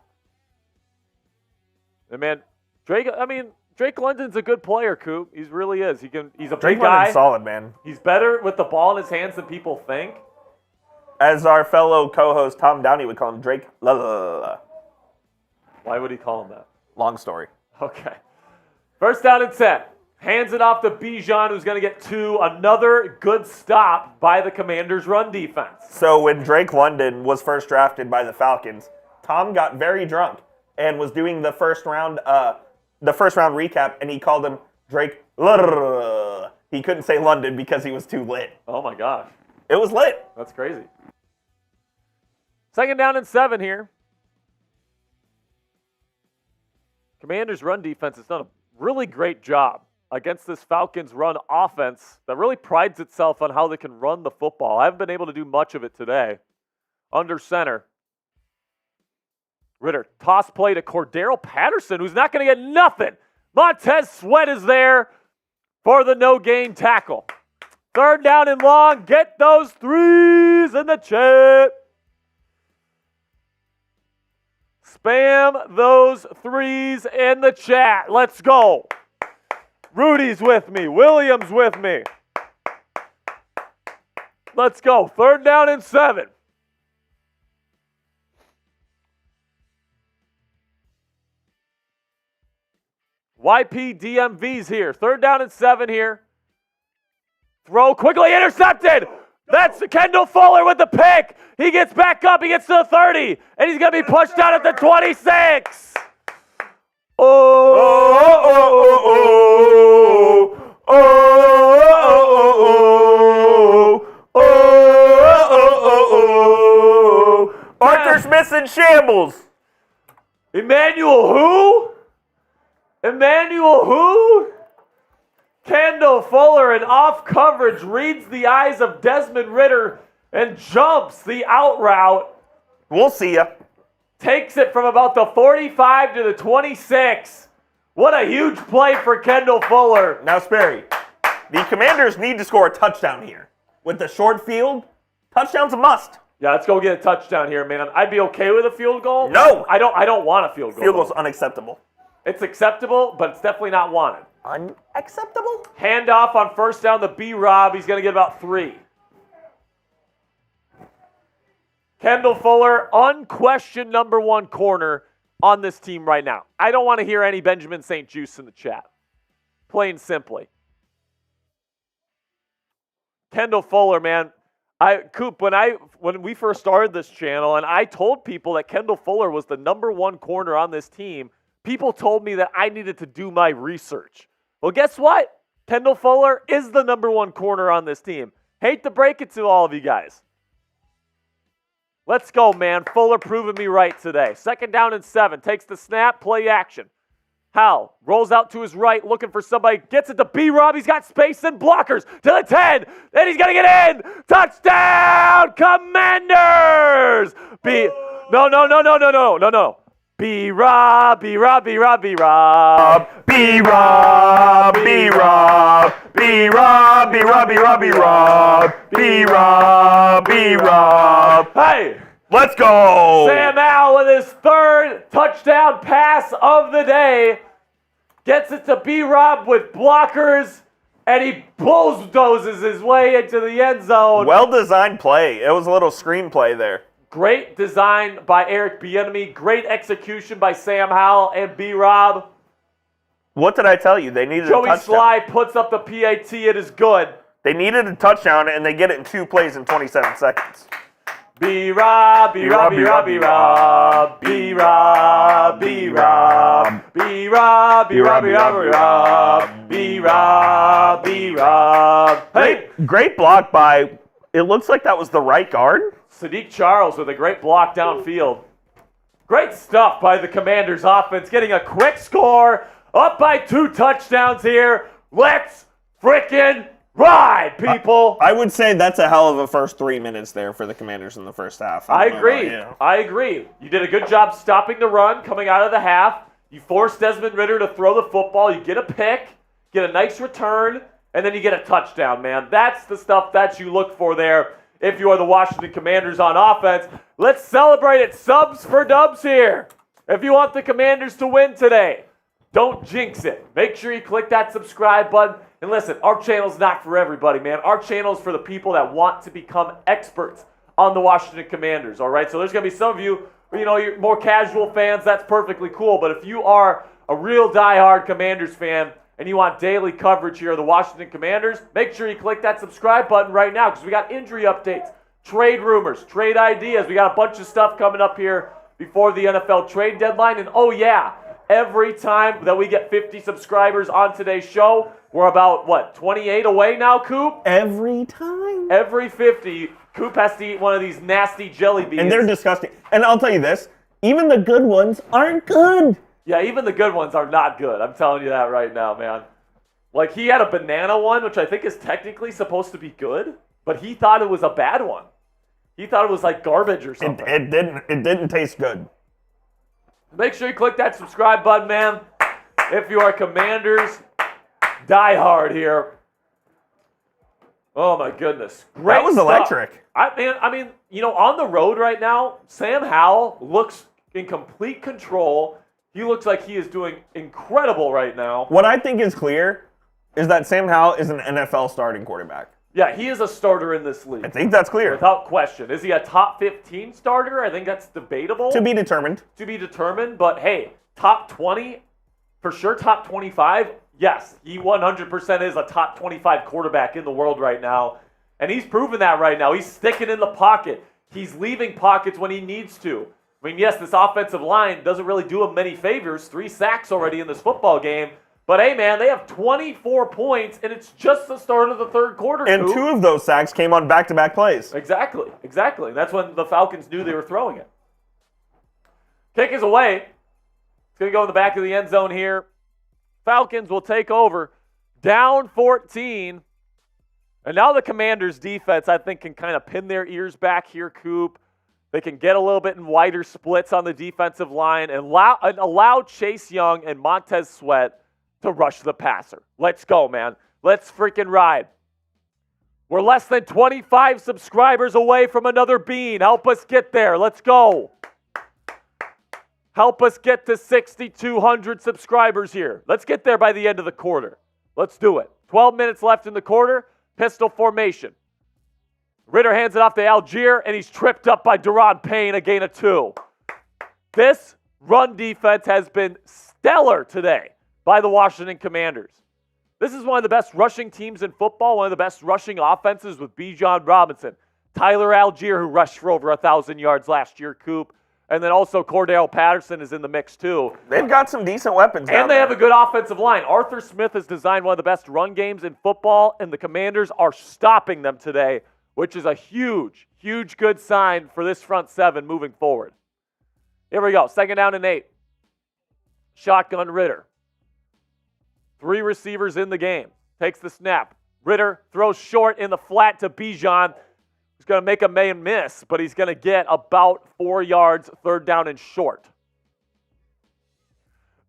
And man, Drake London's a good player, Coop. He really is. He's a big guy. London's solid, man. He's better with the ball in his hands than people think. As our fellow co-host Tom Downey would call him, Drake. Why would he call him that? Long story. Okay. First down and 10. Hands it off to Bijan, who's going to get 2. Another good stop by the Commanders' run defense. So when Drake London was first drafted by the Falcons, Tom got very drunk and was doing the first round recap, and he called him Drake. He couldn't say London because he was too lit. Oh my gosh. It was lit. That's crazy. Second down and 7 here. Commanders' run defense has done a really great job against this Falcons run offense that really prides itself on how they can run the football. I haven't been able to do much of it today. Under center. Ridder, toss play to Cordero Patterson, who's not going to get nothing. Montez Sweat is there for the no-gain tackle. Third down and long. Get those 3s in the chat. Spam those 3s in the chat. Let's go. Rudy's with me. Williams with me. Let's go. Third down and 7. YPDMV's here. Third down and 7 here. Throw quickly intercepted. That's Kendall Fuller with the pick. He gets back up. He gets to the 30. And he's going to be pushed out at the 26. Arthur Smith's in shambles. Emmanuel who? Emmanuel who? Kendall Fuller in off coverage reads the eyes of Desmond Ridder and jumps the out route. We'll see ya. Takes it from about the 45 to the 26. What a huge play for Kendall Fuller. Now, Sperry, the Commanders need to score a touchdown here. with the short field, touchdown's a must. Yeah, let's go get a touchdown here, man. I'd be okay with a field goal. No. I don't want a field goal. Field goal's unacceptable. It's acceptable, but it's definitely not wanted. Unacceptable? Handoff on first down to B-Rob. He's going to get about 3. Kendall Fuller, unquestioned number 1 corner on this team right now. I don't want to hear any Benjamin St. Juste in the chat. Plain simply. Kendall Fuller, man. Coop, when we first started this channel and I told people that Kendall Fuller was the number 1 corner on this team, people told me that I needed to do my research. Well, guess what? Kendall Fuller is the number 1 corner on this team. Hate to break it to all of you guys. Let's go, man. Fuller proving me right today. 2nd down and 7. Takes the snap, play action. Howell rolls out to his right, looking for somebody. Gets it to B-Rob. He's got space and blockers to the 10. Then he's going to get in. Touchdown, Commanders! No. B-Rob, B-Rob, B-Rob, B-Rob. B-Rob, B-Rob, B-Rob, B-Rob, B-Rob, B-Rob, B-Rob, B-Rob. Hey! Let's go! Sam Howell with his 3rd touchdown pass of the day. Gets it to B-Rob with blockers, and he bulldozes his way into the end zone. Well-designed play. It was a little screenplay there. Great design by Eric Bieniemy. Great execution by Sam Howell and B-Rob. What did I tell you? They needed a Joey touchdown. Sly puts up the PAT. It is good. They needed a touchdown, and they get it in 2 plays in 27 seconds. B-Rob, B-Rob, B-Rob, B-Rob, B-Rob, B-Rob, B-Rob, B-Rob, B-Rob, B-Rob, B-Rob. Hey! Great block by, it looks like that was the right guard. Sadiq Charles with a great block downfield. Great stuff by the Commanders offense, getting a quick score, up by 2 touchdowns here. Let's frickin' ride, people. I would say that's a hell of a first 3 minutes there for the Commanders in the first half. I agree. You did a good job stopping the run coming out of the half. You forced Desmond Ridder to throw the football. You get a pick, get a nice return, and then you get a touchdown, man. That's the stuff that you look for there if you are the Washington Commanders on offense. Let's celebrate it. Subs for dubs here. If you want the Commanders to win today, don't jinx it. Make sure you click that subscribe button. And listen, our channel's not for everybody, man. Our channel's for the people that want to become experts on the Washington Commanders, all right? So there's going to be some of you, you're more casual fans. That's perfectly cool. But if you are a real diehard Commanders fan and you want daily coverage here of the Washington Commanders, make sure you click that subscribe button right now because we got injury updates, trade rumors, trade ideas. We got a bunch of stuff coming up here before the NFL trade deadline. And oh, yeah, every time that we get 50 subscribers on today's show, we're about, 28 away now, Coop? Every time. Every 50, Coop has to eat one of these nasty jelly beans. And they're disgusting. And I'll tell you this, even the good ones aren't good. Yeah, even the good ones are not good. I'm telling you that right now, man. Like, he had a banana one, which I think is technically supposed to be good, but he thought it was a bad one. He thought it was like garbage or something. It didn't taste good. Make sure you click that subscribe button, man. If you are Commanders die hard here. Oh my goodness. Great That was stuff. electric. I mean, on the road right now, Sam Howell looks in complete control. He looks like he is doing incredible right now. What I think is clear is that Sam Howell is an NFL starting quarterback. Yeah, he is a starter in this league. I think that's clear. Without question. Is he a top 15 starter? I think that's debatable. To be determined. To be determined, but hey, top 20, for sure top 25, yes, he 100% is a top 25 quarterback in the world right now. And he's proven that right now. He's sticking in the pocket. He's leaving pockets when he needs to. I mean, yes, this offensive line doesn't really do him many favors. 3 sacks already in this football game. But hey, man, they have 24 points, and it's just the start of the third quarter. And Coop. 2 of those sacks came on back-to-back plays. Exactly. That's when the Falcons knew they were throwing it. Kick is away. It's going to go in the back of the end zone here. Falcons will take over. Down 14. And now the Commanders' defense, I think, can kind of pin their ears back here, Coop. They can get a little bit in wider splits on the defensive line and allow Chase Young and Montez Sweat to rush the passer. Let's go, man. Let's freaking ride. We're less than 25 subscribers away from another bean. Help us get there. Let's go. Help us get to 6,200 subscribers here. Let's get there by the end of the quarter. Let's do it. 12 minutes left in the quarter. Pistol formation. Ritter hands it off to Algier, and he's tripped up by Daron Payne, a gain of 2. This run defense has been stellar today by the Washington Commanders. This is one of the best rushing teams in football, one of the best rushing offenses with Bijan Robinson. Tyler Algier, who rushed for over 1,000 yards last year, Coop. And then also Cordell Patterson is in the mix too. They've got some decent weapons and they have a good offensive line. Arthur Smith has designed one of the best run games in football, and the Commanders are stopping them today, which is a huge, huge good sign for this front seven moving forward. Here we go. 2nd down and 8. Shotgun Ritter. 3 receivers in the game. Takes the snap. Ritter throws short in the flat to Bijan. He's going to make a man miss, but he's going to get about 4 yards, 3rd down and short.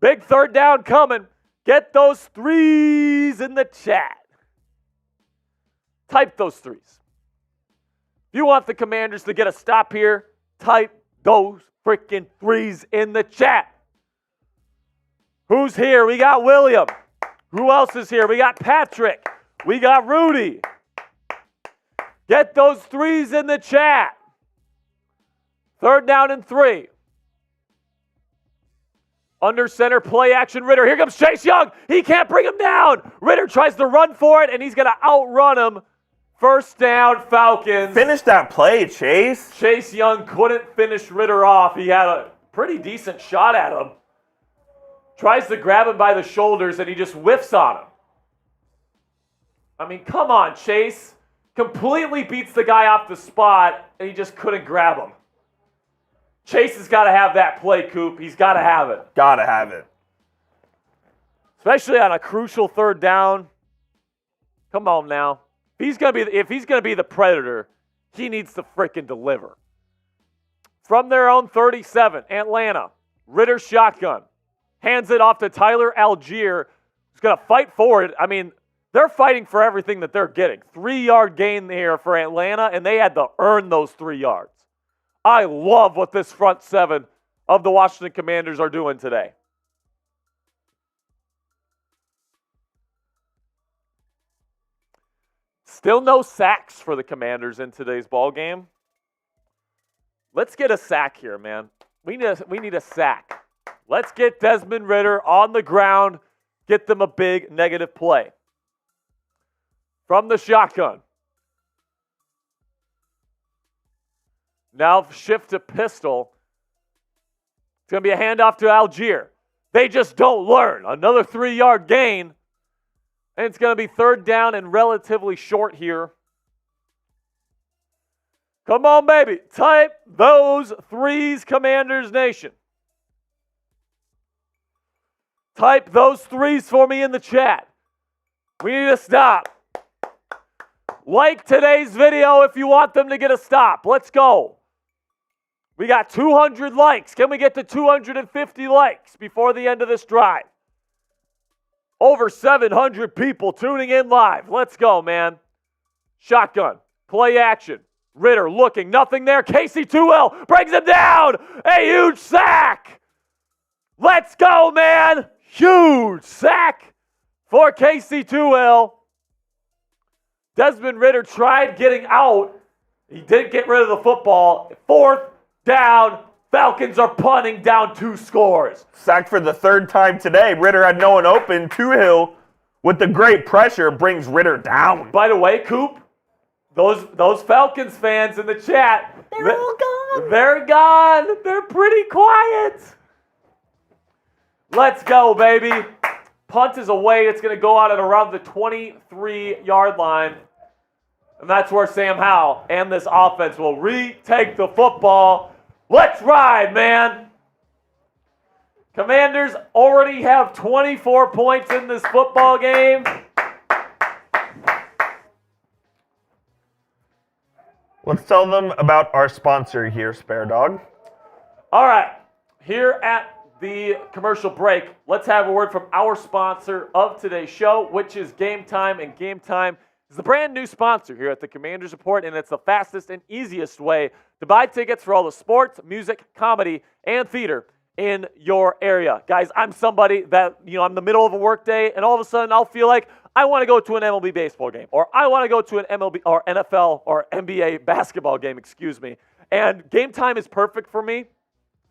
Big 3rd down coming. Get those 3s in the chat. Type those 3s. If you want the Commanders to get a stop here, type those freaking 3s in the chat. Who's here? We got William. Who else is here? We got Patrick. We got Rudy. Get those 3s in the chat. 3rd down and 3. Under center, play action, Ritter. Here comes Chase Young. He can't bring him down. Ritter tries to run for it, and he's going to outrun him. 1st down, Falcons. Finish that play, Chase. Chase Young couldn't finish Ritter off. He had a pretty decent shot at him. Tries to grab him by the shoulders, and he just whiffs on him. I mean, come on, Chase. Completely beats the guy off the spot, and he just couldn't grab him. Chase has got to have that play, Coop. He's got to have it. Got to have it. Especially on a crucial 3rd down. Come on now. If he's gonna be the predator, he needs to frickin' deliver. From their own 37, Atlanta. Ritter shotgun. Hands it off to Tyler Algier, who's going to fight for it. I mean, they're fighting for everything that they're getting. 3-yard gain here for Atlanta, and they had to earn those 3 yards. I love what this front seven of the Washington Commanders are doing today. Still no sacks for the Commanders in today's ball game. Let's get a sack here, man. We need a sack. Let's get Desmond Ritter on the ground, get them a big negative play. From the shotgun. Now shift to pistol. It's going to be a handoff to Algier. They just don't learn. Another 3-yard gain. And it's going to be 3rd down and relatively short here. Come on, baby. Type those 3s, Commanders Nation. Type those 3s for me in the chat. We need a stop. Like today's video if you want them to get a stop. Let's go. We got 200 likes. Can we get to 250 likes before the end of this drive? Over 700 people tuning in live. Let's go, man. Shotgun. Play action. Ritter looking. Nothing there. Casey Toohill brings him down. A huge sack. Let's go, man. Huge sack for Casey Toohill. Desmond Ritter tried getting out. He didn't get rid of the football. 4th down. Falcons are punting down 2 scores. Sacked for the 3rd time today. Ritter had no one open. Toohill, with the great pressure, brings Ritter down. By the way, Coop, those Falcons fans in the chat, they're all gone. They're gone. They're pretty quiet. Let's go, baby. Punt is away. It's going to go out at around the 23-yard line. And that's where Sam Howell and this offense will retake the football. Let's ride, man. Commanders already have 24 points in this football game. Let's tell them about our sponsor here, Spare Dog. All right. Here at the commercial break, let's have a word from our sponsor of today's show, which is Gametime. And Gametime is the brand new sponsor here at the Commanders Report, and it's the fastest and easiest way to buy tickets for all the sports, music, comedy, and theater in your area. Guys, I'm somebody that, I'm in the middle of a work day, and all of a sudden I'll feel like I want to go to an MLB baseball game, or I want to go to an MLB or NFL or NBA basketball game, And Gametime is perfect for me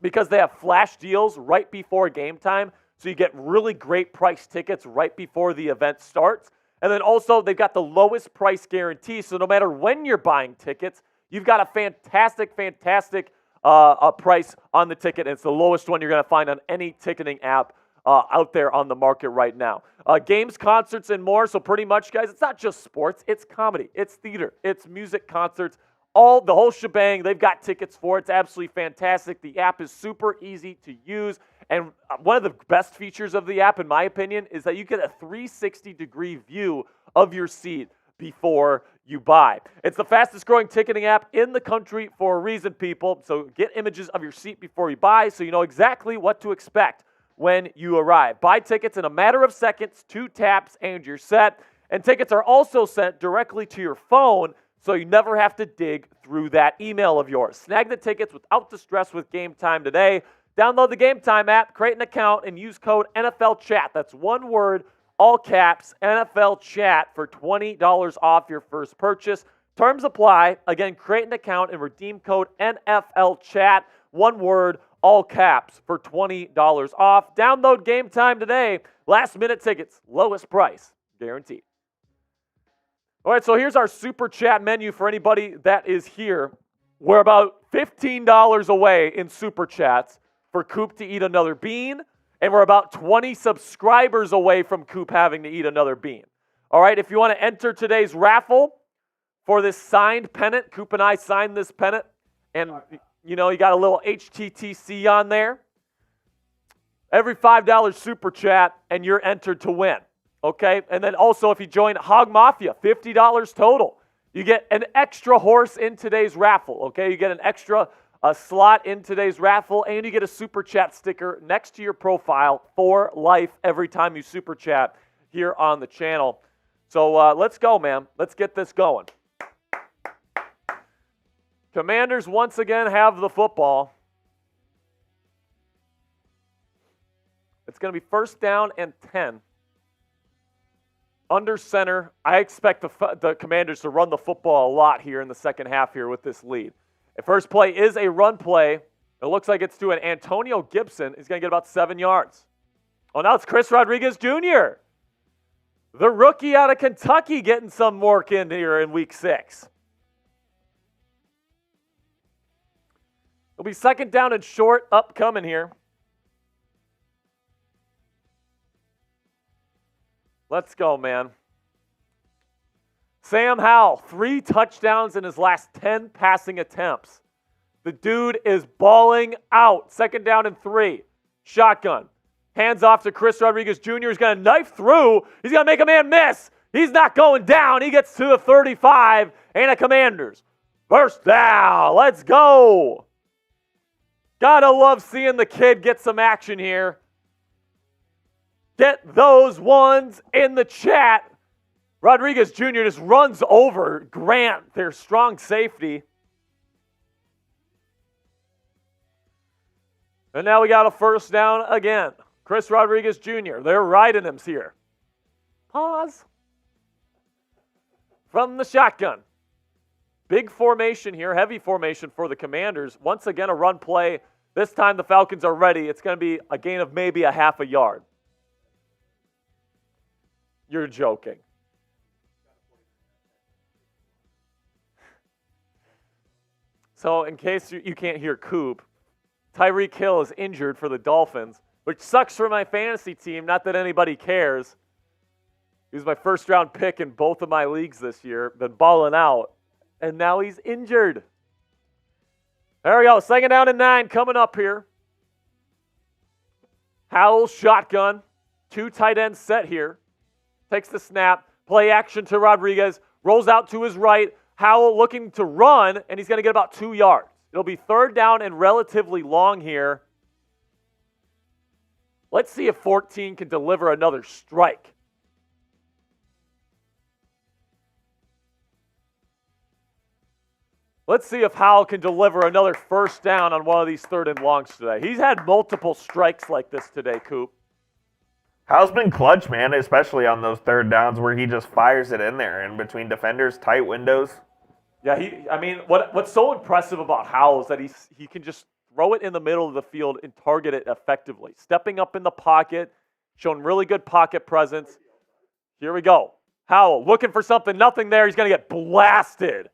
because they have flash deals right before game time, so you get really great price tickets right before the event starts. And then also, they've got the lowest price guarantee, so no matter when you're buying tickets, you've got a fantastic price on the ticket, and it's the lowest one you're going to find on any ticketing app out there on the market right now. Games, concerts, and more. So pretty much, guys, it's not just sports. It's comedy. It's theater. It's music, concerts, the whole shebang. They've got tickets for it. It's absolutely fantastic. The app is super easy to use. And one of the best features of the app, in my opinion, is that you get a 360-degree view of your seat before you buy. It's the fastest growing ticketing app in the country for a reason, people. So get images of your seat before you buy so you know exactly what to expect when you arrive. Buy tickets in a matter of seconds, 2 taps, and you're set. And tickets are also sent directly to your phone, so you never have to dig through that email of yours. Snag the tickets without the stress with Gametime today. Download the Gametime app, create an account, and use code NFL Chat. That's one word, all caps, NFL Chat for $20 off your first purchase. Terms apply. Again, create an account and redeem code NFL Chat, one word, all caps, for $20 off. Download Gametime today. Last minute tickets, lowest price, guaranteed. All right, so here's our Super Chat menu for anybody that is here. We're about $15 away in Super Chats for Coop to eat another bean, and we're about 20 subscribers away from Coop having to eat another bean. All right, if you want to enter today's raffle for this signed pennant, Coop and I signed this pennant, and you got a little HTTC on there. Every $5 Super Chat, and you're entered to win. Okay? And then also, if you join Hog Mafia, $50 total. You get an extra horse in today's raffle. Okay? You get an extra slot in today's raffle, and you get a Super Chat sticker next to your profile for life every time you Super Chat here on the channel. So let's go, man. Let's get this going. Commanders once again have the football. It's going to be first down and 10. Under center, I expect the Commanders to run the football a lot here in the second half here with this lead. The first play is a run play. It looks like it's to an Antonio Gibson. He's going to get about 7 yards. Oh, now it's Chris Rodriguez Jr., the rookie out of Kentucky, getting some work in here in week 6. It'll be second down and short upcoming here. Let's go, man. Sam Howell, 3 touchdowns in his last 10 passing attempts. The dude is balling out. Second down and 3. Shotgun. Hands off to Chris Rodriguez Jr. He's going to knife through. He's going to make a man miss. He's not going down. He gets to the 35, and a Commanders first down. Let's go. Gotta love seeing the kid get some action here. Get those ones in the chat. Rodriguez Jr. just runs over Grant, their strong safety. And now we got a first down again. Chris Rodriguez Jr., they're riding him here. Pause. From the shotgun. Big formation here, heavy formation for the Commanders. Once again, a run play. This time the Falcons are ready. It's going to be a gain of maybe a half a yard. You're joking. So in case you can't hear Coop, Tyreek Hill is injured for the Dolphins, which sucks for my fantasy team. Not that anybody cares. He was my first-round pick in both of my leagues this year. Been balling out, and now he's injured. There we go. Second down and 9 coming up here. Howell shotgun. 2 tight ends set here. Takes the snap. Play action to Rodriguez. Rolls out to his right. Howell looking to run, and he's going to get about 2 yards. It'll be third down and relatively long here. Let's see if 14 can deliver another strike. Let's see if Howell can deliver another first down on one of these 3rd and longs today. He's had multiple strikes like this today, Coop. Howell's been clutch, man, especially on those 3rd downs where he just fires it in there in between defenders, tight windows. Yeah, what's so impressive about Howell is that he can just throw it in the middle of the field and target it effectively. Stepping up in the pocket, showing really good pocket presence. Here we go. Howell looking for something, nothing there. He's going to get blasted.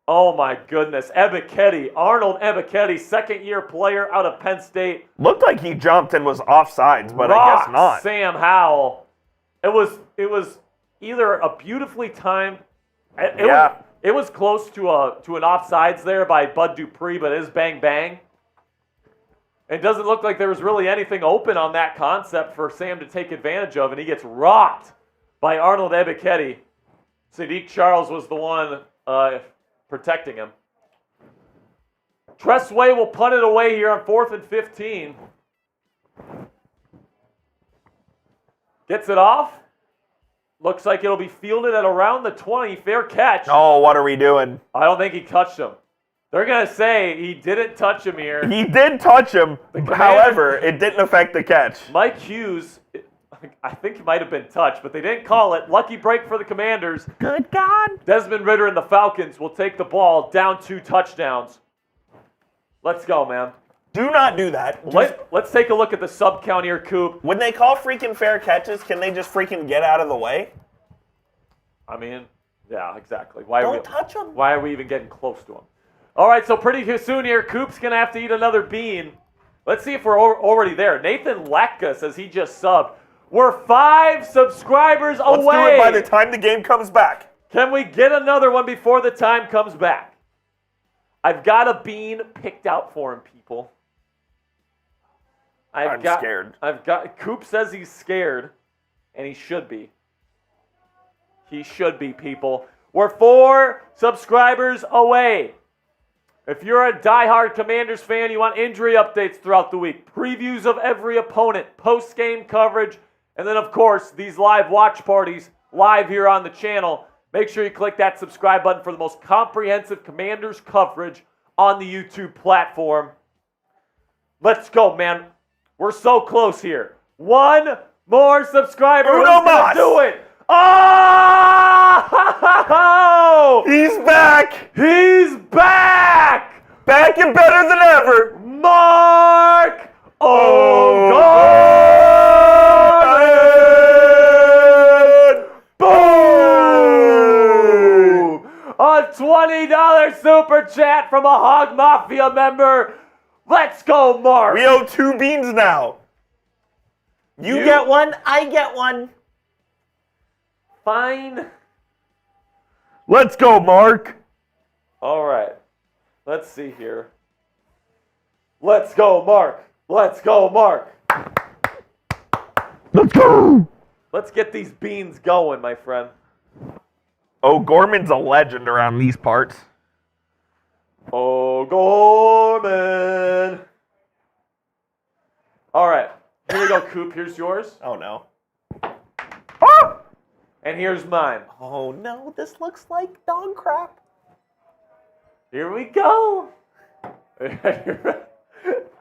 Oh, my goodness. Arnold Ebiketie, 2nd-year player out of Penn State. Looked like he jumped and was offsides, but I guess not. Sam Howell. It was either a beautifully timed. It was close to an offsides there by Bud Dupree, but it is bang bang. It doesn't look like there was really anything open on that concept for Sam to take advantage of, and he gets rocked by Arnold Ebiketie. Sadiq Charles was the one protecting him. Tressway will punt it away here on 4th and 15. Gets it off. Looks like it'll be fielded at around the 20. Fair catch. Oh, what are we doing? I don't think he touched him. They're going to say he didn't touch him here. He did touch him. However, it didn't affect the catch. Mike Hughes, I think he might have been touched, but they didn't call it. Lucky break for the Commanders. Good God. Desmond Ridder and the Falcons will take the ball down 2 touchdowns. Let's go, man. Do not do that. Let's take a look at the sub count here, Coop. When they call freaking fair catches, can they just freaking get out of the way? I mean, yeah, exactly. Don't touch them. Why are we even getting close to them? All right, so pretty soon here, Coop's going to have to eat another bean. Let's see if we're already there. Nathan Latka says he just subbed. We're 5 subscribers away. Let's do it by the time the game comes back. Can we get another one before the time comes back? I've got a bean picked out for him, people. I'm scared. Coop says he's scared, and he should be. He should be, people. We're 4 subscribers away. If you're a diehard Commanders fan, you want injury updates throughout the week, previews of every opponent, post-game coverage, and then, of course, these live watch parties live here on the channel, make sure you click that subscribe button for the most comprehensive Commanders coverage on the YouTube platform. Let's go, man. We're so close here. 1 more subscriber. Who's gonna do it? Oh! He's back! He's back! Back and better than ever! Mark O'Gorman! Boom! A $20 super chat from a Hog Mafia member. Let's go, Mark! We owe 2 beans now. You get one, I get one. Fine. Let's go, Mark. All right. Let's see here. Let's go, Mark. Let's go, Mark. Let's go. Let's get these beans going, my friend. O'Gorman's a legend around these parts. O'Gorman. All right. Here we go, Coop. Here's yours. Oh, no. Ah! And here's mine. Oh, no. This looks like dog crap. Here we go.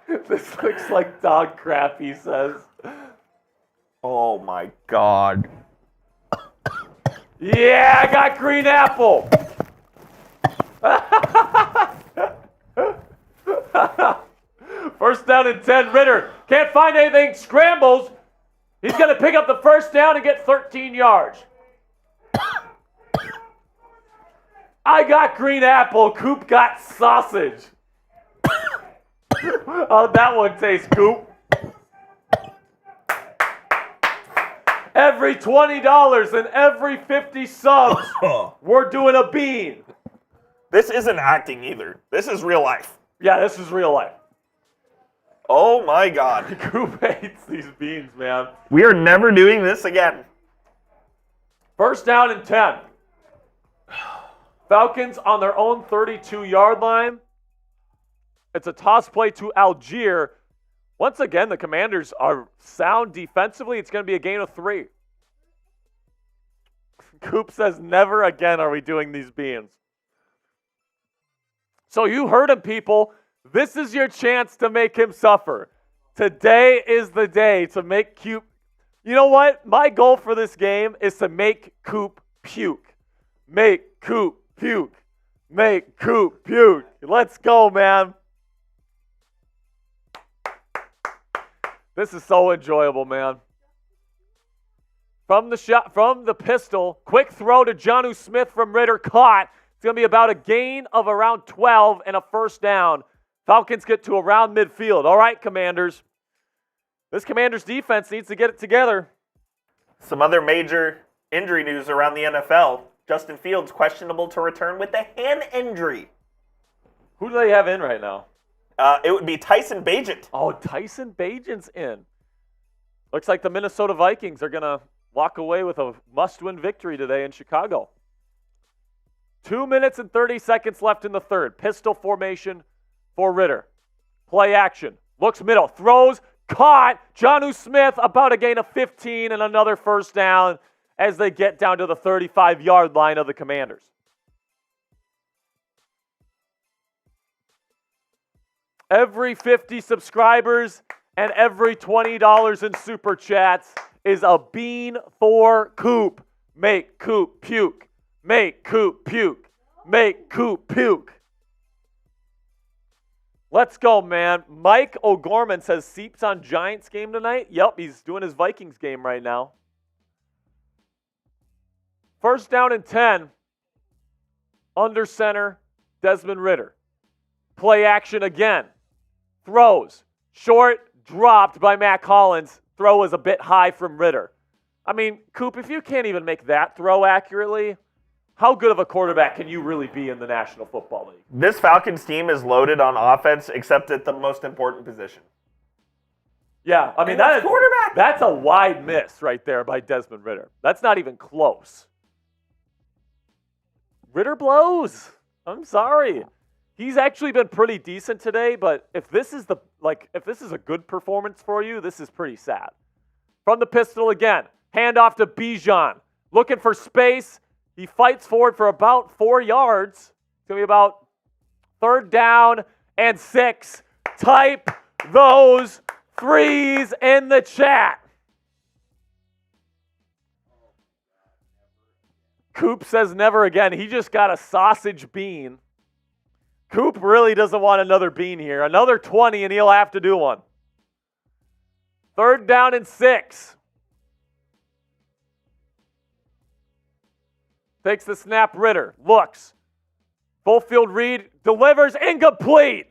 This looks like dog crap, he says. Oh, my God. Yeah, I got green apple. First down and 10, Ridder. Can't find anything, scrambles. He's going to pick up the first down and get 13 yards. I got green apple. Coop got sausage. How'd that one taste, Coop? Every $20 and every 50 subs, we're doing a bean. This isn't acting either. This is real life. Yeah, this is real life. Oh, my God. Coop hates these beans, man. We are never doing this again. First down and 10. Falcons on their own 32-yard line. It's a toss play to Algier. Once again, the Commanders are sound defensively. It's going to be a gain of 3. Coop says, never again are we doing these beans. So you heard him, people. This is your chance to make him suffer. Today is the day to make Coop. You know what? My goal for this game is to make Coop puke. Make Coop puke. Make Coop puke. Let's go, man. This is so enjoyable, man. From the pistol, quick throw to Jonnu Smith from Ritter, caught. It's going to be about a gain of around 12 and a first down. Falcons get to around midfield. All right, Commanders. This Commanders defense needs to get it together. Some other major injury news around the NFL. Justin Fields questionable to return with a hand injury. Who do they have in right now? It would be Tyson Bagent. Oh, Tyson Bagent's in. Looks like the Minnesota Vikings are going to walk away with a must-win victory today in Chicago. 2 minutes and 30 seconds left in the third. Pistol formation for Ritter. Play action. Looks middle. Throws. Caught. Jonnu Smith about a gain of 15 and another first down as they get down to the 35-yard line of the Commanders. Every 50 subscribers and every $20 in super chats is a bean for Coop. Make Coop puke. Make Coop puke. Make Coop puke. Let's go, man. Mike O'Gorman says Seeps on Giants game tonight. Yep, he's doing his Vikings game right now. First down and 10. Under center, Desmond Ritter. Play action again. Throws. Short, dropped by Matt Collins. Throw was a bit high from Ritter. I mean, Coop, if you can't even make that throw accurately, how good of a quarterback can you really be in the National Football League? This Falcons team is loaded on offense except at the most important position. Yeah, I mean, that's a wide miss right there by Desmond Ritter. That's not even close. Ritter blows. I'm sorry. He's actually been pretty decent today, but if this is a good performance for you, this is pretty sad. From the pistol again, handoff to Bijan. Looking for space. He fights forward for about 4 yards. It's going to be about third down and 6. Type those threes in the chat. Coop says never again. He just got a sausage bean. Coop really doesn't want another bean here. Another 20 and he'll have to do one. Third down and 6. Takes the snap, Ritter. Looks. Full field read. Delivers. Incomplete.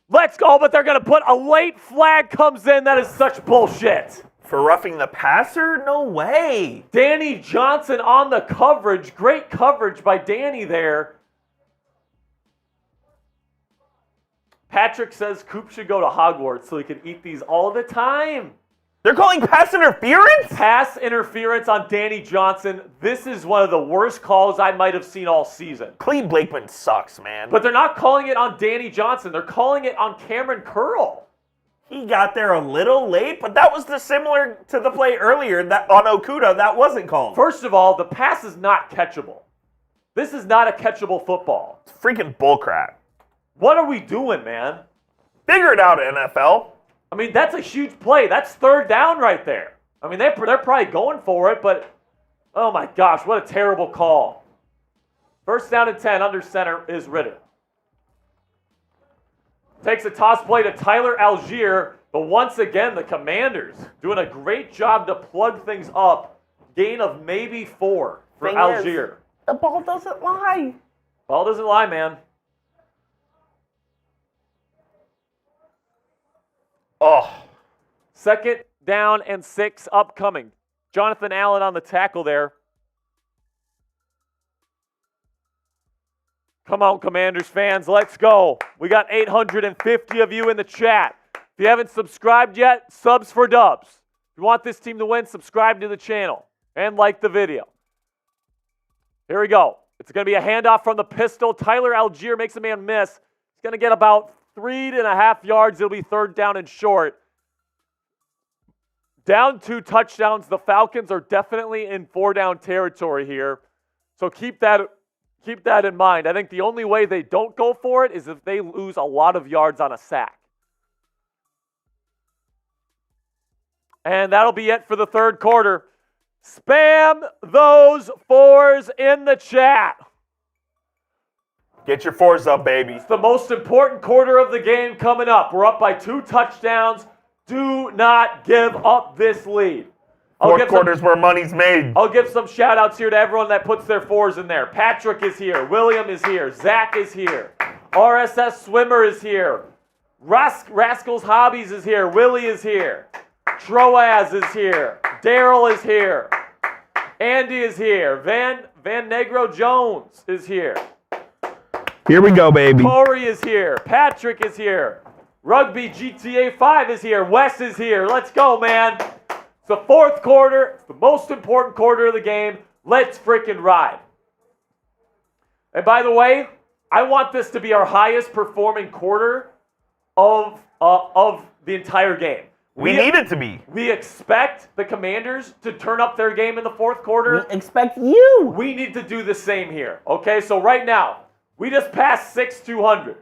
Let's go, but they're going to put a late flag comes in. That is such bullshit. For roughing the passer? No way. Danny Johnson on the coverage. Great coverage by Danny there. Patrick says Coop should go to Hogwarts so he can eat these all the time. They're calling pass interference? Pass interference on Danny Johnson. This is one of the worst calls I might have seen all season. Cleve Blakeman sucks, man. But they're not calling it on Danny Johnson. They're calling it on Cameron Curl. He got there a little late, but that was similar to the play earlier that on Okuda. That wasn't called. First of all, the pass is not catchable. This is not a catchable football. It's freaking bullcrap. What are we doing, man? Figure it out, NFL. I mean, that's a huge play. That's third down right there. I mean, they're probably going for it, but oh my gosh, what a terrible call. First down and 10, under center is Ritter. Takes a toss play to Tyler Algier, but once again, the Commanders doing a great job to plug things up. Gain of maybe 4 for Algier. The ball doesn't lie. Ball doesn't lie, man. Oh. Second down and 6 upcoming. Jonathan Allen on the tackle there. Come on, Commanders fans, let's go. We got 850 of you in the chat. If you haven't subscribed yet, subs for dubs. If you want this team to win, subscribe to the channel and like the video. Here we go. It's going to be a handoff from the pistol. Tyler Algier makes a man miss. He's going to get about 3.5 yards. It'll be third down and short. Down 2 touchdowns. The Falcons are definitely in 4-down territory here. So keep that keep that in mind. I think the only way they don't go for it is if they lose a lot of yards on a sack. And that'll be it for the third quarter. Spam those fours in the chat. Get your fours up, baby. It's the most important quarter of the game coming up. We're up by 2 touchdowns. Do not give up this lead. Fourth quarter's where money's made. I'll give some shout-outs here to everyone that puts their fours in there. Patrick is here. William is here. Zach is here. RSS Swimmer is here. Rascals Hobbies is here. Willie is here. Troaz is here. Daryl is here. Andy is here. Van Negro Jones is here. Here we go, baby. Corey is here. Patrick is here. Rugby GTA 5 is here. Wes is here. Let's go, man. It's the fourth quarter. It's the most important quarter of the game. Let's freaking ride. And by the way, I want this to be our highest performing quarter of the entire game. We need it to be. We expect the Commanders to turn up their game in the fourth quarter. We expect you. We need to do the same here. Okay, so right now, we just passed 6,200.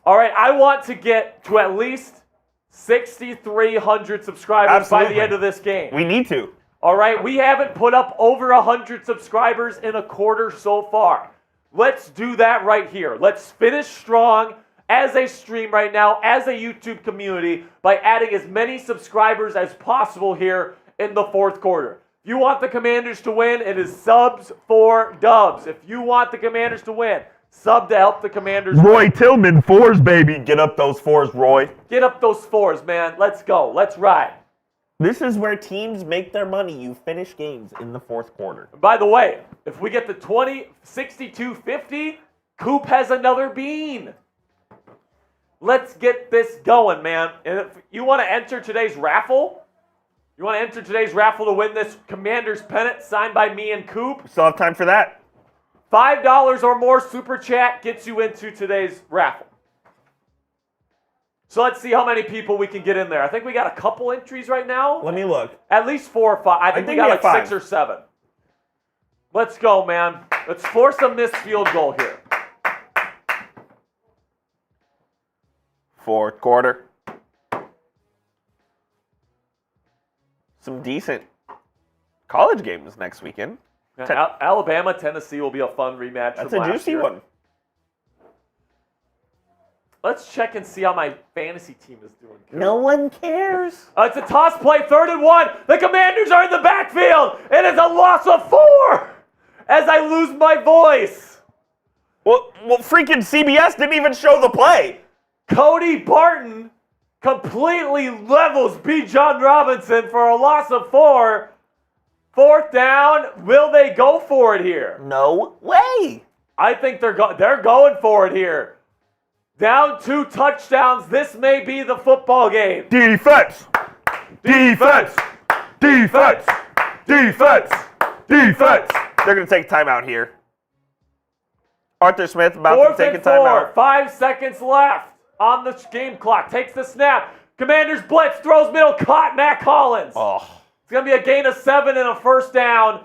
All right, I want to get to at least 6,300 subscribers by the end of this game. We need to. All right, we haven't put up over 100 subscribers in a quarter so far. Let's do that right here. Let's finish strong as a stream right now, as a YouTube community, by adding as many subscribers as possible here in the fourth quarter. If you want the Commanders to win, it is subs for dubs. If you want the Commanders to win, sub to help the Commanders Roy win. Tillman, fours, baby. Get up those fours, Roy. Get up those fours, man. Let's go. Let's ride. This is where teams make their money. You finish games in the fourth quarter. By the way, if we get the 62-50, Coop has another bean. Let's get this going, man. And if you want to enter today's raffle, to win this Commanders pennant signed by me and Coop. We still have time for that. $5 or more super chat gets you into today's raffle. So let's see how many people we can get in there. I think we got a couple entries right now. Let me look. At least 4 or 5. I think we got like 6 or 7. Let's go, man. Let's force a missed field goal here. Fourth quarter. Some decent college games next weekend. Alabama, Tennessee will be a fun rematch. That's a juicy one. Let's check and see how my fantasy team is doing. No one cares. It's a toss play, 3rd and 1. The Commanders are in the backfield. It is a loss of 4 as I lose my voice. Well, freaking CBS didn't even show the play. Cody Barton completely levels B. John Robinson for a loss of 4. 4th down. Will they go for it here? No way. I think they're going for it here. Down 2 touchdowns. This may be the football game. Defense. Defense. Defense. Defense. Defense. They're going to take a timeout here. Arthur Smith about to take a timeout. 5 seconds left on the game clock. Takes the snap. Commanders blitz. Throws middle. Caught Matt Collins. Oh. It's going to be a gain of 7 and a 1st down.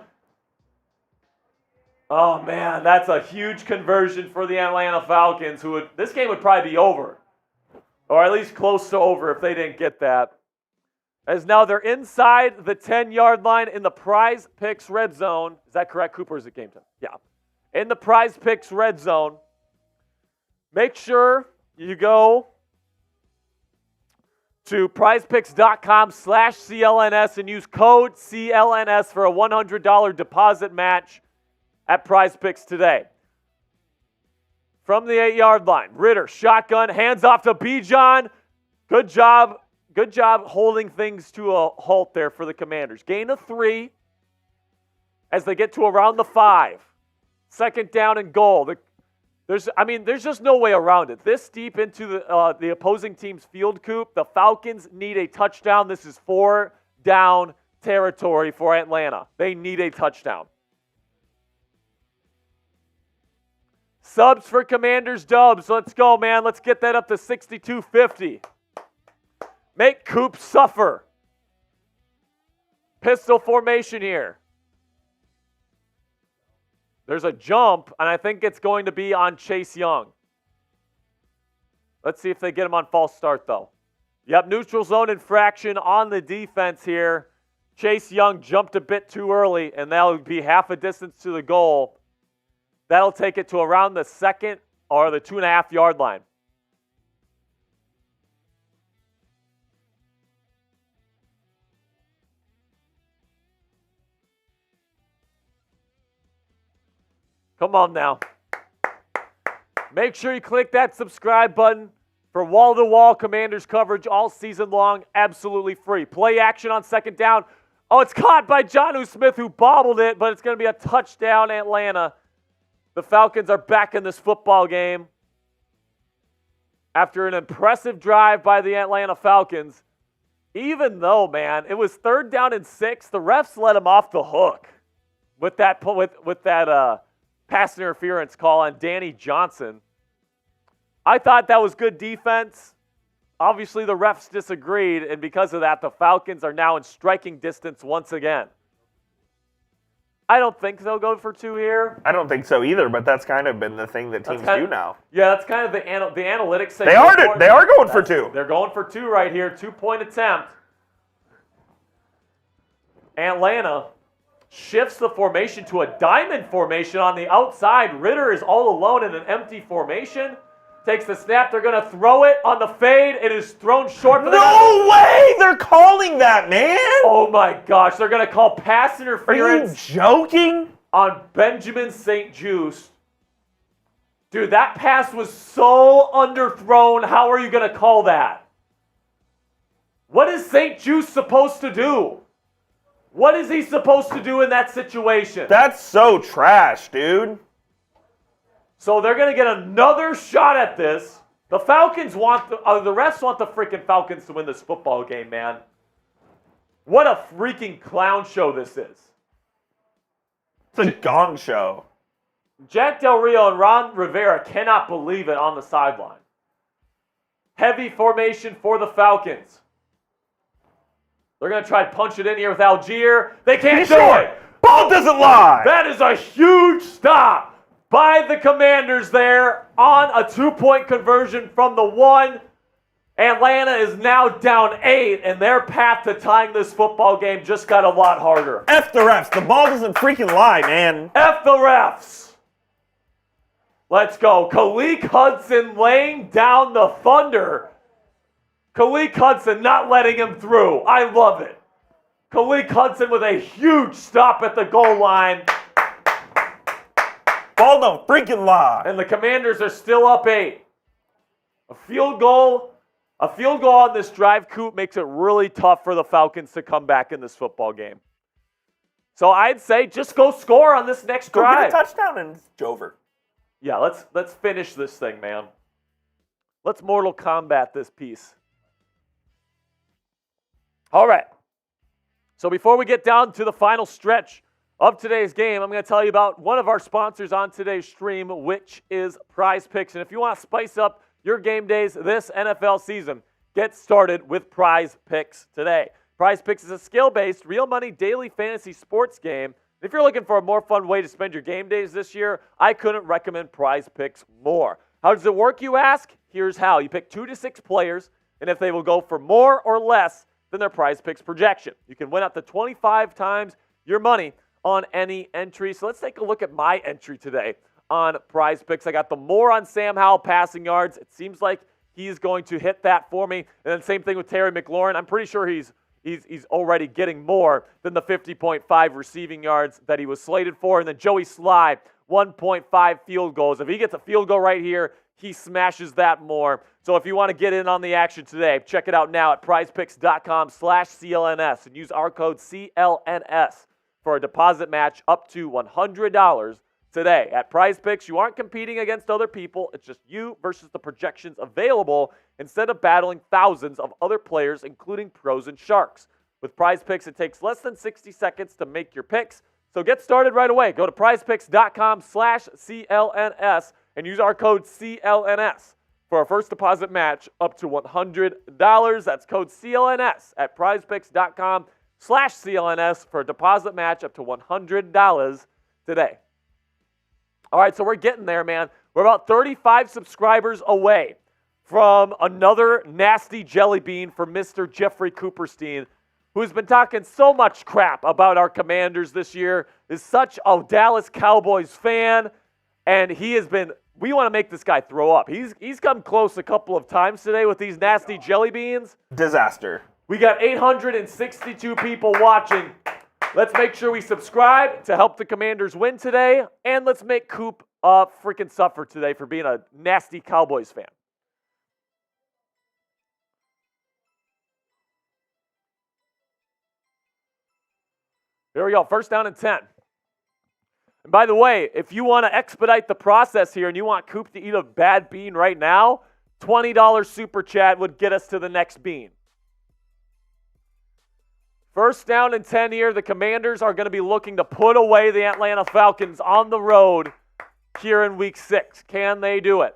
Oh, man, that's a huge conversion for the Atlanta Falcons. This game would probably be over, or at least close to over if they didn't get that. As now they're inside the 10-yard line in the PrizePicks red zone. Is that correct, Cooper? Is it game time? Yeah. In the PrizePicks red zone. Make sure you go to prizepicks.com/CLNS and use code CLNS for a $100 deposit match at PrizePicks today. From the 8-yard line, Ritter, shotgun, hands off to Bijan. Good job holding things to a halt there for the Commanders. Gain of 3 as they get to around the 5. 2nd down and goal. There's just no way around it. This deep into the opposing team's field, Coop, the Falcons need a touchdown. This is 4-down territory for Atlanta. They need a touchdown. Subs for Commanders dubs. Let's go, man. Let's get that up to 62-50. Make Coop suffer. Pistol formation here. There's a jump, and I think it's going to be on Chase Young. Let's see if they get him on false start, though. Yep, neutral zone infraction on the defense here. Chase Young jumped a bit too early, and that'll be half a distance to the goal. That'll take it to around the second or the 2.5-yard line. Come on now. Make sure you click that subscribe button for wall-to-wall Commanders coverage all season long, absolutely free. Play action on second down. Oh, it's caught by Jonnu Smith, who bobbled it, but it's going to be a touchdown, Atlanta. The Falcons are back in this football game. After an impressive drive by the Atlanta Falcons, even though, man, it was 3rd down and 6, the refs let him off the hook with that pass interference call on Danny Johnson. I thought that was good defense. Obviously, the refs disagreed, and because of that, the Falcons are now in striking distance once again. I don't think they'll go for 2 here. I don't think so either, but that's kind of been the thing that teams do now. Yeah, that's kind of the analytics say. They are going for 2. They're going for 2 right here, 2-point attempt. Atlanta shifts the formation to a diamond formation on the outside. Ritter is all alone in an empty formation. Takes the snap. They're going to throw it on the fade. It is thrown short. No way! They're calling that, man! Oh, my gosh. They're going to call pass interference. Are you joking? On Benjamin St-Juste. Dude, that pass was so underthrown. How are you going to call that? What is St-Juste supposed to do? What is he supposed to do in that situation? That's so trash, dude. So they're going to get another shot at this. The Falcons want the refs want the freaking Falcons to win this football game, man. What a freaking clown show this is. It's a gong show. Jack Del Rio and Ron Rivera cannot believe it on the sideline. Heavy formation for the Falcons. They're going to try to punch it in here with Algier. They can't do it. Ball doesn't lie. That is a huge stop by the Commanders there on a 2-point conversion from the 1. Atlanta is now down 8, and their path to tying this football game just got a lot harder. F the refs. The ball doesn't freaking lie, man. F the refs. Let's go. Khaleke Hudson laying down the thunder. Khaleke Hudson not letting him through. I love it. Khaleke Hudson with a huge stop at the goal line. Ball don't freaking lie. And the Commanders are still up 8. A field goal on this drive, Coop, makes it really tough for the Falcons to come back in this football game. So I'd say just go score on this next drive. Go get a touchdown and it's over. Yeah, let's finish this thing, man. Let's Mortal Kombat this piece. All right. So before we get down to the final stretch of today's game, I'm going to tell you about one of our sponsors on today's stream, which is PrizePicks. And if you want to spice up your game days this NFL season, get started with PrizePicks today. PrizePicks is a skill-based, real money daily fantasy sports game. If you're looking for a more fun way to spend your game days this year, I couldn't recommend PrizePicks more. How does it work, you ask? Here's how. You pick 2 to 6 players, and if they will go for more or less than their PrizePicks projection, you can win up to 25 times your money on any entry. So let's take a look at my entry today on PrizePicks. I got the more on Sam Howell passing yards. It seems like he's going to hit that for me. And then same thing with Terry McLaurin. I'm pretty sure he's already getting more than the 50.5 receiving yards that he was slated for. And then Joey Sly, 1.5 field goals. If he gets a field goal right here, he smashes that more. So if you want to get in on the action today, check it out now at prizepicks.com/CLNS and use our code CLNS for a deposit match up to $100 today. At PrizePicks, you aren't competing against other people. It's just you versus the projections available instead of battling thousands of other players, including pros and sharks. With PrizePicks, it takes less than 60 seconds to make your picks. So get started right away. Go to prizepicks.com/CLNS and use our code CLNS for a first deposit match up to $100. That's code CLNS at prizepicks.com/CLNS for a deposit match up to $100 today. All right, so we're getting there, man. We're about 35 subscribers away from another nasty jelly bean for Mr. Jeffrey Cooperstein, who's been talking so much crap about our Commanders this year, is such a Dallas Cowboys fan, and he has been, we want to make this guy throw up. He's come close a couple of times today with these nasty jelly beans. Disaster. We got 862 people watching. Let's make sure we subscribe to help the Commanders win today, and let's make Coop freaking suffer today for being a nasty Cowboys fan. Here we go, 1st down and 10. And by the way, if you want to expedite the process here and you want Coop to eat a bad bean right now, $20 super chat would get us to the next bean. 1st down and 10 here. The Commanders are going to be looking to put away the Atlanta Falcons on the road here in Week 6. Can they do it?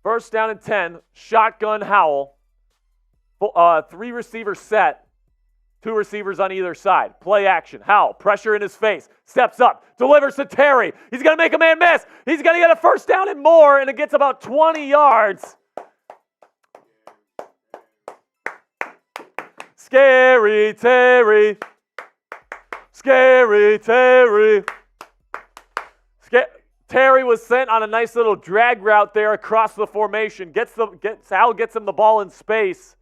1st down and 10. Shotgun Howell. 3 receivers set. 2 receivers on either side. Play action. Howell, pressure in his face. Steps up. Delivers to Terry. He's going to make a man miss. He's going to get a 1st down and more, and it gets about 20 yards. Scary Terry. Scary Terry. Terry was sent on a nice little drag route there across the formation. Howell gets him the ball in space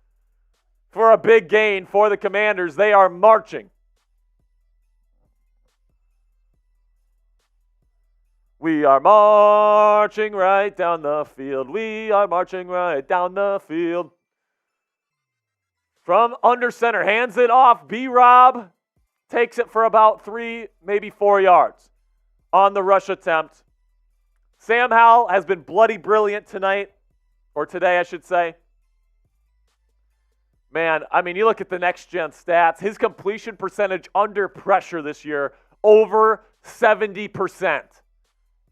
for a big gain for the Commanders. They are marching. We are marching right down the field. We are marching right down the field. From under center, hands it off. B-Rob takes it for about 3, maybe 4 yards on the rush attempt. Sam Howell has been bloody brilliant tonight, or today I should say. Man, I mean, you look at the next-gen stats. His completion percentage under pressure this year, over 70%.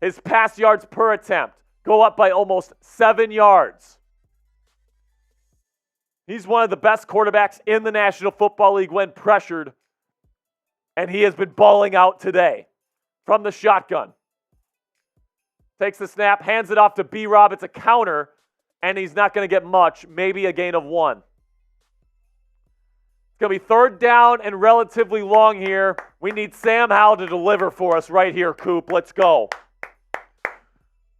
His pass yards per attempt go up by almost 7 yards. He's one of the best quarterbacks in the National Football League when pressured, and he has been balling out today from the shotgun. Takes the snap, hands it off to B-Rob. It's a counter, and he's not going to get much, maybe a gain of 1. It's going to be 3rd down and relatively long here. We need Sam Howell to deliver for us right here, Coop. Let's go.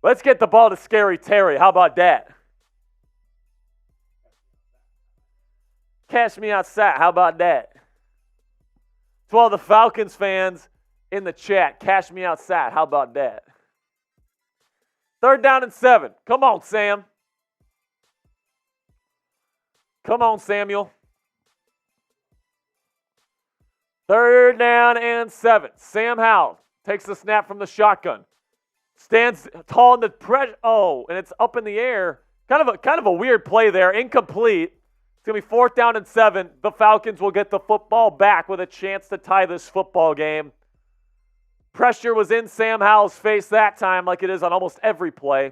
Let's get the ball to Scary Terry. How about that? Cash me outside. How about that? To all the Falcons fans in the chat, cash me outside. How about that? 3rd down and 7. Come on, Sam. Come on, Samuel. 3rd down and 7. Sam Howell takes the snap from the shotgun. Stands tall in the pressure. Oh, and it's up in the air. Kind of a weird play there. Incomplete. It's going to be 4th down and 7. The Falcons will get the football back with a chance to tie this football game. Pressure was in Sam Howell's face that time, like it is on almost every play.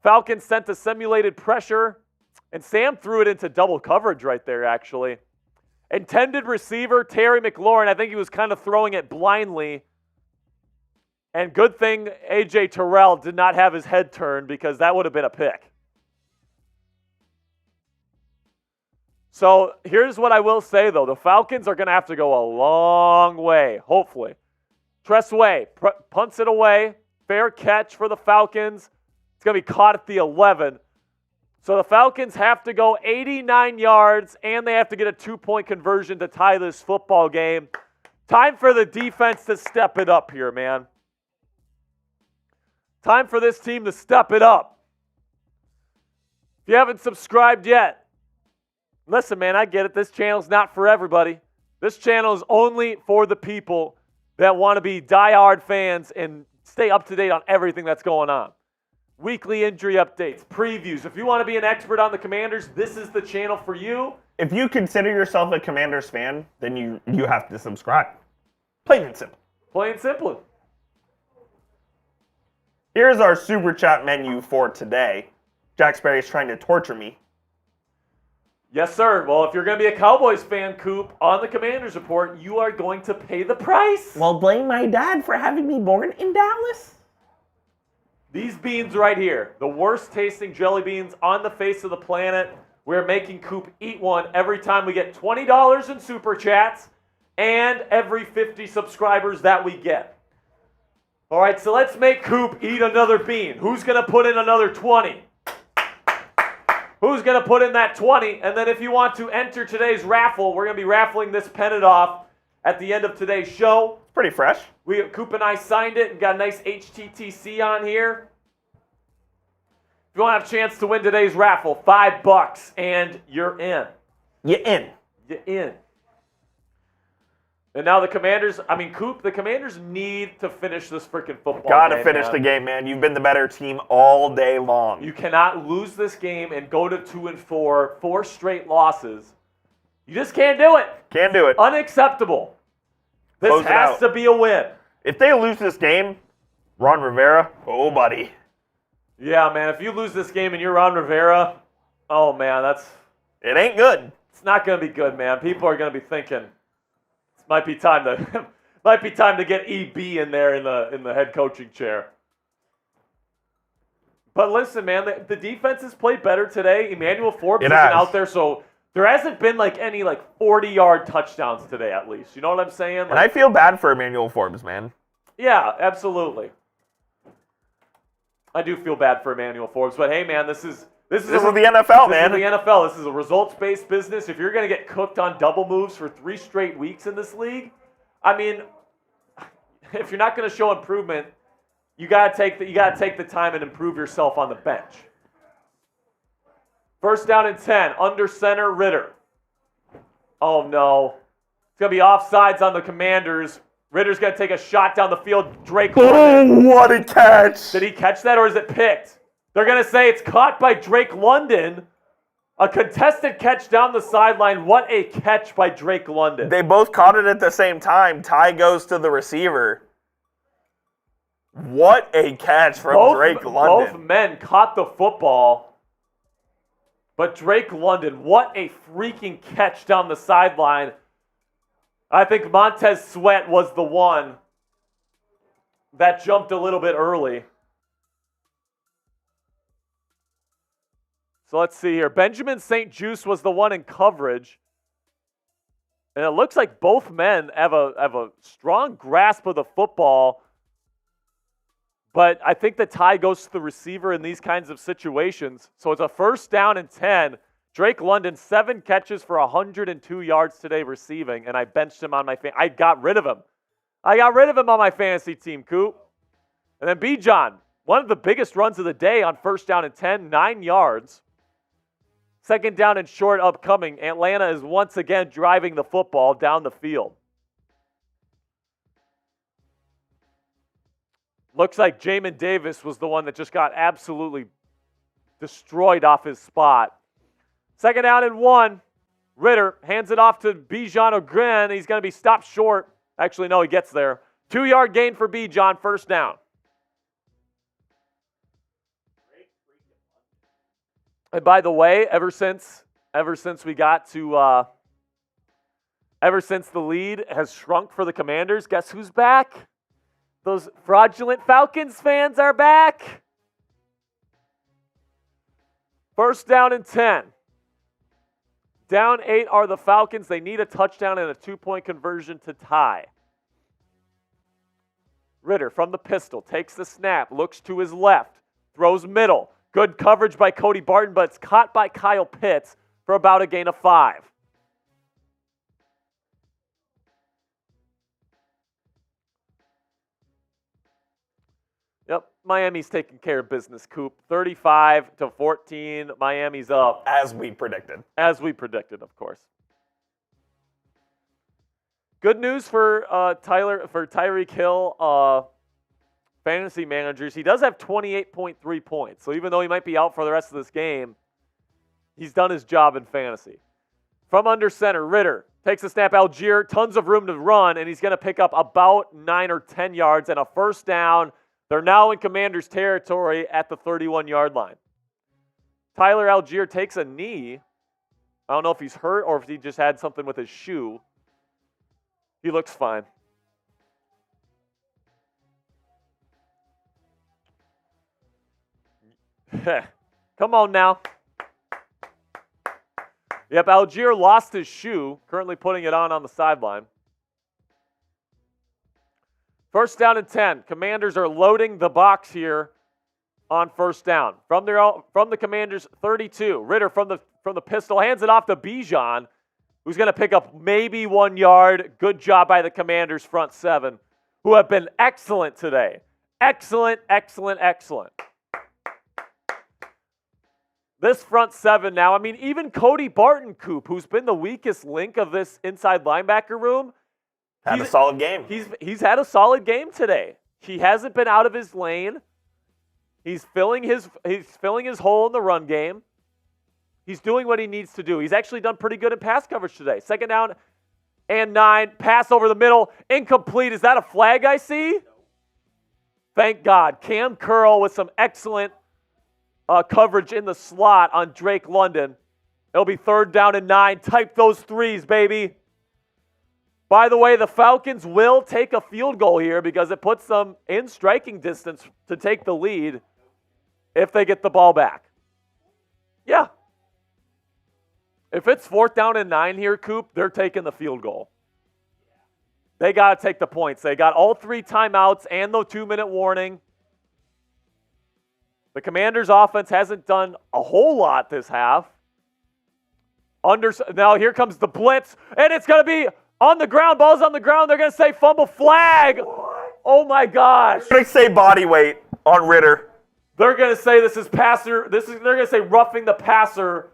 Falcons sent a simulated pressure, and Sam threw it into double coverage right there, actually. Intended receiver, Terry McLaurin, I think he was kind of throwing it blindly. And good thing A.J. Terrell did not have his head turned, because that would have been a pick. So here's what I will say, though. The Falcons are going to have to go a long way, hopefully. Tressway punts it away. Fair catch for the Falcons. It's going to be caught at the 11. So the Falcons have to go 89 yards, and they have to get a 2-point conversion to tie this football game. Time for the defense to step it up here, man. Time for this team to step it up. If you haven't subscribed yet, listen, man, I get it. This channel's not for everybody. This channel is only for the people that want to be diehard fans and stay up to date on everything that's going on. Weekly injury updates, previews. If you want to be an expert on the Commanders, this is the channel for you. If you consider yourself a Commanders fan, then you have to subscribe. Plain and simple. Plain and simple. Here's our super chat menu for today. Jack Sperry is trying to torture me. Yes, sir. Well, if you're going to be a Cowboys fan, Coop, on the Commanders Report, you are going to pay the price. Well, blame my dad for having me born in Dallas. These beans right here, the worst tasting jelly beans on the face of the planet. We're making Coop eat one every time we get $20 in Super Chats and every 50 subscribers that we get. All right, so let's make Coop eat another bean. Who's going to put in another 20? Who's going to put in that 20? And then if you want to enter today's raffle, we're going to be raffling this pennant off at the end of today's show. Pretty fresh. Coop and I signed it and got a nice HTTC on here. If you want to have a chance to win today's raffle, $5 and you're in. You're in. You're in. And now the Commanders, Coop, the Commanders need to finish this freaking football game. Gotta finish the game, man. You've been the better team all day long. You cannot lose this game and go to 2-4, 4 straight losses. You just can't do it. Can't do it. Unacceptable. This has to be a win. If they lose this game, Ron Rivera, oh, buddy. Yeah, man, if you lose this game and you're Ron Rivera, oh, man, it ain't good. It's not going to be good, man. People are going to be thinking, might be time to get EB in there in the head coaching chair. But listen, man, the defense has played better today. Emmanuel Forbes isn't out there, so there hasn't been any 40-yard touchdowns today at least. You know what I'm saying? And I feel bad for Emmanuel Forbes, man. Yeah, absolutely. I do feel bad for Emmanuel Forbes, but hey, man, this is the NFL, man. This is the NFL. This is a results-based business. If you're going to get cooked on double moves for 3 straight weeks in this league, if you're not going to show improvement, you got to take the time and improve yourself on the bench. First down and 10, under center, Ritter. Oh no, it's going to be offsides on the Commanders. Ritter's going to take a shot down the field. Drake. Oh, what a catch! Did he catch that or is it picked? They're going to say it's caught by Drake London. A contested catch down the sideline. What a catch by Drake London. They both caught it at the same time. Tie goes to the receiver. What a catch from Drake London. Both men caught the football. But Drake London, what a freaking catch down the sideline. I think Montez Sweat was the one that jumped a little bit early. So let's see here. Benjamin St. Juste was the one in coverage. And it looks like both men have a strong grasp of the football. But I think the tie goes to the receiver in these kinds of situations. So it's a first down and 10. Drake London, 7 catches for 102 yards today receiving, and I benched him on my I got rid of him. I got rid of him on my fantasy team, Coop. And then Bijan, one of the biggest runs of the day on first down and 10, 9 yards. Second down and short upcoming. Atlanta is once again driving the football down the field. Looks like Jamin Davis was the one that just got absolutely destroyed off his spot. Second down and 1. Ritter hands it off to Bijan again. He's going to be stopped short. Actually, no, he gets there. 2-yard gain for Bijan, first down. And by the way, ever since we got to, ever since the lead has shrunk for the Commanders, guess who's back? Those fraudulent Falcons fans are back. First down and 10. Down 8 are the Falcons. They need a touchdown and a 2-point conversion to tie. Ritter from the pistol takes the snap, looks to his left, throws middle. Good coverage by Cody Barton, but it's caught by Kyle Pitts for about a gain of 5. Yep, Miami's taking care of business, Coop. 35-14, Miami's up. As we predicted. As we predicted, of course. Good news for Tyreek Hill fantasy managers. He does have 28.3 points. So even though he might be out for the rest of this game, he's done his job in fantasy. From under center, Ritter takes a snap. Algier, tons of room to run, and he's going to pick up about 9 or 10 yards and a first down. They're now in Commanders territory at the 31-yard line. Tyler Algier takes a knee. I don't know if he's hurt or if he just had something with his shoe. He looks fine. Come on now. Yep, Algier lost his shoe, currently putting it on the sideline. First down and 10. Commanders are loading the box here on first down. From the Commanders 32. Ritter from the pistol hands it off to Bijan, who's going to pick up maybe 1 yard. Good job by the Commanders front seven, who have been excellent today. Excellent, excellent, excellent. This front seven now, I mean, even Cody Barton, Coop, who's been the weakest link of this inside linebacker room, had a solid game. He's had a solid game today. He hasn't been out of his lane. He's filling his hole in the run game. He's doing what he needs to do. He's actually done pretty good in pass coverage today. Second down and 9, pass over the middle, incomplete. Is that a flag I see? Thank God. Cam Curl with some excellent coverage in the slot on Drake London. It'll be third down and 9. Type those threes, baby. By the way, the Falcons will take a field goal here because it puts them in striking distance to take the lead if they get the ball back. Yeah. If it's fourth down and 9 here, Coop, they're taking the field goal. They got to take the points. They got all 3 timeouts and the 2-minute warning. The Commanders' offense hasn't done a whole lot this half. Now here comes the blitz, and it's going to be on the ground. Ball's on the ground. They're going to say fumble flag. Oh, my gosh. They're going to say body weight on Ritter. They're going to say this is passer. They're going to say roughing the passer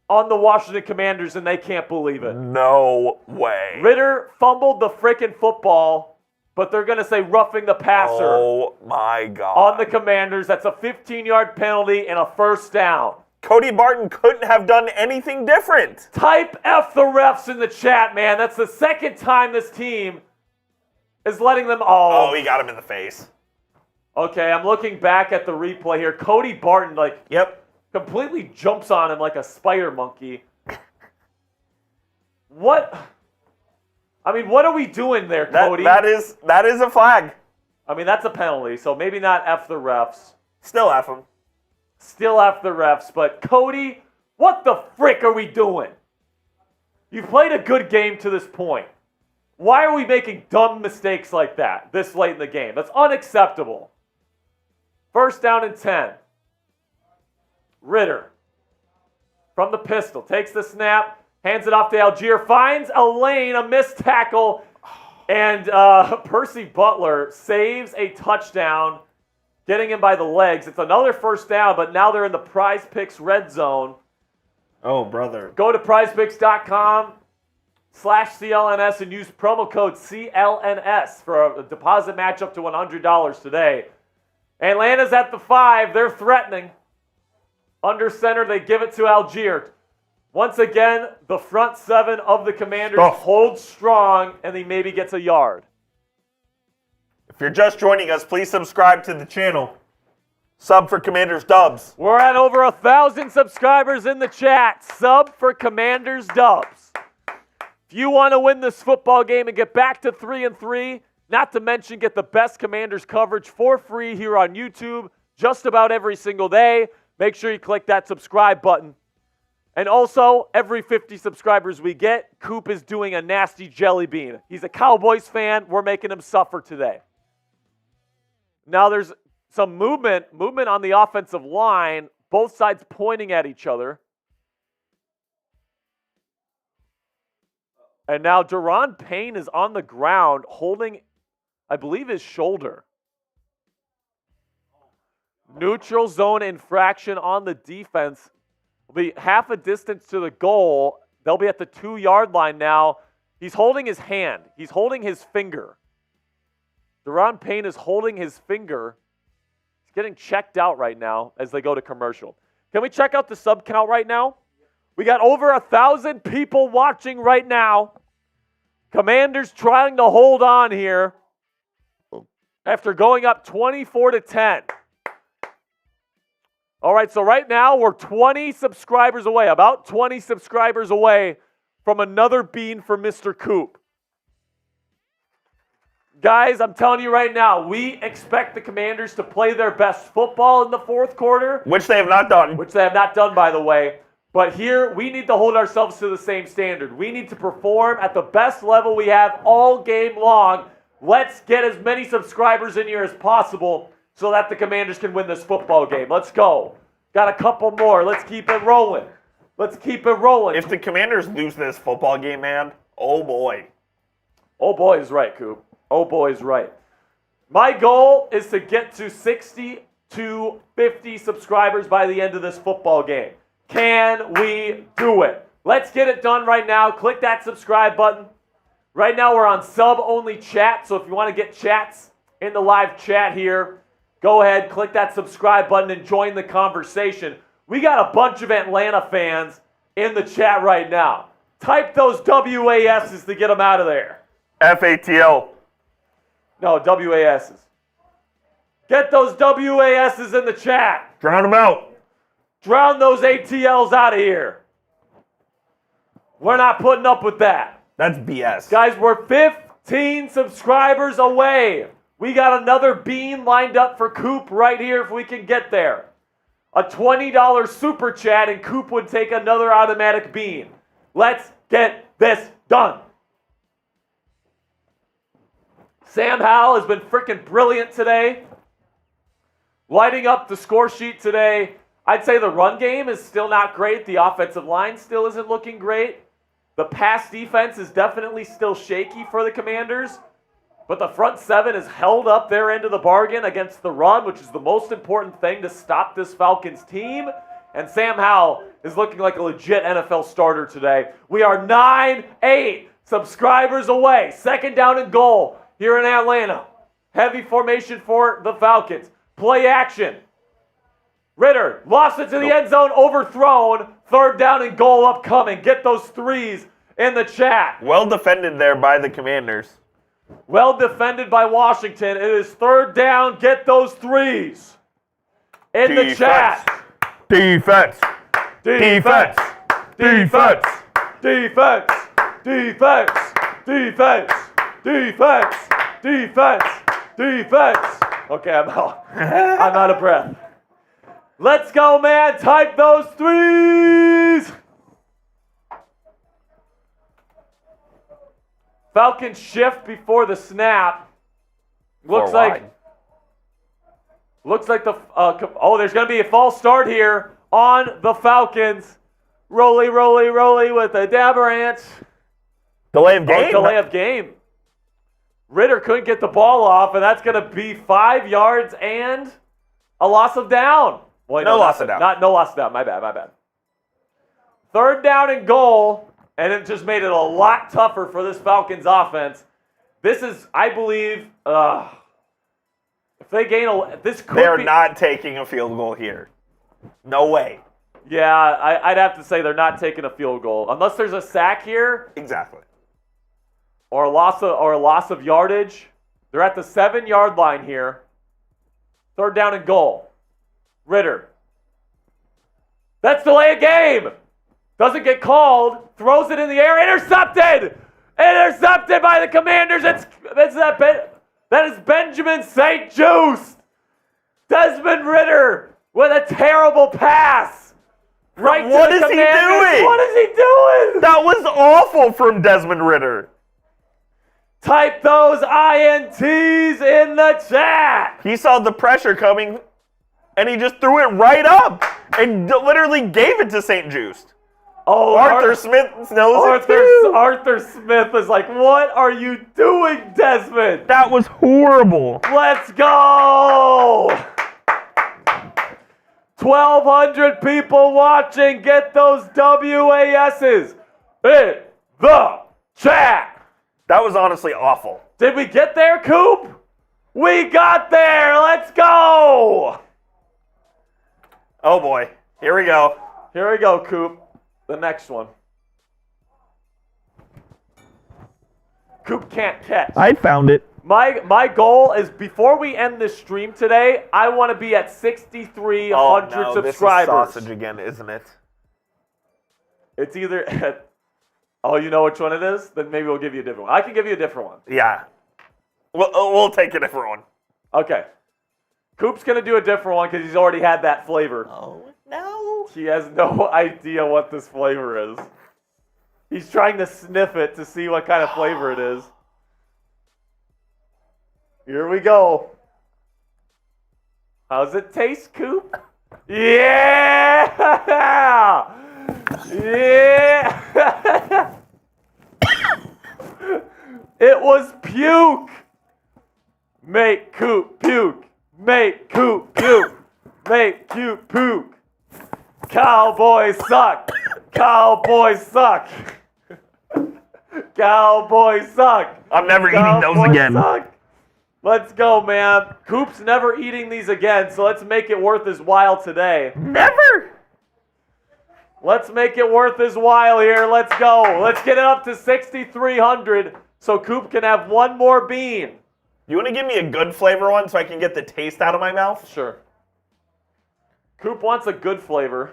on the Washington Commanders, and they can't believe it. No way. Ritter fumbled the frickin' football, but they're going to say roughing the passer. Oh, my God. On the Commanders. That's a 15-yard penalty and a first down. Cody Barton couldn't have done anything different. Type F the refs in the chat, man. That's the second time this team is letting them all. Oh, he got him in the face. Okay, I'm looking back at the replay here. Cody Barton, completely jumps on him like a spider monkey. What? I mean, what are we doing there, Cody? That is a flag. I mean, that's a penalty, so maybe not F the refs. Still F them. Still F the refs, but Cody, what the frick are we doing? You've played a good game to this point. Why are we making dumb mistakes like that this late in the game? That's unacceptable. First down and 10. Ritter from the pistol takes the snap, hands it off to Algier, finds a lane, a missed tackle, and Percy Butler saves a touchdown, getting him by the legs. It's another first down, but now they're in the PrizePicks red zone. Oh, brother. Go to prizepicks.com/CLNS and use promo code CLNS for a deposit match up to $100 today. Atlanta's at the 5. They're threatening. Under center, they give it to Algier. Once again, the front seven of the Commanders hold strong, and he maybe gets a yard. If you're just joining us, please subscribe to the channel. Sub for Commanders Dubs. We're at over 1,000 subscribers in the chat. Sub for Commanders Dubs. If you want to win this football game and get back to 3-3, not to mention get the best Commanders coverage for free here on YouTube just about every single day, make sure you click that subscribe button. And also, every 50 subscribers we get, Coop is doing a nasty jelly bean. He's a Cowboys fan. We're making him suffer today. Now there's some movement on the offensive line, both sides pointing at each other. And now Daron Payne is on the ground holding, I believe, his shoulder. Neutral zone infraction on the defense. Will be half a distance to the goal. They'll be at the 2-yard line now. He's holding his hand. He's holding his finger. Daron Payne is holding his finger. He's getting checked out right now as they go to commercial. Can we check out the sub count right now? We got over 1,000 people watching right now. Commanders trying to hold on here after going up 24-10. All right, so right now we're 20 subscribers away, about 20 subscribers away from another bean for Mr. Coop. Guys, I'm telling you right now, we expect the Commanders to play their best football in the fourth quarter. Which they have not done. Which they have not done, by the way. But here, we need to hold ourselves to the same standard. We need to perform at the best level we have all game long. Let's get as many subscribers in here as possible so that the Commanders can win this football game. Let's go. Got a couple more. Let's keep it rolling. Let's keep it rolling. If the Commanders lose this football game, man, oh boy. Oh boy is right, Coop. Oh boy is right. My goal is to get to 60 to 50 subscribers by the end of this football game. Can we do it? Let's get it done right now. Click that subscribe button. Right now we're on sub-only chat, so if you want to get chats in the live chat here, go ahead, click that subscribe button and join the conversation. We got a bunch of Atlanta fans in the chat right now. Type those WASs to get them out of there. FATL. No, WASs. Get those WASs in the chat. Drown them out. Drown those ATLs out of here. We're not putting up with that. That's BS. Guys, we're 15 subscribers away. We got another bean lined up for Coop right here if we can get there. A $20 super chat and Coop would take another automatic bean. Let's get this done. Sam Howell has been freaking brilliant today. Lighting up the score sheet today. I'd say the run game is still not great. The offensive line still isn't looking great. The pass defense is definitely still shaky for the Commanders. But the front seven has held up their end of the bargain against the run, which is the most important thing to stop this Falcons team. And Sam Howell is looking like a legit NFL starter today. We are 9-8 subscribers away. Second down and goal here in Atlanta. Heavy formation for the Falcons. Play action. Ritter lost it to the end zone, overthrown. Third down and goal upcoming. Get those threes in the chat. Well defended there by the Commanders. Well defended by Washington. It is third down. Get those threes in the chat. Defense. Defense. Defense. Defense. Defense. Defense. Defense. Defense. Defense. Okay, I'm out. I'm out of breath. Let's go, man. Type those threes. Falcons shift before the snap. Looks like the there's going to be a false start here on the Falcons. Rolly, rolly, rolly with the Dabarants. Delay of game. Delay of game. Ritter couldn't get the ball off, and that's going to be 5 yards and a loss of down. Well, no loss of down. No loss of down. My bad. Third down and goal. And it just made it a lot tougher for this Falcons offense. This is, I believe, if they gain this could They're be, not taking a field goal here. No way. Yeah, I'd have to say they're not taking a field goal unless there's a sack here. Exactly. Or a loss of yardage. They're at the 7-yard line here. Third down and goal. Ritter. That's delay of game. Doesn't get called, throws it in the air, intercepted! Intercepted by the Commanders. That is Benjamin St. Juste. Desmond Ritter with a terrible pass. Right what to the is he Commanders. doing? What is he doing? That was awful from Desmond Ritter. Type those INTs in the chat. He saw the pressure coming, and he just threw it right up and literally gave it to St. Juste. Oh, Arthur Smith knows it too. Arthur Smith is like, what are you doing, Desmond? That was horrible. Let's go! 1,200 people watching. Get those WASs in the chat. That was honestly awful. Did we get there, Coop? We got there. Let's go. Oh, boy. Here we go. Here we go, Coop. The next one. Coop can't catch. I found it. My goal is before we end this stream today, I want to be at 6,300 subscribers. This is sausage again, isn't it? It's either. Oh, you know which one it is? Then maybe we'll give you a different one. I can give you a different one. Yeah. We'll take a different one. Okay. Coop's going to do a different one because he's already had that flavor. Oh, no. He has no idea what this flavor is. He's trying to sniff it to see what kind of flavor it is. Here we go. How's it taste, Coop? Yeah! Yeah! It was puke. Make Coop puke. Make Coop puke. Make Coop puke. Cowboys suck. Cowboys suck. Cowboys suck. I'm never eating those again. Suck. Let's go, man. Coop's never eating these again, so let's make it worth his while today. Never? Let's make it worth his while here. Let's go. Let's get it up to 6,300 so Coop can have one more bean. You want to give me a good flavor one so I can get the taste out of my mouth? Sure. Coop wants a good flavor.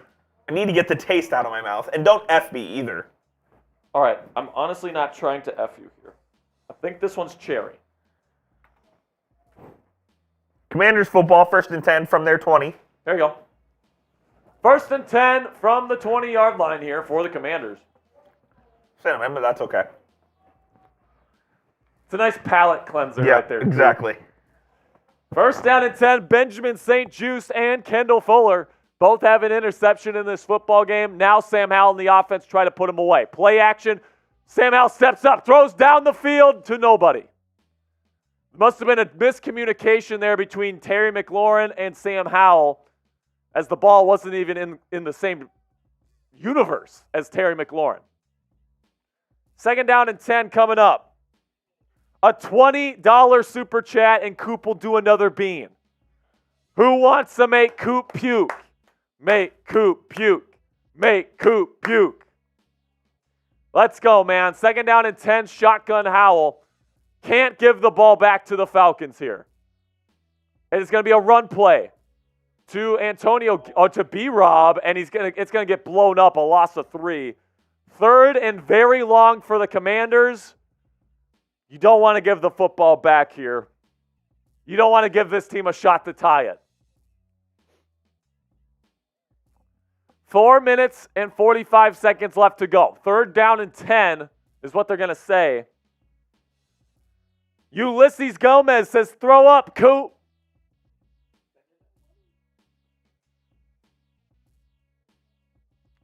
I need to get the taste out of my mouth. And don't F me either. All right. I'm honestly not trying to F you here. I think this one's cherry. Commanders football, 1st and 10 from their 20. There you go. 1st and 10 from the 20-yard line here for the Commanders. Cinnamon, but that's okay. It's a nice palate cleanser right there. Exactly. 1st down and 10, Benjamin St. Juste and Kendall Fuller both have an interception in this football game. Now Sam Howell and the offense try to put him away. Play action. Sam Howell steps up, throws down the field to nobody. Must have been a miscommunication there between Terry McLaurin and Sam Howell, as the ball wasn't even in the same universe as Terry McLaurin. 2nd down and 10 coming up. A $20 super chat and Coop will do another bean. Who wants to make Coop puke? Make Coop puke. Make Coop puke. Let's go, man. 2nd down and 10, shotgun Howell. Can't give the ball back to the Falcons here. And it's going to be a run play to to B-Rob, and it's going to get blown up, a loss of 3. 3rd and very long for the Commanders. You don't want to give the football back here. You don't want to give this team a shot to tie it. 4 minutes and 45 seconds left to go. 3rd down and 10 is what they're going to say. Ulysses Gomez says, throw up, Coop.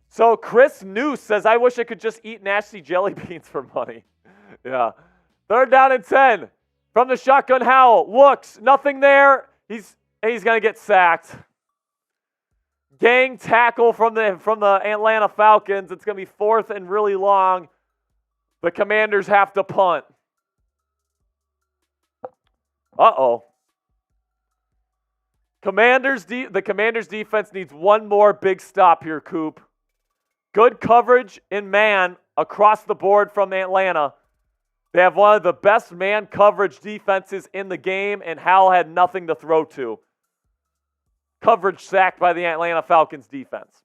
So Chris Noose says, I wish I could just eat nasty jelly beans for money. Yeah. 3rd down and 10 from the shotgun. Howell looks, nothing there. He's going to get sacked. Gang tackle from the Atlanta Falcons. It's going to be 4th and really long. The Commanders have to punt. Uh-oh. The Commanders defense needs one more big stop here, Coop. Good coverage in man across the board from Atlanta. They have one of the best man coverage defenses in the game, and Howell had nothing to throw to. Coverage sacked by the Atlanta Falcons defense.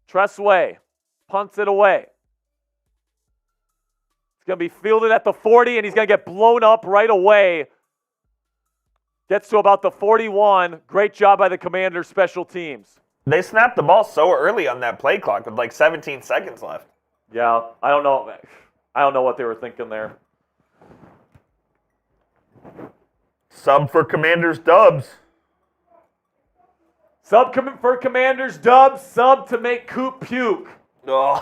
Tressway punts it away. It's going to be fielded at the 40, and he's going to get blown up right away. Gets to about the 41. Great job by the Commanders special teams. They snapped the ball so early on that play clock with like 17 seconds left. Yeah, I don't know. I don't know what they were thinking there. Sub for Commanders dubs. Sub for Commanders dubs. Sub to make Coop puke. Oh.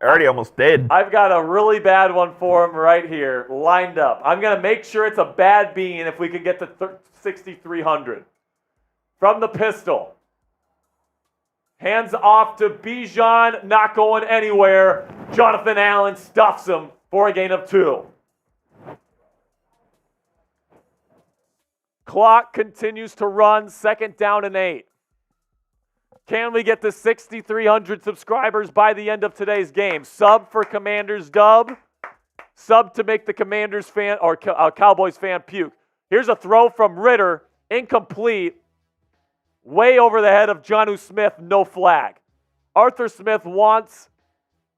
I already almost did. I've got a really bad one for him right here, lined up. I'm going to make sure it's a bad bean if we can get to 6,300. From the pistol. Hands off to Bijan, not going anywhere. Jonathan Allen stuffs him for a gain of 2. Clock continues to run, 2nd down and 8. Can we get to 6,300 subscribers by the end of today's game? Sub for Commanders dub. Sub to make the Commanders fan or Cowboys fan puke. Here's a throw from Ritter. Incomplete. Way over the head of Jonnu Smith. No flag. Arthur Smith wants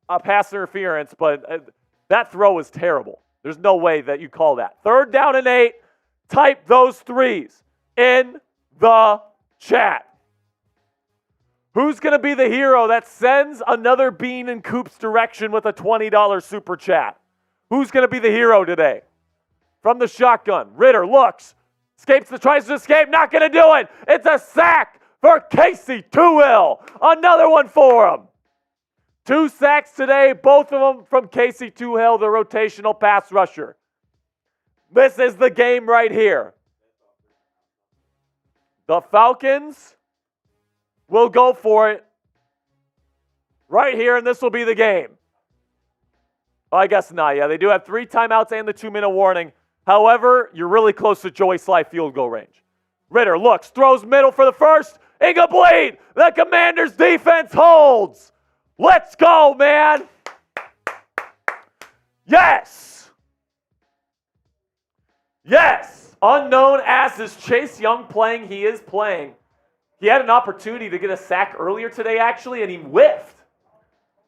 a pass interference, but that throw was terrible. There's no way that you call that. 3rd down and 8. Type those threes in the chat. Who's going to be the hero that sends another bean in Coop's direction with a $20 super chat? Who's going to be the hero today? From the shotgun, Ritter looks, tries to escape, not going to do it. It's a sack for Casey Toohill. Another one for him. 2 sacks today, both of them from Casey Toohill, the rotational pass rusher. This is the game right here. The Falcons will go for it right here, and this will be the game. Well, I guess not. Yeah, they do have 3 timeouts and the 2-minute warning. However, you're really close to Joey Sly field goal range. Ritter looks, throws middle for the first. Incomplete. The Commanders defense holds. Let's go, man. Yes. Yes. Unknown as is Chase Young playing. He is playing. He had an opportunity to get a sack earlier today, actually, and he whiffed.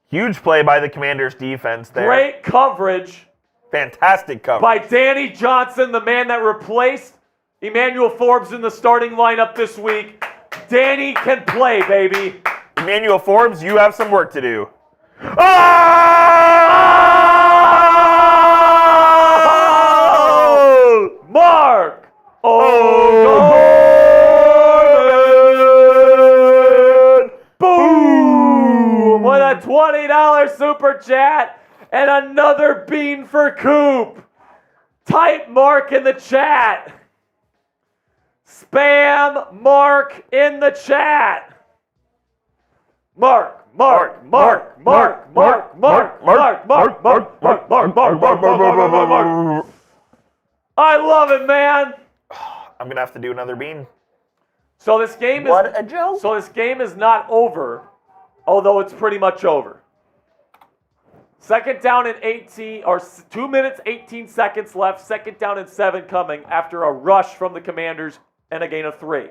Huge play by the Commanders defense there. Great coverage. Fantastic coverage. By Danny Johnson, the man that replaced Emmanuel Forbes in the starting lineup this week. Danny can play, baby. Emmanuel Forbes, you have some work to do. Oh! Mark! Boom! With a $20 super chat and another bean for Coop. Type Mark in the chat. Spam Mark in the chat. Mark. I love it, man. I'm gonna have to do another bean. So this game What a joke. So this game is not over, although it's pretty much over. 2nd down and 18, or 2 minutes, 18 seconds left. 2nd down and 7 coming after a rush from the Commanders and a gain of 3.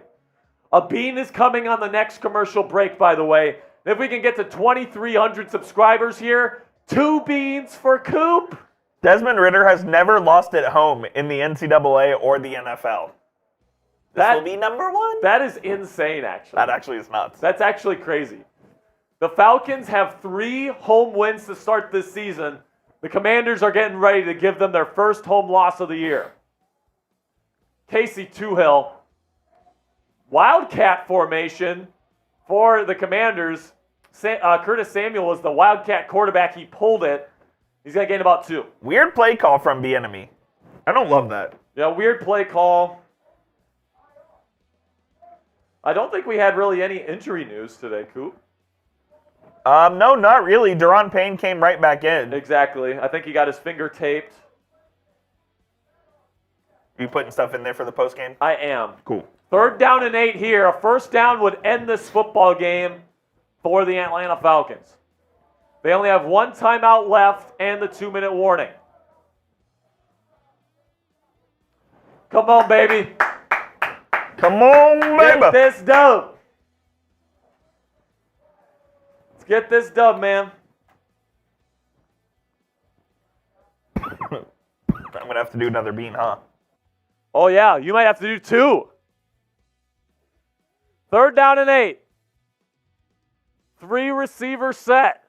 A bean is coming on the next commercial break, by the way. If we can get to 2,300 subscribers here, 2 beans for Coop. Desmond Ritter has never lost at home in the NCAA or the NFL. This will be number 1. That is insane, actually. That actually is nuts. That's actually crazy. The Falcons have 3 home wins to start this season. The Commanders are getting ready to give them their first home loss of the year. Casey Toohill. Wildcat formation for the Commanders. Curtis Samuel was the Wildcat quarterback. He pulled it. He's going to gain about 2. Weird play call from Bieniemy. I don't love that. Yeah, weird play call. I don't think we had really any injury news today, Coop. No, not really. Daron Payne came right back in. Exactly. I think he got his finger taped. You putting stuff in there for the post game? I am. Cool. 3rd down and 8 here. A first down would end this football game for the Atlanta Falcons. They only have 1 timeout left and the 2-minute warning. Come on, baby. Come on, baby. Get this dub. Let's get this dub, man. I'm going to have to do another bean, huh? Oh, yeah. You might have to do 2. 3rd down and 8. 3 receiver set.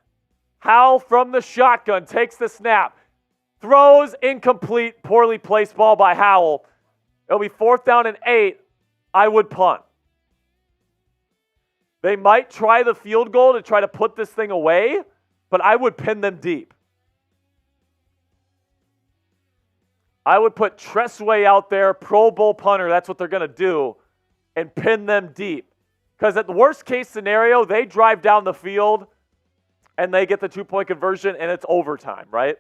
Howell from the shotgun takes the snap. Throws incomplete. Poorly placed ball by Howell. It'll be 4th down and 8. I would punt. They might try the field goal to try to put this thing away, but I would pin them deep. I would put Tressway out there, Pro Bowl punter, that's what they're going to do, and pin them deep. Because at the worst case scenario, they drive down the field and they get the 2-point conversion and it's overtime, right?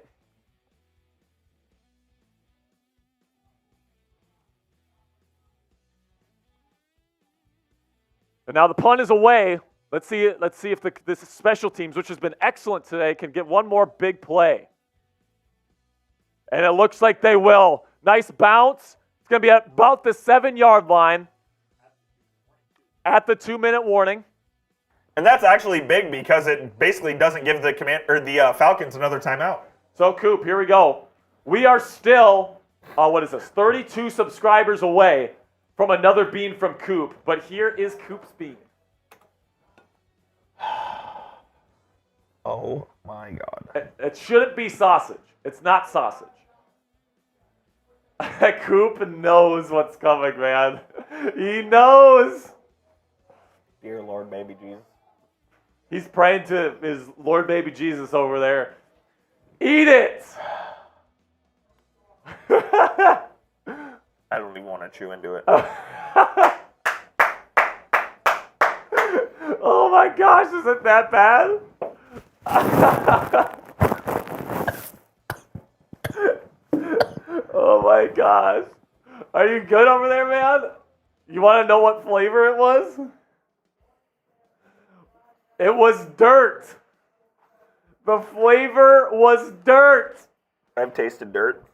And now the punt is away. Let's see if this special teams, which has been excellent today, can get one more big play. And it looks like they will. Nice bounce. It's going to be at about the 7-yard line at the 2-minute warning. And that's actually big because it basically doesn't give the Falcons another timeout. So, Coop, here we go. We are still, 32 subscribers away from another bean from Coop. But here is Coop's bean. Oh, my God. It shouldn't be sausage. It's not sausage. Coop knows what's coming, man. He knows. Dear Lord, baby Jesus. He's praying to his Lord baby Jesus over there. Eat it! I don't even want to chew into it. Oh my gosh, is it that bad? Oh my gosh. Are you good over there, man? You want to know what flavor it was? It was dirt. The flavor was dirt. I've tasted dirt.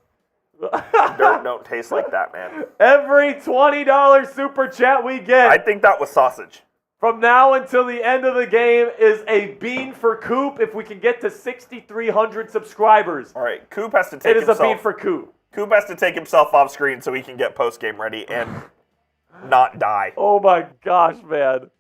Dirt don't taste like that, man. Every $20 super chat we get I think that was sausage. from now until the end of the game is a bean for Coop if we can get to 6,300 subscribers. All right, Coop has to take himself. It is a bean for Coop. Coop has to take himself off screen so he can get post-game ready and not die. Oh my gosh, man.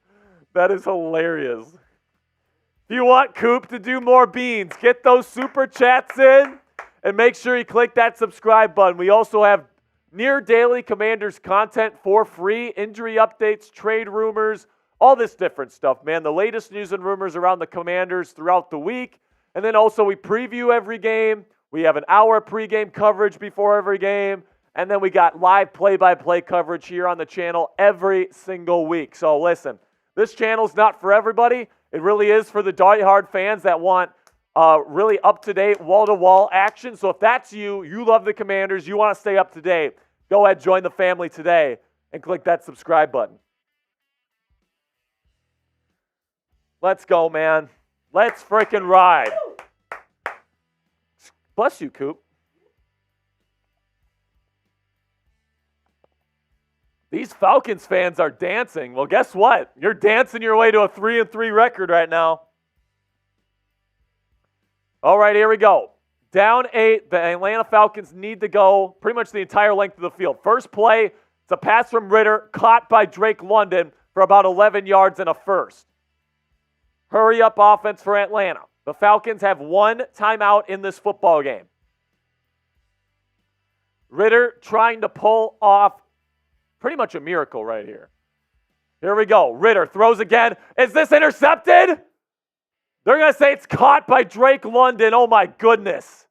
That is hilarious. If you want Coop to do more beans, get those super chats in and make sure you click that subscribe button. We also have near daily Commanders content for free, injury updates, trade rumors, all this different stuff, man. The latest news and rumors around the Commanders throughout the week. And then also we preview every game. We have an hour pregame coverage before every game. And then we got live play-by-play coverage here on the channel every single week. So listen, this channel's not for everybody. It really is for the diehard fans that want really up-to-date, wall-to-wall action. So if that's you, you love the Commanders, you want to stay up to date, go ahead, join the family today, and click that subscribe button. Let's go, man. Let's freaking ride. Bless you, Coop. These Falcons fans are dancing. Well, guess what? You're dancing your way to a 3-3 record right now. All right, here we go. Down 8. The Atlanta Falcons need to go pretty much the entire length of the field. First play, it's a pass from Ritter, caught by Drake London for about 11 yards and a first. Hurry up offense for Atlanta. The Falcons have one timeout in this football game. Ritter trying to pull off pretty much a miracle right here. Here we go. Ritter throws again. Is this intercepted? They're going to say it's caught by Drake London. Oh, my goodness.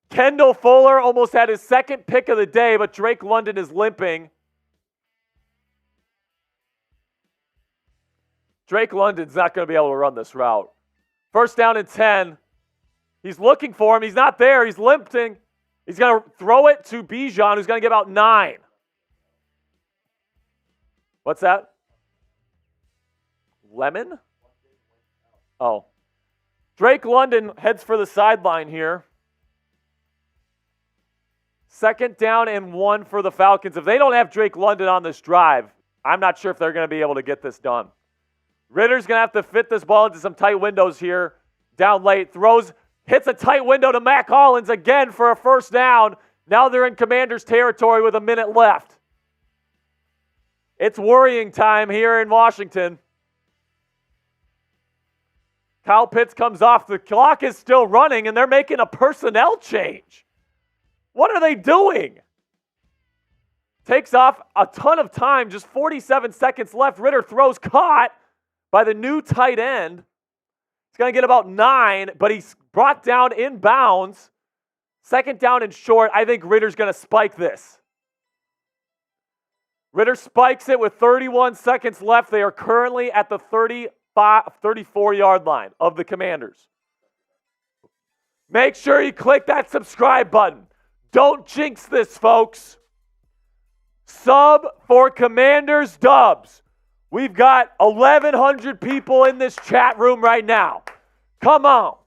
Kendall Fuller almost had his second pick of the day, but Drake London is limping. Drake London's not going to be able to run this route. First down and 10. He's looking for him. He's not there. He's limping. He's going to throw it to Bijan, who's going to get about 9. What's that? Lemon? Oh. Drake London heads for the sideline here. Second down and 1 for the Falcons. If they don't have Drake London on this drive, I'm not sure if they're going to be able to get this done. Ritter's going to have to fit this ball into some tight windows here. Down late. Throws, hits a tight window to Mac Hollins again for a first down. Now they're in Commanders territory with a minute left. It's worrying time here in Washington. Kyle Pitts comes off. The clock is still running, and they're making a personnel change. What are they doing? Takes off a ton of time, just 47 seconds left. Ritter throws, caught by the new tight end. He's going to get about 9, but he's brought down in bounds. Second down and short. I think Ritter's going to spike this. Ritter spikes it with 31 seconds left. They are currently at the 34-yard line of the Commanders. Make sure you click that subscribe button. Don't jinx this, folks. Sub for Commanders dubs. We've got 1,100 people in this chat room right now. Come on.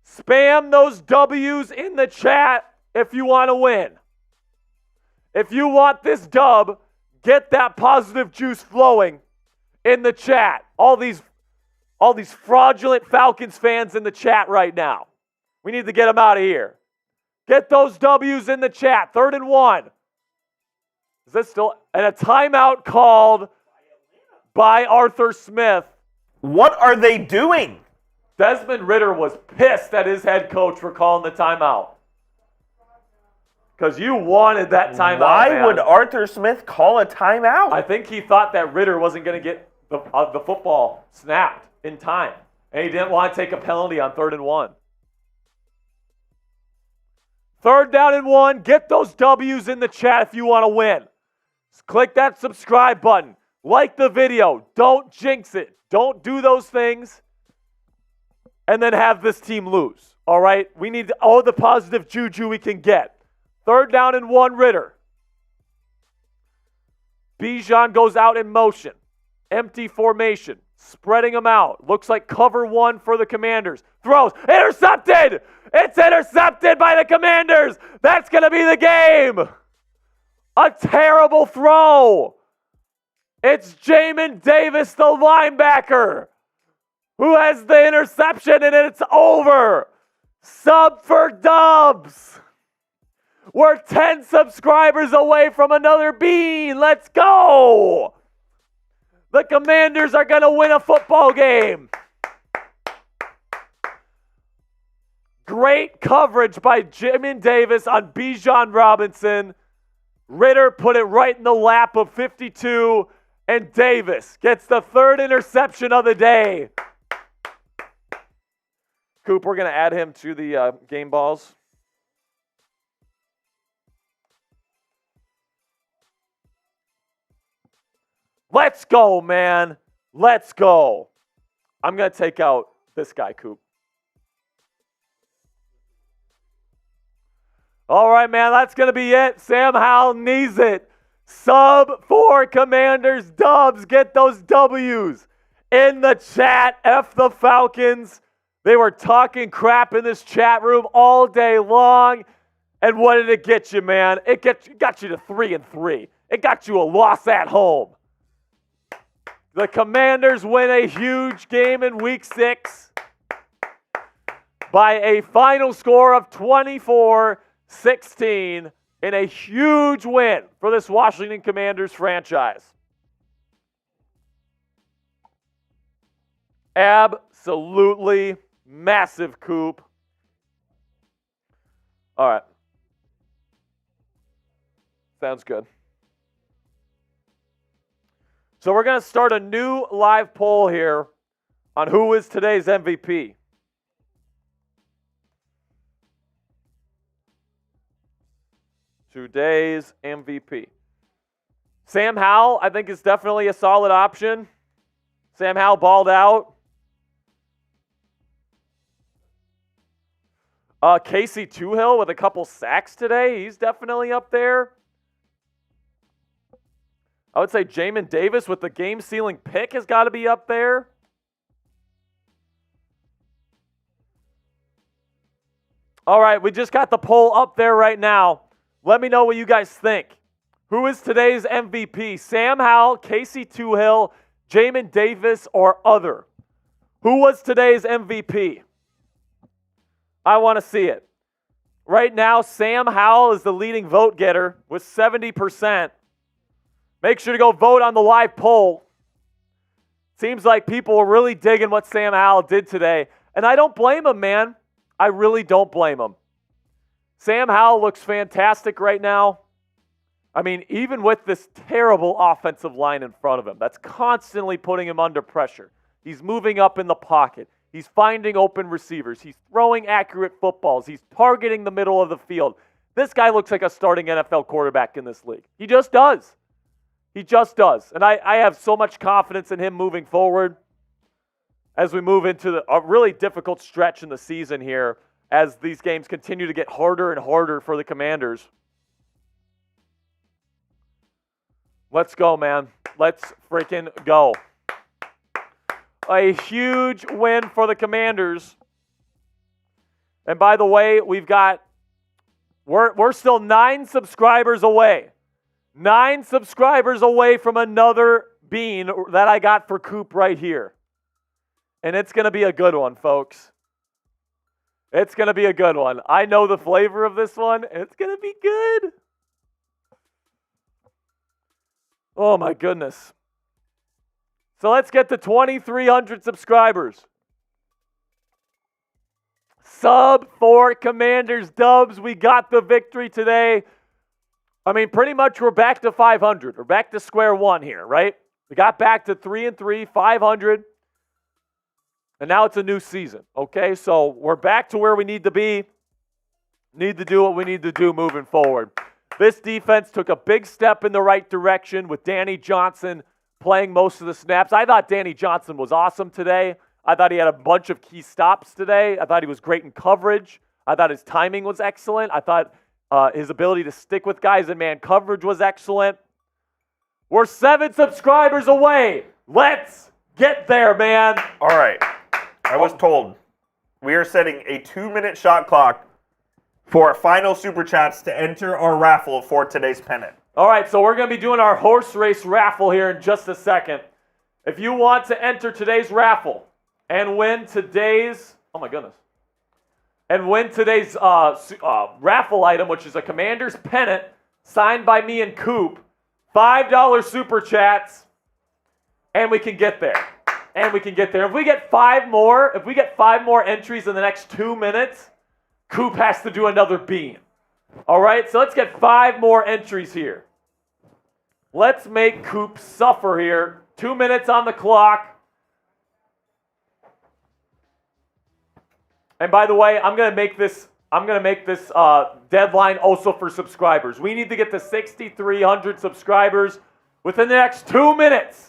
Spam those W's in the chat if you want to win. If you want this dub, get that positive juice flowing in the chat. All these fraudulent Falcons fans in the chat right now. We need to get them out of here. Get those W's in the chat. 3rd and 1. Is this still? And a timeout called by Arthur Smith. What are they doing? Desmond Ridder was pissed at his head coach for calling the timeout. Because you wanted that timeout. Why would Arthur Smith call a timeout? I think he thought that Ridder wasn't going to get the football snapped in time. And he didn't want to take a penalty on 3rd and 1. 3rd down and 1. Get those W's in the chat if you want to win. Just click that subscribe button. Like the video. Don't jinx it. Don't do those things and then have this team lose. All right? We need all the positive juju we can get. 3rd down and 1, Ridder. Bijan goes out in motion. Empty formation. Spreading them out. Looks like cover 1 for the Commanders. Throws. Intercepted! It's intercepted by the Commanders! That's going to be the game! A terrible throw! It's Jamin Davis, the linebacker, who has the interception, and it's over. Sub for Dubs. We're 10 subscribers away from another bean. Let's go. The Commanders are going to win a football game. Great coverage by Jamin Davis on Bijan Robinson. Ridder put it right in the lap of 52, and Davis gets the 3rd interception of the day. Coop, we're going to add him to the game balls. Let's go, man. Let's go. I'm going to take out this guy, Coop. All right, man, that's going to be it. Sam Howell needs it. Sub 4 Commanders Dubs. Get those W's in the chat. F the Falcons. They were talking crap in this chat room all day long. And what did it get you, man? It got you to 3-3. It got you a loss at home. The Commanders win a huge game in Week 6 by a final score of 24-16 in a huge win for this Washington Commanders franchise. Absolutely massive, Coop. All right. Sounds good. So we're going to start a new live poll here on who is today's MVP. Today's MVP. Sam Howell, I think, is definitely a solid option. Sam Howell balled out. Casey Toohill with a couple sacks today. He's definitely up there. I would say Jamin Davis with the game-sealing pick has got to be up there. All right, we just got the poll up there right now. Let me know what you guys think. Who is today's MVP? Sam Howell, Casey Toohill, Jamin Davis, or other? Who was today's MVP? I want to see it. Right now, Sam Howell is the leading vote getter with 70%. Make sure to go vote on the live poll. Seems like people are really digging what Sam Howell did today. And I don't blame him, man. I really don't blame him. Sam Howell looks fantastic right now. I mean, even with this terrible offensive line in front of him, that's constantly putting him under pressure. He's moving up in the pocket. He's finding open receivers. He's throwing accurate footballs. He's targeting the middle of the field. This guy looks like a starting NFL quarterback in this league. He just does. He just does. And I have so much confidence in him moving forward as we move into a really difficult stretch in the season here as these games continue to get harder and harder for the Commanders. Let's go, man. Let's freaking go. A huge win for the Commanders. And by the way, we're still 9 subscribers away. 9 subscribers away from another bean that I got for Coop right here. And it's going to be a good one, folks. It's going to be a good one. I know the flavor of this one. It's going to be good. Oh, my goodness. So let's get to 2,300 subscribers. Sub 4 Commanders dubs. We got the victory today. I mean, pretty much we're back to 500. We're back to square one here, right? We got back to 3-3, 500. And now it's a new season, okay? So we're back to where we need to be. Need to do what we need to do moving forward. This defense took a big step in the right direction with Danny Johnson playing most of the snaps. I thought Danny Johnson was awesome today. I thought he had a bunch of key stops today. I thought he was great in coverage. I thought his timing was excellent. I thought his ability to stick with guys in man coverage was excellent. We're 7 subscribers away. Let's get there, man. All right. I was told we are setting a 2-minute shot clock for our final Super Chats to enter our raffle for today's pennant. All right, so we're going to be doing our horse race raffle here in just a second. If you want to enter today's raffle and win today's, raffle item, which is a Commander's pennant signed by me and Coop, $5 Super Chats, and we can get there. If we get 5 more entries in the next 2 minutes, Coop has to do another bean. All right, so let's get 5 more entries here. Let's make Coop suffer here. 2 minutes on the clock. And by the way, I'm gonna make this deadline also for subscribers. We need to get to 6,300 subscribers within the next 2 minutes.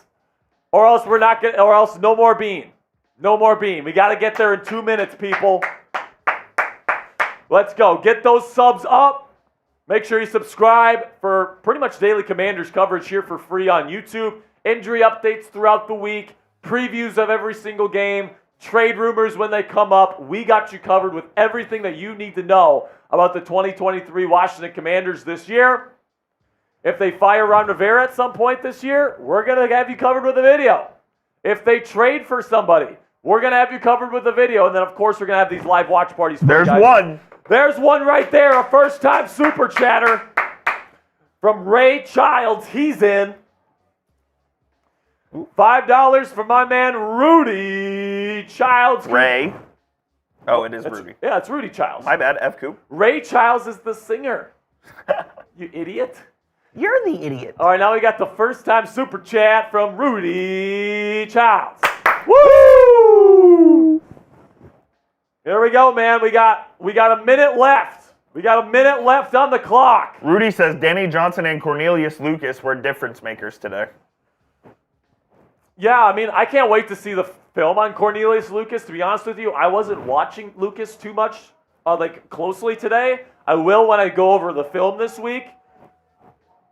Or else no more bean. No more bean. We got to get there in 2 minutes, people. Let's go. Get those subs up. Make sure you subscribe for pretty much daily Commanders coverage here for free on YouTube. Injury updates throughout the week. Previews of every single game. Trade rumors when they come up. We got you covered with everything that you need to know about the 2023 Washington Commanders this year. If they fire Ron Rivera at some point this year, we're going to have you covered with a video. If they trade for somebody, we're going to have you covered with a video. And then, of course, we're going to have these live watch parties. There's one. There's one right there, a first-time super chatter from Ray Childs. He's in. $5 for my man Rudy Childs. Ray. Oh, it is Rudy. Yeah, it's Rudy Childs. My bad, F. Coop. Ray Childs is the singer. You idiot. You're the idiot. All right, now we got the first-time super chat from Rudy Childs. Woo! Here we go, man. We got a minute left. We got a minute left on the clock. Rudy says Danny Johnson and Cornelius Lucas were difference makers today. Yeah, I mean, I can't wait to see the film on Cornelius Lucas. To be honest with you, I wasn't watching Lucas too much, closely today. I will when I go over the film this week.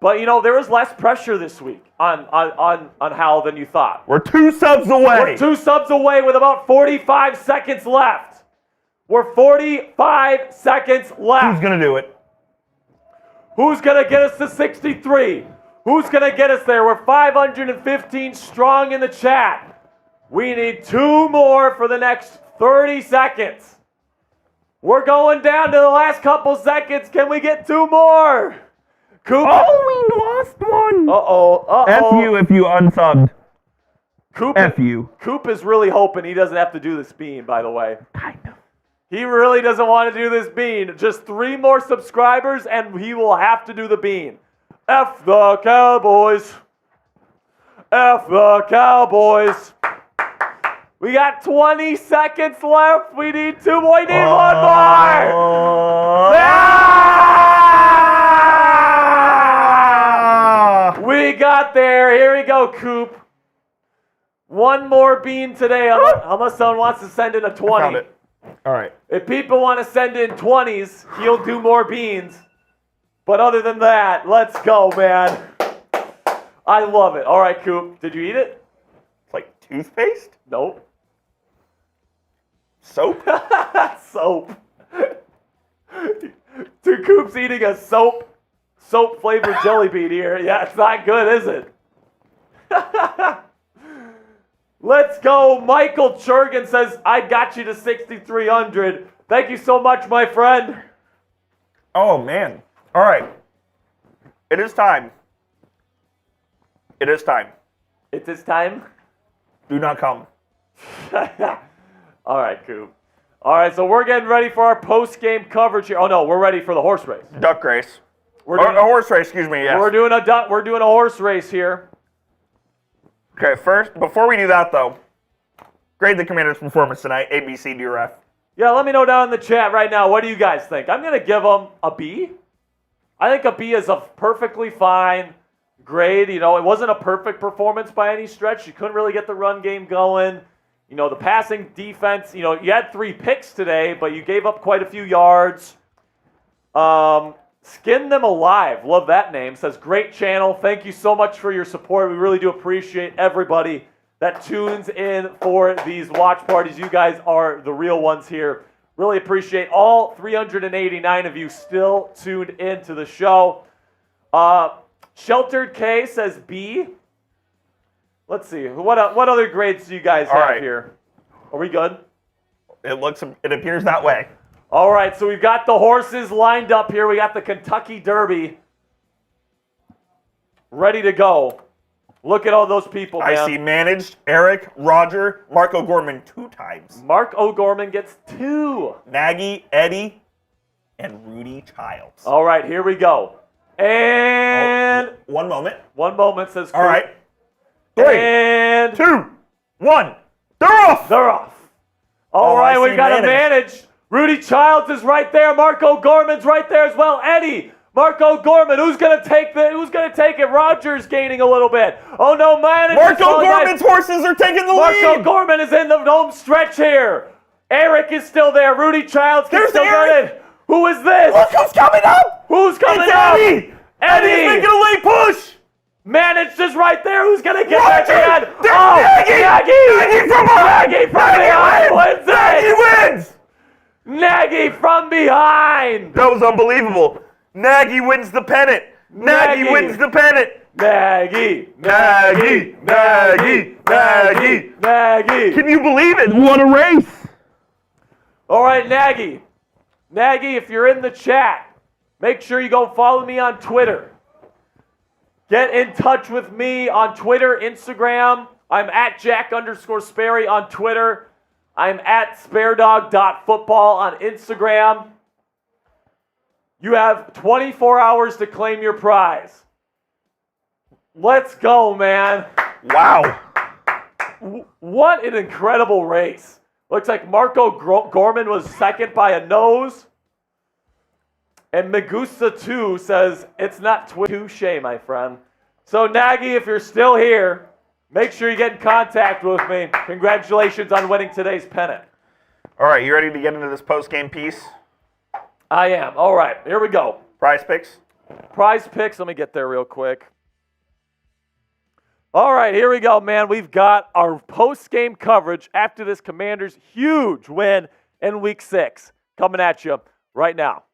But, there was less pressure this week on Howell than you thought. We're 2 subs away. We're 2 subs away with about 45 seconds left. We're 45 seconds left. Who's going to do it? Who's going to get us to 63? Who's going to get us there? We're 515 strong in the chat. We need 2 more for the next 30 seconds. We're going down to the last couple seconds. Can we get 2 more? Coop. Oh, we lost one. Uh-oh. F you if you unsubbed. Coop, F you. Coop is really hoping he doesn't have to do this bean, by the way. Kind of. He really doesn't want to do this bean. Just 3 more subscribers, and he will have to do the bean. F the Cowboys. F the Cowboys. We got 20 seconds left. We need 2 more. We need 1 more. We got there. Here we go, Coop. 1 more bean today, unless someone wants to send in a 20. Found it. All right. If people want to send in 20s, he'll do more beans. But other than that, let's go, man. I love it. All right, Coop. Did you eat it? It's like toothpaste? Nope. Soap? Soap. Two Coops eating a soap-flavored jelly bean here. Yeah, it's not good, is it? Let's go. Michael Churgan says, I got you to 6,300. Thank you so much, my friend. Oh, man. All right. It is time. It is time. It is time? Do not come. All right, Coop. All right, so we're getting ready for our post-game coverage here. Oh, no, we're ready for the horse race. Duck race. We're doing a horse race, excuse me, yes. We're doing a horse race here. Okay, first, before we do that, though, grade the Commanders' performance tonight, A, B, C, D, or F. Yeah, let me know down in the chat right now. What do you guys think? I'm going to give them a B. I think a B is a perfectly fine grade. You know, it wasn't a perfect performance by any stretch. You couldn't really get the run game going. You know, the passing defense, you know, you had 3 picks today, but you gave up quite a few yards. Skin Them Alive, love that name, says, great channel. Thank you so much for your support. We really do appreciate everybody that tunes in for these watch parties. You guys are the real ones here. Really appreciate all 389 of you still tuned into the show. Sheltered K says B. Let's see. What other grades do you guys have here? Are we good? It appears that way. All right, so we've got the horses lined up here. We got the Kentucky Derby ready to go. Look at all those people, man. I see managed, Eric, Roger, Mark O'Gorman 2 times. Mark O'Gorman gets 2. Nagy, Eddie, and Rudy Childs. All right, here we go. And... One moment. One moment, says All right. 3, and 2, 1. They're off! They're off. All right, we've got to manage. Rudy Childs is right there. Mark O'Gorman's right there as well. Eddie, Mark O'Gorman, who's gonna take it? Rogers gaining a little bit. Oh no, man! Mark O'Gorman's horses are taking the lead. Mark O'Gorman is in the home stretch here. Eric is still there. Rudy Childs can still get it. Who is this? Look who's coming up! Who's coming it's up? Eddie! Eddie's making a late push! Managed is right there. Who's gonna get Roger! that? Nagy from behind! Nagy from behind wins it! Nagy wins! Nagy from behind! That was unbelievable. Nagy wins the pennant. Nagy wins the pennant. Nagy. Can you believe it? What a race. All right, Nagy. Nagy, if you're in the chat, make sure you go follow me on Twitter. Get in touch with me on Twitter, Instagram. I'm at Jack_Sperry on Twitter. I'm at sparedog.football on Instagram. You have 24 hours to claim your prize. Let's go, man. Wow. What an incredible race. Looks like Marco Gorman was second by a nose. And Megusa 2 says, it's not touche, my friend. So, Nagy, if you're still here, make sure you get in contact with me. Congratulations on winning today's pennant. All right, you ready to get into this post-game piece? I am. All right, here we go. PrizePicks. PrizePicks. Let me get there real quick. All right, here we go, man. We've got our post-game coverage after this Commanders' huge win in Week 6 coming at you right now.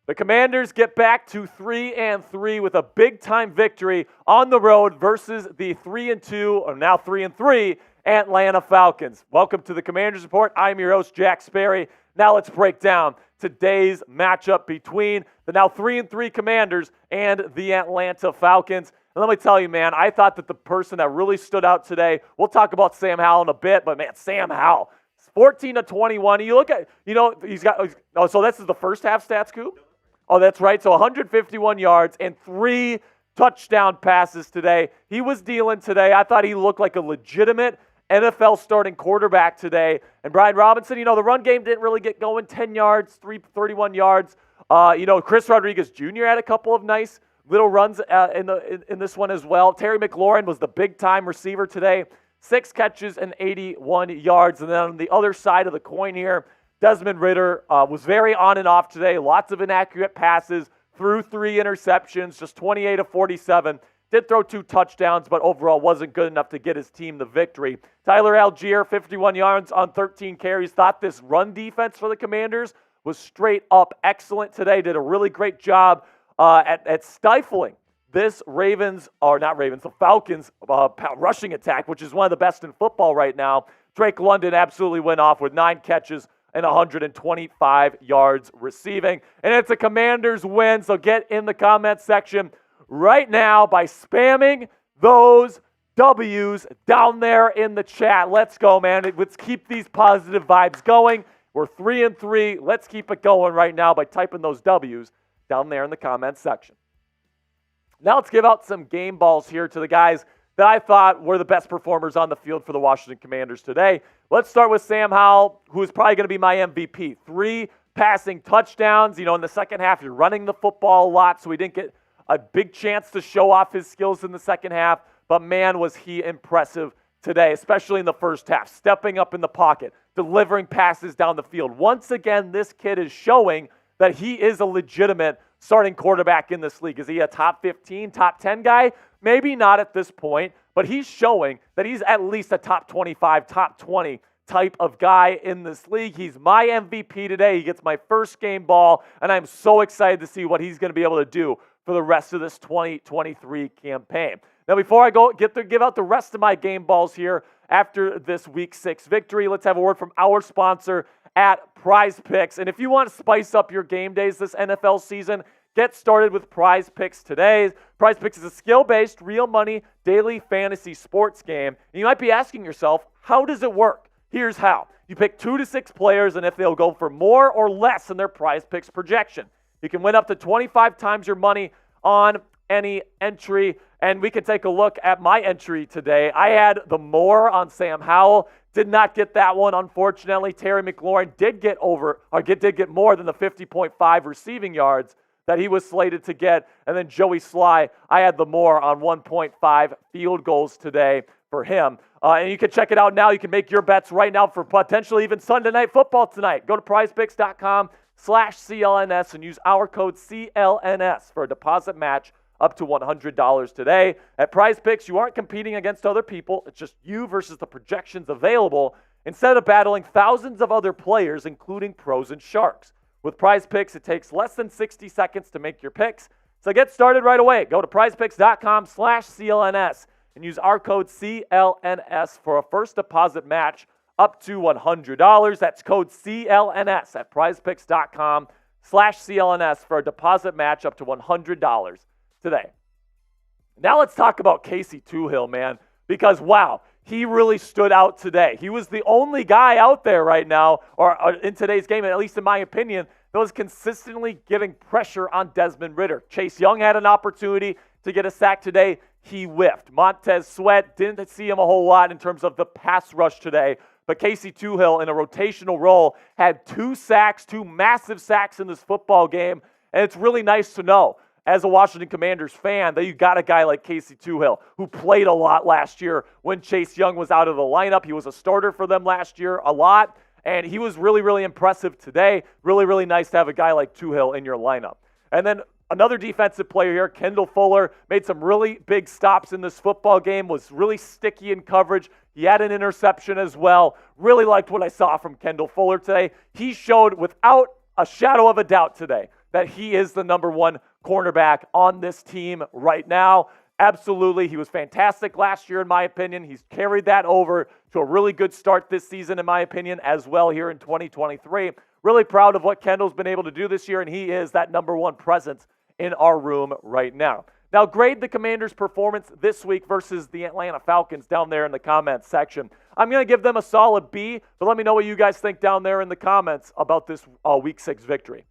The Commanders get back to 3-3 with a big-time victory on the road versus the 3-2, or now 3-3, Atlanta Falcons. Welcome to the Commanders Report. I'm your host, Jack Sperry. Now let's break down today's matchup between the now 3-3 Commanders and the Atlanta Falcons. And let me tell you, man, I thought that the person that really stood out today, we'll talk about Sam Howell in a bit, but man, Sam Howell, 14-21. You look at, he's got, so this is the first half stats, Coop? Oh, that's right. So 151 yards and 3 touchdown passes today. He was dealing today. I thought he looked like a legitimate NFL starting quarterback today. And Brian Robinson, the run game didn't really get going. 10 yards, 31 yards. Chris Rodriguez Jr. had a couple of nice little runs in this one as well. Terry McLaurin was the big-time receiver today. 6 catches and 81 yards. And then on the other side of the coin here, Desmond Ridder was very on and off today. Lots of inaccurate passes, threw 3 interceptions, just 28 of 47. Did throw 2 touchdowns, but overall wasn't good enough to get his team the victory. Tyler Algier, 51 yards on 13 carries. Thought this run defense for the Commanders was straight up excellent today. Did a really great job at stifling this the Falcons rushing attack, which is one of the best in football right now. Drake London absolutely went off with 9 catches and 125 yards receiving. And it's a Commanders win, so get in the comment section right now by spamming those W's down there in the chat. Let's go, man. Let's keep these positive vibes going. We're 3-3. Let's keep it going right now by typing those W's down there in the comment section. Now let's give out some game balls here to the guys that I thought were the best performers on the field for the Washington Commanders today. Let's start with Sam Howell, who is probably going to be my MVP. 3 passing touchdowns. In the second half, you're running the football a lot, so he didn't get a big chance to show off his skills in the second half. But man, was he impressive today, especially in the first half. Stepping up in the pocket, delivering passes down the field. Once again, this kid is showing that he is a legitimate starting quarterback in this league. Is he a top 15, top 10 guy? Maybe not at this point, but he's showing that he's at least a top 25, top 20 type of guy in this league. He's my MVP today. He gets my first game ball, and I'm so excited to see what he's going to be able to do for the rest of this 2023 campaign. Now, before I give out the rest of my game balls here after this Week 6 victory, let's have a word from our sponsor at PrizePicks. And if you want to spice up your game days this NFL season, get started with PrizePicks today. PrizePicks is a skill-based, real money, daily fantasy sports game. And you might be asking yourself, how does it work? Here's how. You pick 2 to 6 players, and if they'll go for more or less than their PrizePicks projection, you can win up to 25 times your money on any entry. And we can take a look at my entry today. I had the more on Sam Howell. Did not get that one, unfortunately. Terry McLaurin did get more than the 50.5 receiving yards that he was slated to get. And then Joey Sly, I had the more on 1.5 field goals today for him. And you can check it out now. You can make your bets right now for potentially even Sunday Night Football tonight. Go to prizepicks.com/CLNS and use our code CLNS for a deposit match up to $100 today. At PrizePicks, you aren't competing against other people. It's just you versus the projections available instead of battling thousands of other players, including pros and sharks. With PrizePicks, it takes less than 60 seconds to make your picks. So get started right away. Go to prizepicks.com/CLNS and use our code CLNS for a first deposit match up to $100. That's code CLNS at prizepicks.com/CLNS for a deposit match up to $100 today. Now let's talk about Casey Toohill, man, because wow, he really stood out today. He was the only guy out there right now, or in today's game, at least in my opinion, that was consistently giving pressure on Desmond Ridder. Chase Young had an opportunity to get a sack today. He whiffed. Montez Sweat, didn't see him a whole lot in terms of the pass rush today, but Casey Toohill in a rotational role had 2 sacks, 2 massive sacks in this football game, and it's really nice to know as a Washington Commanders fan that you got a guy like Casey Toohill who played a lot last year when Chase Young was out of the lineup. He was a starter for them last year a lot, and he was really, really impressive today. Really, really nice to have a guy like Toohill in your lineup. And then another defensive player here, Kendall Fuller, made some really big stops in this football game, was really sticky in coverage. He had an interception as well. Really liked what I saw from Kendall Fuller today. He showed without a shadow of a doubt today that he is the number 1 cornerback on this team right now. Absolutely. He was fantastic last year, in my opinion. He's carried that over to a really good start this season, in my opinion, as well here in 2023. Really proud of what Kendall's been able to do this year, and he is that number 1 presence in our room right now. Now, grade the Commanders' performance this week versus the Atlanta Falcons down there in the comments section. I'm going to give them a solid B, but let me know what you guys think down there in the comments about this Week 6 victory.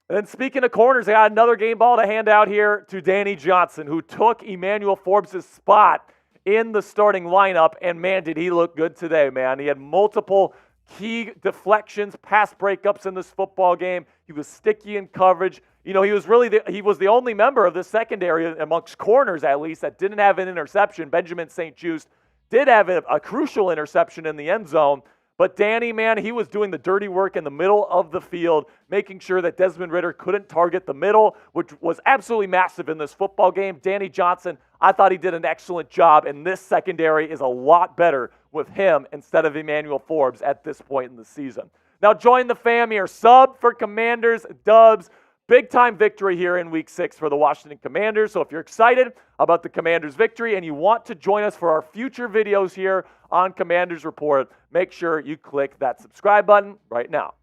And then speaking of corners, I got another game ball to hand out here to Danny Johnson, who took Emmanuel Forbes' spot in the starting lineup, and man, did he look good today, man. He had multiple key deflections, pass breakups in this football game. He was sticky in coverage. He was the only member of the secondary amongst corners, at least, that didn't have an interception. Benjamin St. Juste did have a crucial interception in the end zone, But Danny, man, he was doing the dirty work in the middle of the field, making sure that Desmond Ridder couldn't target the middle, which was absolutely massive in this football game. Danny Johnson, I thought he did an excellent job, and this secondary is a lot better with him instead of Emmanuel Forbes at this point in the season. Now join the fam here. Sub for Commanders, Dubs. Big-time victory here in Week 6 for the Washington Commanders. So if you're excited about the Commanders' victory and you want to join us for our future videos here on Commanders Report, make sure you click that subscribe button right now.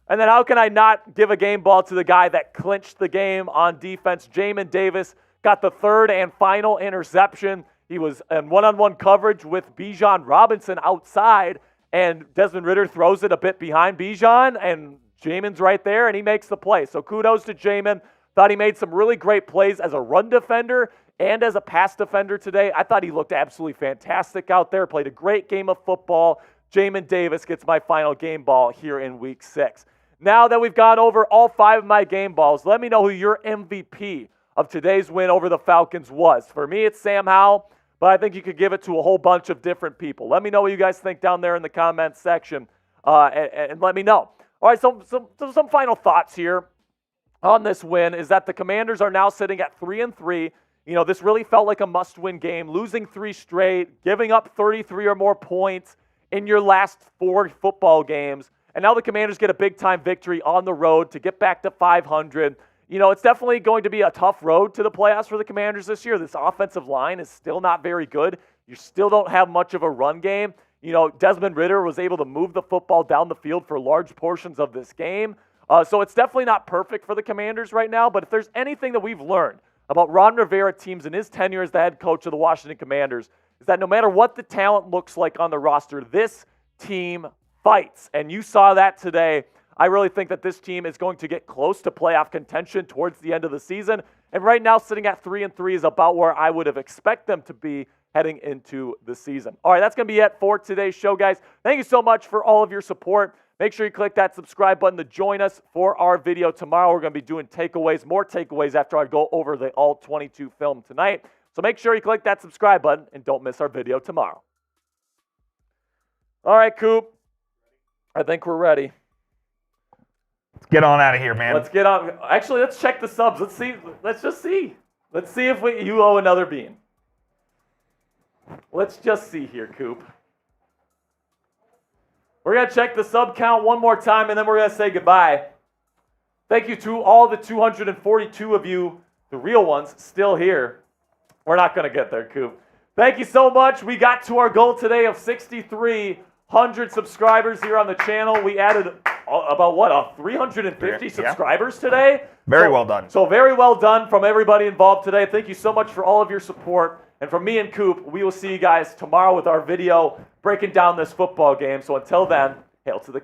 And then how can I not give a game ball to the guy that clinched the game on defense? Jamin Davis got the third and final interception. He was in one-on-one coverage with Bijan Robinson outside, and Desmond Ridder throws it a bit behind Bijan, and Jamin's right there, and he makes the play. So kudos to Jamin. Thought he made some really great plays as a run defender and as a pass defender today. I thought he looked absolutely fantastic out there, played a great game of football. Jamin Davis gets my final game ball here in Week 6. Now that we've gone over all 5 of my game balls, let me know who your MVP of today's win over the Falcons was. For me, it's Sam Howell, but I think you could give it to a whole bunch of different people. Let me know what you guys think down there in the comments section, and let me know. All right, some final thoughts here on this win is that the Commanders are now sitting at 3-3. You know, this really felt like a must-win game, losing 3 straight, giving up 33 or more points in your last 4 football games. And now the Commanders get a big-time victory on the road to get back to 500. You know, it's definitely going to be a tough road to the playoffs for the Commanders this year. This offensive line is still not very good. You still don't have much of a run game. You know, Desmond Ridder was able to move the football down the field for large portions of this game. So it's definitely not perfect for the Commanders right now. But if there's anything that we've learned about Ron Rivera teams in his tenure as the head coach of the Washington Commanders, is that no matter what the talent looks like on the roster, this team fights. And you saw that today. I really think that this team is going to get close to playoff contention towards the end of the season. And right now, sitting at 3-3 is about where I would have expected them to be heading into the season. All right, that's going to be it for today's show, guys. Thank you so much for all of your support. Make sure you click that subscribe button to join us for our video tomorrow. We're going to be doing takeaways, more takeaways after I go over the All-22 film tonight. So make sure you click that subscribe button and don't miss our video tomorrow. All right, Coop. I think we're ready. Let's get on out of here, man. Let's get on. Actually, let's check the subs. Let's see. Let's just see. Let's see if you owe another bean. Let's just see here, Coop. We're going to check the sub count one more time, and then we're going to say goodbye. Thank you to all the 242 of you, the real ones, still here. We're not going to get there, Coop. Thank you so much. We got to our goal today of 6,300 subscribers here on the channel. We added about, 350 subscribers today? Very well done. So very well done from everybody involved today. Thank you so much for all of your support. And from me and Coop, we will see you guys tomorrow with our video breaking down this football game. So until then, hail to the